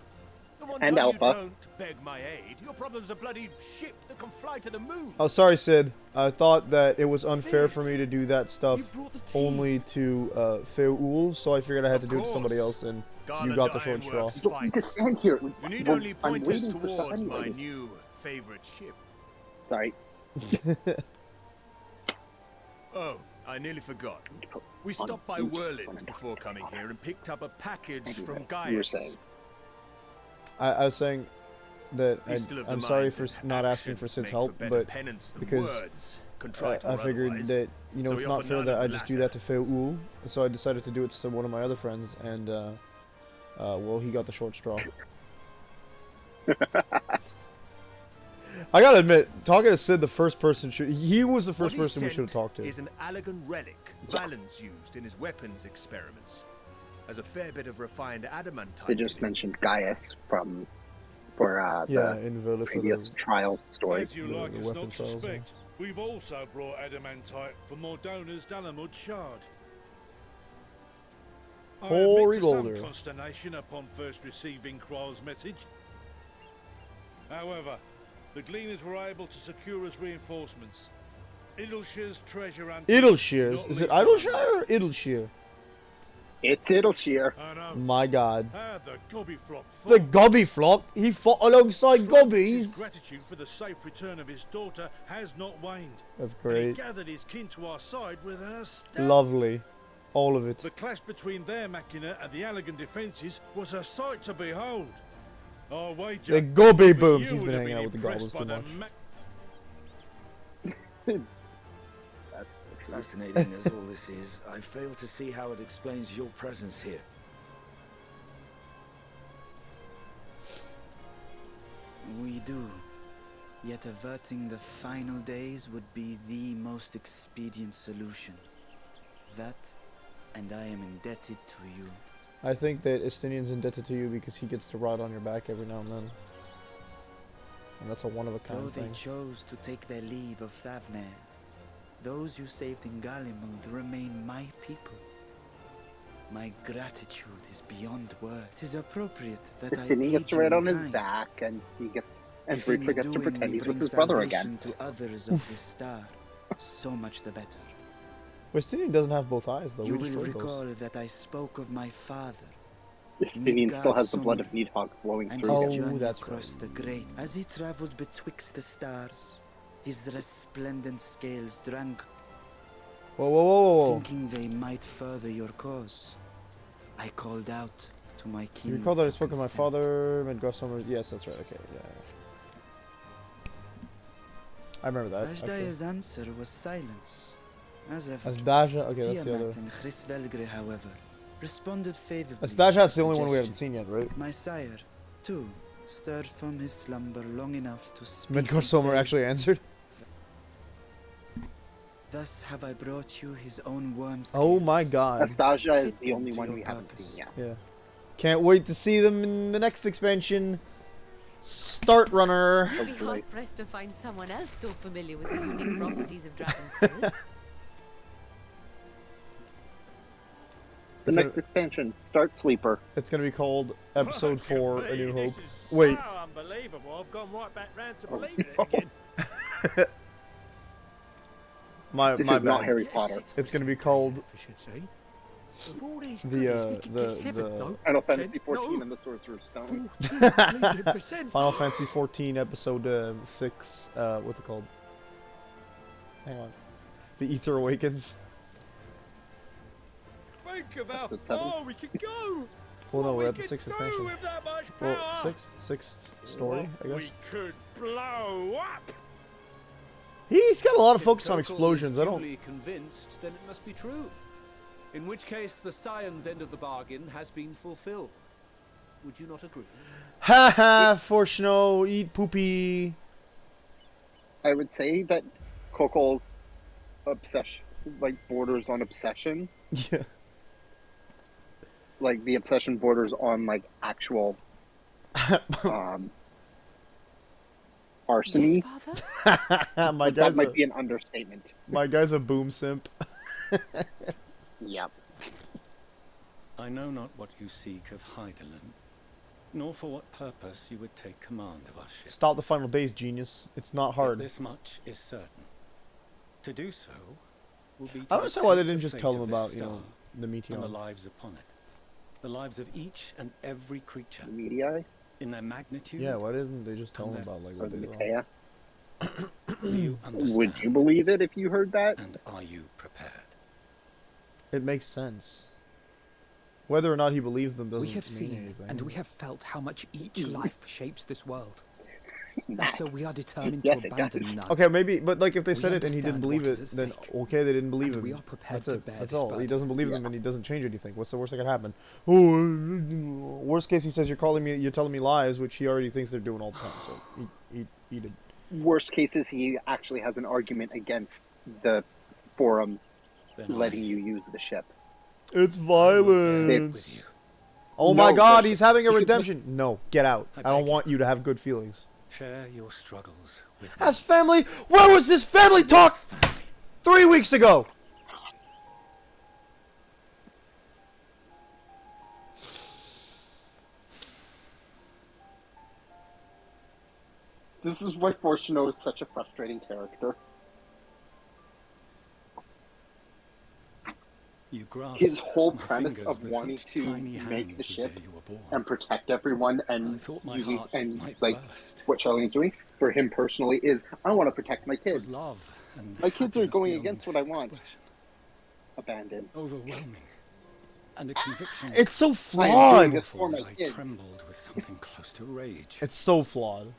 The one And time Alpha. you don't beg my aid, your problem's a bloody ship that can fly to the moon. Oh, sorry, Sid. I thought that it was unfair for me to do that stuff only to Feul, so I figured I had to do it to somebody else, and you got the short straw. You don't need to stand here. You need We're- only I'm point us waiting for stuff towards my anyways. new favorite ship. Sorry. Oh, I nearly forgot. We stopped by Whirland before coming here and picked up a package from You were Gaius. saying. I was saying that He's still of the I'm sorry mind for that not asking for actions Sid's make help, for better but penance than because words, contrite I or figured otherwise. that, you know, So it's we not offer fair none that of I the just do that to Feul, so I decided to do it to one of my other friends, and well, he got the short straw. I gotta admit, talking to Sid, the first person he was the first What he person we should have sent talked to. is an Allegan relic Valens used in his weapons experiments. As a fair bit of refined adamantite. They just mentioned Gaius for Yeah, the in Villa for previous the trial story. As you like the us weapon not trials, suspect, we've also brought adamantite for Mordona's Dalamud shard. I Holy admit to some boulder. consternation upon first receiving Kral's message. However, the Gleaners were able to secure us reinforcements. Idleshire's treasure and Idleshire's? Is it Idleshire or Idleshire? It's Idleshire. My God. The Gobby flock The Gobby flock? He fought alongside His Gobbies? gratitude for the safe return of his daughter has not waned. That's And he great. gathered his kin to our side with an astounding. Lovely. All of it. The clash between their machina and the Allegan defences was a sight to behold. I wager The Gobby even booms. you He's would been have hanging out with the impressed goblins too by much. Fascinating as all this is, I fail to see how it explains your presence here. We do. Yet averting the final days would be the most expedient solution. That, and I am indebted to you. I think that Estinian's indebted to you because he gets to ride on your back every now and then. And that's a Though one-of-a-kind they thing. chose to take their leave of Thavner, those you saved in Galimund remain my people. My gratitude is beyond words. It is appropriate that I Destiny aid gets to you ride in on his kind. back, and he gets, and If in Breacher gets to doing pretend we he's with bring his brother again. salvation to others of this star, so much the better. Estinian doesn't have both eyes, though. You We will destroyed those. recall that I spoke of my father. Estinian still has the blood Midgard of Needhog flowing and through his him. journey that's across the great. As he traveled betwixt the stars, his resplendent scales drank, Whoa, whoa, whoa, whoa, whoa. thinking they might further your cause. I called out to my kin. You recall that I for spoke with my consent. father, Midgard Summer. Yes, that's right. Okay, yeah. I remember that. Actually. Ajdaya's answer was silence, as ever. Asdaja? Okay, that's the Tiamat other. and Chris however, responded favorably. Asdaja's to the only one we haven't suggestion. seen yet, right? My sire, too, stirred from his slumber long enough to speak. Midgard and Summer say, actually answered. Thus have I brought you his own worm Oh my God. Astasia is Fit the only them to one your we haven't purpose. seen yet. Yeah. Can't wait to see them in the next expansion. Start Runner. You'd be hard-pressed to find someone else so familiar with the unique properties of dragon skills. The next expansion, Start Sleeper. It's gonna be called Episode 4: A New Hope. This is Wait. so unbelievable. I've gone right back round to believing it again. My This my is bad. not Harry Potter. It's gonna be called Of all these the goodies, we could get 7, no, Final 10, Fantasy 14 no, and the Sorcerer's Stone. 14%. Final Fantasy 14 Episode 6. What's it called? Hang on. The Ether Awakens. Think of how Episode 7. far we could go. Well, no, What we're we at the could 6th do expansion. with that much Well, power. sixth story, I What guess. we could blow up. He's got a lot of If focus on Kokol explosions. is I don't. duly convinced, then it must be true. In which case, the Scion's end of the bargain has been fulfilled. Would you not agree? Ha ha! For snow, eat poopy. I would say that Kokol's obsession, like, borders on obsession. Yeah. Like, the obsession borders on, like, actual arsony. My But guy's that might a, be an understatement. my guy's a boom simp. Yep. I know not what you seek of Heidelin, nor for what purpose you would take command of our ship. Stop the final days, genius. It's not hard. Yet this much is certain. To do so will be to I don't understand why they dictate didn't the just fate tell them of this about, star the meteor. and the lives upon it. The lives of each and every creature. The meteor? In their magnitude. Yeah, why didn't they just tell them and about, like, Or what the they saw? Matea. Do you understand? Would you believe it if you heard that? And are you prepared? It makes sense. Whether or not he believes them doesn't We have mean seen anything. and we have felt how much each life shapes this world. And Nah. so we are determined Yes, to it abandon does. none. Okay, maybe, but like if they We said it and he didn't understand believe what it, is at then stake, okay, they didn't believe and him. we are prepared That's to it. bear That's this all. He burden. doesn't believe them Yeah. and he doesn't change anything. What's the worst that could happen? Oh, worst case, he says you're telling me lies, which he already thinks they're doing all the time. So eat it. Worst case is he actually has an argument against the forum Then letting you use the ship. It's with violence. you. Oh No, my God, there's- he's having a redemption. No, get out. I I don't beg want you to have good feelings. Share your struggles with me. As family, where was this family talk 3 weeks ago? This is why Fortuno is such a frustrating character. You grasped His whole my premise fingers of with wanting such to tiny make hands the ship day you were born. and protect everyone I and thought my using heart and might like burst. what Charlene's doing for him personally is I want to protect my It was kids. love and My kids are happiness going beyond against what I want. expression. Abandon. Overwhelming. And a conviction. It's so I am doing flawed. this for my that I kids. trembled with something close to rage. It's so flawed.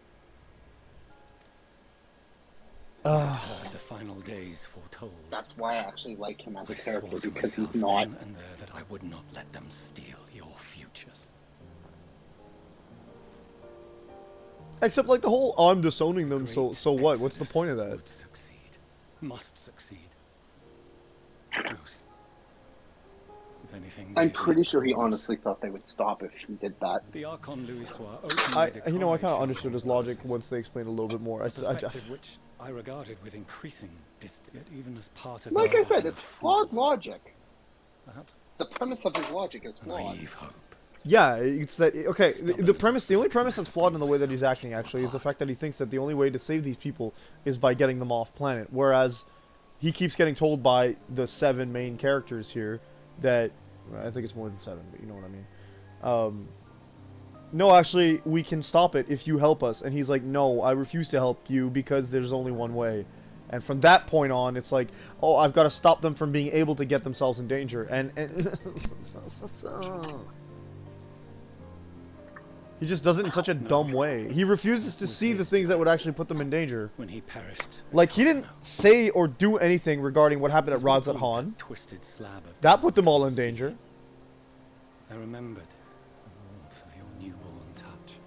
I heard the final days foretold. That's why I actually like him as a I swore character to because myself he's not. then and there that I would not let them steal your futures. Except like the whole I'm disowning them. So Great what? What's the Exodus point of that? Would succeed. Must succeed. Most. If anything, I'm they pretty would sure he cause. honestly thought they would stop if he did that. The Archon Louis Soir I openly kind of decried understood his Charles' logic policies. once they explained a little bit more. A perspective which I regarded with increasing disdain, yet even as part of Like the I said, vision it's of flawed logic. Perhaps The premise of his logic is flawed. naive hope. Yeah, it's that. Okay, the premise, the only premise that's flawed in the way that he's acting actually is the fact that he thinks that the only way to save these people is by getting them off planet. Whereas he keeps getting told by the 7 main characters here that I think it's more than 7, but you know what I mean. No, actually, we can stop it if you help us. And he's like, no, I refuse to help you because there's only one way. And from that point on, it's like, oh, I've got to stop them from being able to get themselves in danger. And he just does it in such a dumb way. He refuses to see the things that would actually put them in danger. When he perished, Like, he didn't say or do anything regarding what happened at Rod's at Han. twisted slab of That put them all in danger. I remembered the warmth of your newborn touch.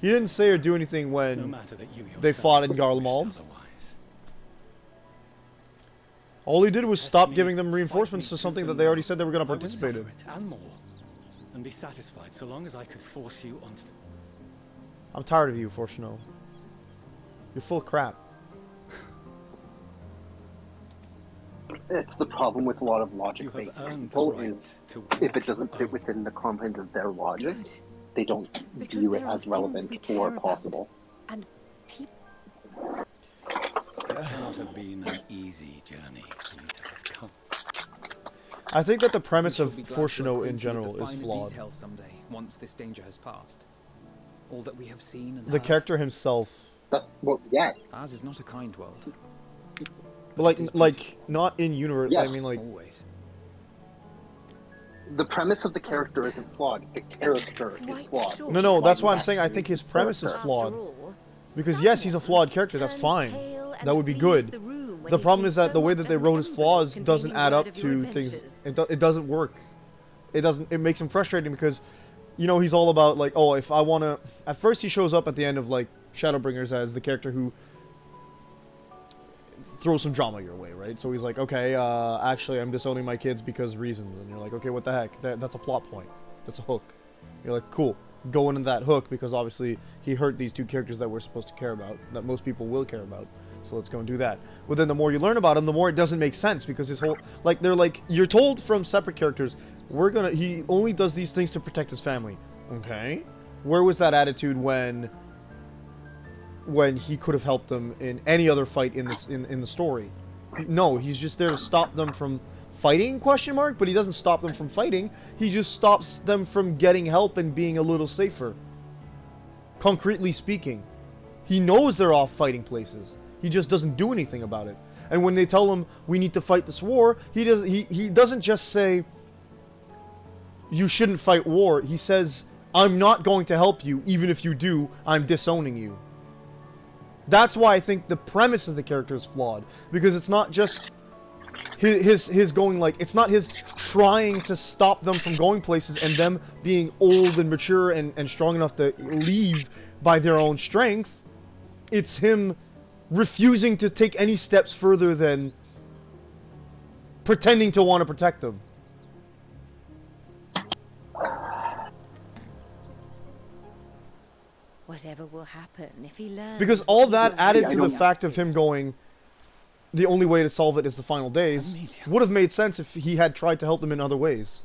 He didn't say or do anything No when matter that you they yourself fought in wished Garlemald. otherwise. All he did was Test stop me, giving them fight reinforcements me to something tooth that and they already nail. said they were going to I would participate suffer in. it and more, and be satisfied so long as I could force you onto. I'm tired of you, Fortuno. You're full of crap. It's the problem with a lot of logic-based people is if it doesn't fit within the confines of their logic, they don't view it as relevant or possible. And It cannot have been an easy journey for you to have come. I think that the premise We of shall be glad to Fortuno in acquaint you with general the is finer flawed. details someday, once this danger has passed. All that we have seen and The heard. character himself, Well, yes. Ours is not a kind world. but like not in universe. Yes. I mean, like Always. The premise of the character isn't flawed. The character is flawed. no. That's why I'm saying I think his premise is flawed. Because yes, he's a flawed character. That's fine. That would be good. The problem is that the way that they wrote his flaws doesn't add up to things. It doesn't work. It doesn't. It makes him frustrating because, you know, he's all about like, oh, if I wanna. At first, he shows up at the end of like Shadowbringers as the character who throws some drama your way, right? So he's like, okay, actually, I'm disowning my kids because reasons, and you're like, okay, what the heck? That's a plot point. That's a hook. You're like, cool. Go into that hook because obviously he hurt these two characters that we're supposed to care about, that most people will care about. So let's go and do that. But then the more you learn about him, the more it doesn't make sense because his whole, like, they're like, you're told from separate characters, he only does these things to protect his family. Okay. Where was that attitude when he could have helped them in any other fight in this in the story? No, he's just there to stop them from fighting, question mark, but he doesn't stop them from fighting. He just stops them from getting help and being a little safer. Concretely speaking, he knows they're off fighting places. He just doesn't do anything about it. And when they tell him we need to fight this war, he doesn't just say you shouldn't fight war. He says I'm not going to help you, even if you do, I'm disowning you. That's why I think the premise of the character is flawed, because it's not just his going, like, it's not his trying to stop them from going places and them being old and mature and strong enough to leave by their own strength. It's him refusing to take any steps further than pretending to want to protect them. Whatever will happen if he learns. Because all that added to the fact of him going, the only way to solve it is the final days, would have made sense if he had tried to help them in other ways.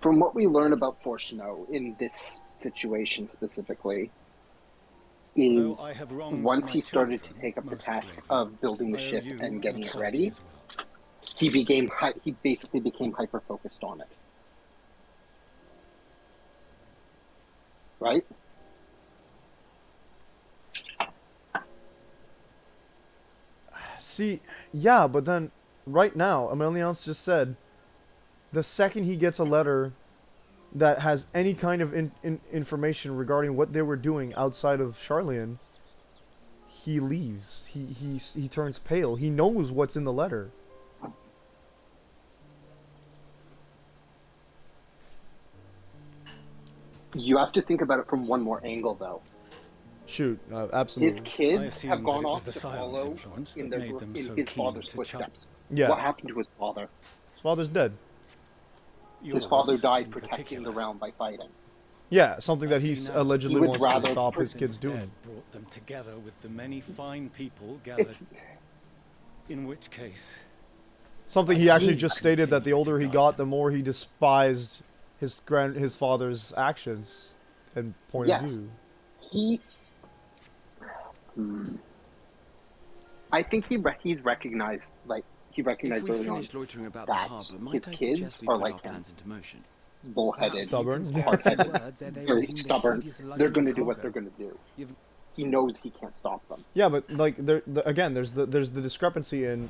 From what we learn about Fortuno in this situation specifically, is once he started to take up the task of building the ship and getting it ready, he basically became hyper-focused on it. Right? See, yeah, but then, right now, Améliance just said, the second he gets a letter that has any kind of information regarding what they were doing outside of Charlian, he leaves. He turns pale. He knows what's in the letter. You have to think about it from one more angle, though. Shoot, absolutely. His kids have gone off to follow in his father's footsteps. Yeah. What happened to his father? His father's dead. His father died protecting the realm by fighting. Yeah, something that he allegedly would wants to rather stop his kids doing. Brought them together with the many fine people gathered. In which case, something he actually just stated that the older he got, the more he despised his father's actions and point of view. I think he's recognized, like, he recognized early on loitering about that the harbor, his might I kids suggest we are put like our him. plans into motion? Bullheaded, stubborn, hard-headed, very stubborn. They're going to do what they're going to do. He knows he can't stop them. Yeah, but like again, there's the discrepancy in,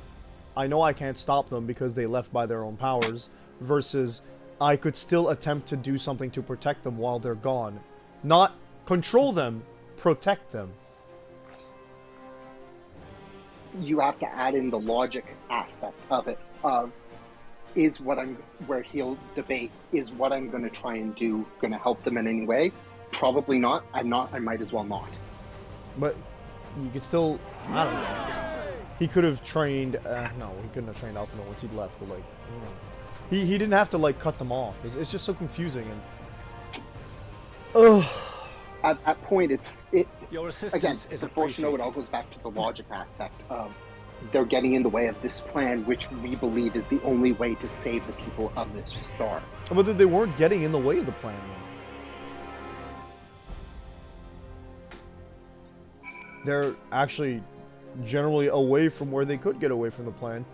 I know I can't stop them because they left by their own powers, versus I could still attempt to do something to protect them while they're gone, not control them, protect them. You have to add in the logic aspect of it. Where he'll debate, is what I'm going to try and do going to help them in any way? Probably not. I might as well not. But you could still, I don't know. He could have trained, no, he couldn't have trained Alphinaud once he'd left, but like, I don't know. He didn't have to like cut them off. It's just so confusing and, ugh. at that point, Your again, assistance is unfortunately, it all goes back to the logic aspect of they're getting in the way of this plan, which we believe is the only way to save the people of this star. But they weren't getting in the way of the plan, though. They're actually generally away from where they could get away from the plan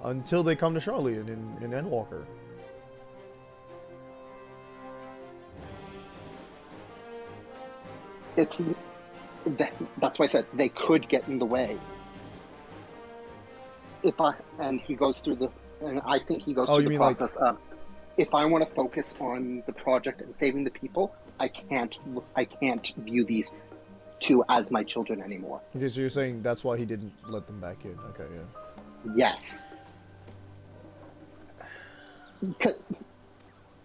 until they come to Charlie in Endwalker. That's why I said they could get in the way. And he goes through and I think he goes through the process of, if I want to focus on the project and saving the people, I can't view these two as my children anymore. Okay, so you're saying that's why he didn't let them back in. Okay, yeah. Yes.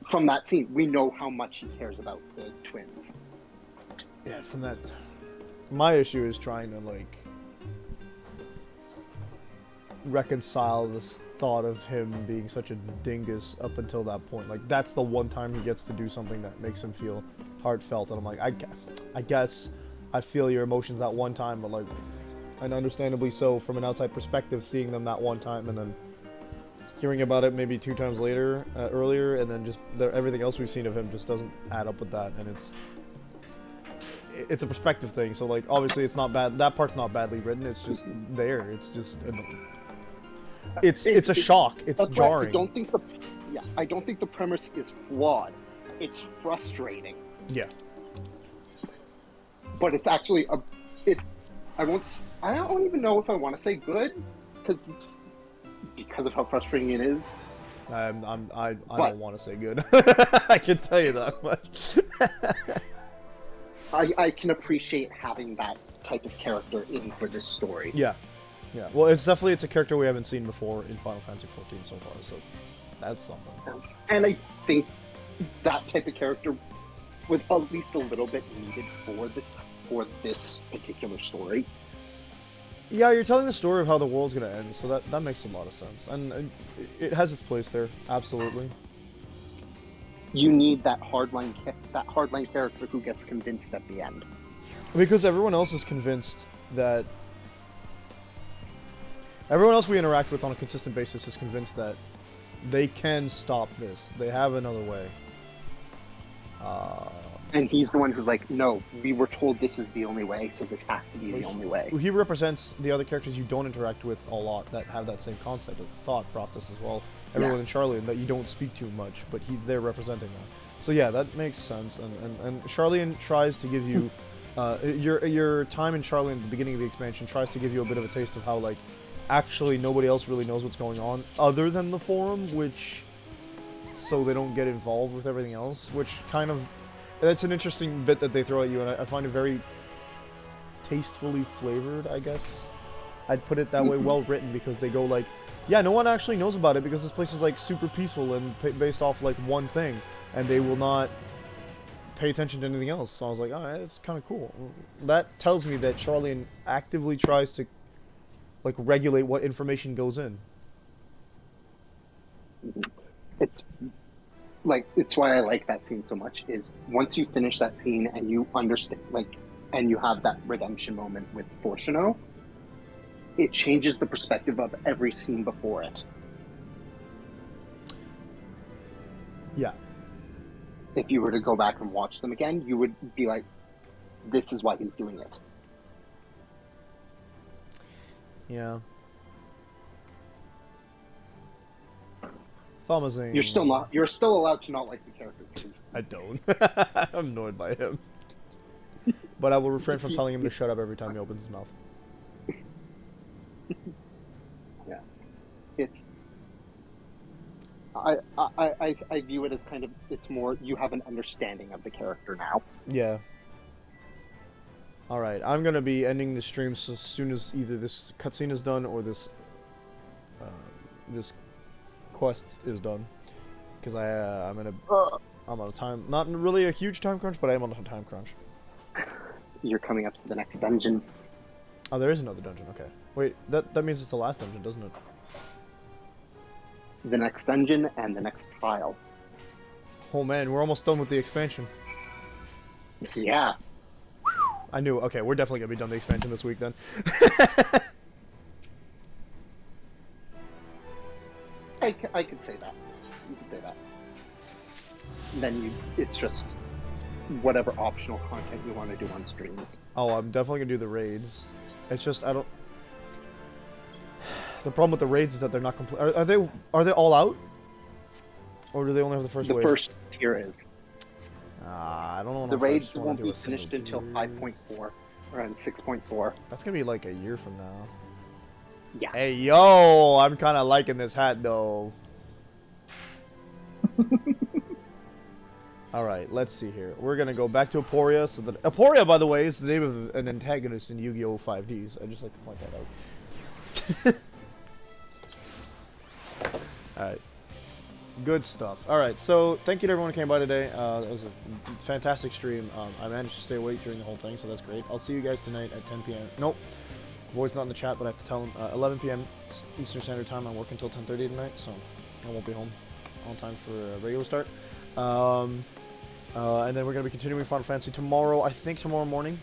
From that scene, we know how much he cares about the twins. Yeah, from that... My issue is trying to, like, reconcile this thought of him being such a dingus up until that point. Like, that's the one time he gets to do something that makes him feel heartfelt, and I'm like, I guess I feel your emotions that one time, but, like, and understandably so from an outside perspective, seeing them that one time and then hearing about it maybe 2 times later, earlier, and then just everything else we've seen of him just doesn't add up with that, and it's a perspective thing. So, like, obviously it's not bad, that part's not badly written, it's just there, it's just it's a shock, it's jarring. I don't think the premise is flawed, it's frustrating. Yeah. But it's actually I don't even know if I want to say good, because of how frustrating it is. I don't want to say good. I can tell you that much. I can appreciate having that type of character in for this story. Yeah. Yeah. Well, it's a character we haven't seen before in Final Fantasy XIV so far, so that's something. And I think that type of character was at least a little bit needed for this particular story. Yeah, you're telling the story of how the world's gonna end, so that makes a lot of sense, and it has its place there, absolutely. You need that hardline character who gets convinced at the end. Because everyone else is convinced that... Everyone else we interact with on a consistent basis is convinced that they can stop this. They have another way. And he's the one who's like, no, we were told this is the only way, so this has to be the only way. He represents the other characters you don't interact with a lot that have that same concept, thought process as well. Everyone in Charlian that you don't speak to much, but he's there representing that. So yeah, that makes sense. And Charlian tries to give you... your time in Charlian at the beginning of the expansion tries to give you a bit of a taste of how, like, actually nobody else really knows what's going on other than the forum, which... So they don't get involved with everything else, which kind of... That's an interesting bit that they throw at you, and I find it very tastefully flavored, I guess. I'd put it that way, well written, because they go like, yeah, no one actually knows about it because this place is like super peaceful and based off like one thing, and they will not pay attention to anything else. So I was like, oh, that's kind of cool. That tells me that Charlian actively tries to like regulate what information goes in. It's why I like that scene so much, is once you finish that scene and you understand, like, and you have that redemption moment with Fortuno, it changes the perspective of every scene before it. Yeah. If you were to go back and watch them again, you would be like, this is why he's doing it. Yeah. Thomazine. You're still allowed to not like the character. I don't. I'm annoyed by him. But I will refrain from telling him to shut up every time he opens his mouth. Yeah. I view it as kind of, it's more, you have an understanding of the character now. Yeah. Alright, I'm gonna be ending the stream so soon as either this cutscene is done or this quest is done, because I'm on a time, not really a huge time crunch, but I am on a time crunch. You're coming up to the next dungeon. Oh, there is another dungeon. Okay, wait, that means it's the last dungeon, doesn't it? The next dungeon and the next trial. Oh man, we're almost done with the expansion. Yeah. I knew. Okay, we're definitely gonna be done the expansion this week then. I could say that. You could say that. And then it's just whatever optional content you want to do on streams. Oh, I'm definitely gonna do the raids. It's just I don't. The problem with the raids is that they're not complete. Are they all out? Or do they only have the first wave? The first tier is. I don't know. The raids won't be finished until 5.4 or 6.4. That's gonna be like a year from now. Yeah. Hey yo, I'm kind of liking this hat though. All right, let's see here. We're gonna go back to Aporia. So that Aporia, by the way, is the name of an antagonist in Yu-Gi-Oh! 5Ds. I just like to point that out. All right. Good stuff. All right, so thank you to everyone who came by today. That was a fantastic stream. I managed to stay awake during the whole thing, so that's great. I'll see you guys tonight at 10 p.m. Nope. Void's not in the chat, but I have to tell him 11 p.m. Eastern Standard Time. I'm working until 10:30 tonight, so I won't be home on time for a regular start. And then we're going to be continuing Final Fantasy tomorrow, I think tomorrow morning.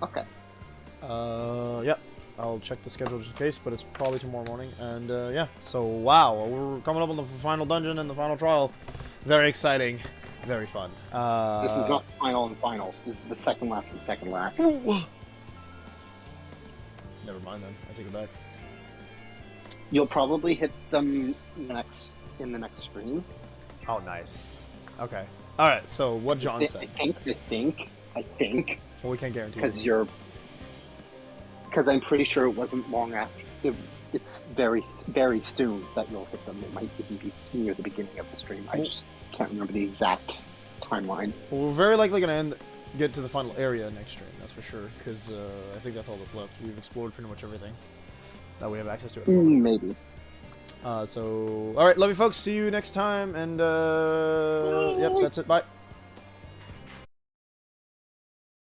Okay. Yep. I'll check the schedule just in case, but it's probably tomorrow morning. And yeah, so wow, we're coming up on the final dungeon and the final trial. Very exciting, very fun. This is not final and final. This is the second last and second last. Never mind then. I take it back. You'll probably hit them in the next stream. Oh, nice. Okay. All right. So what John said. I think. Well, we can't guarantee. Because I'm pretty sure it wasn't long after. It's very, very soon that you'll hit them. It might even be near the beginning of the stream. I just can't remember the exact timeline. Well, we're very likely going to get to the final area next stream. That's for sure. Because I think that's all that's left. We've explored pretty much everything that we have access to. Maybe. So, all right, love you folks. See you next time. And yep, that's it. Bye.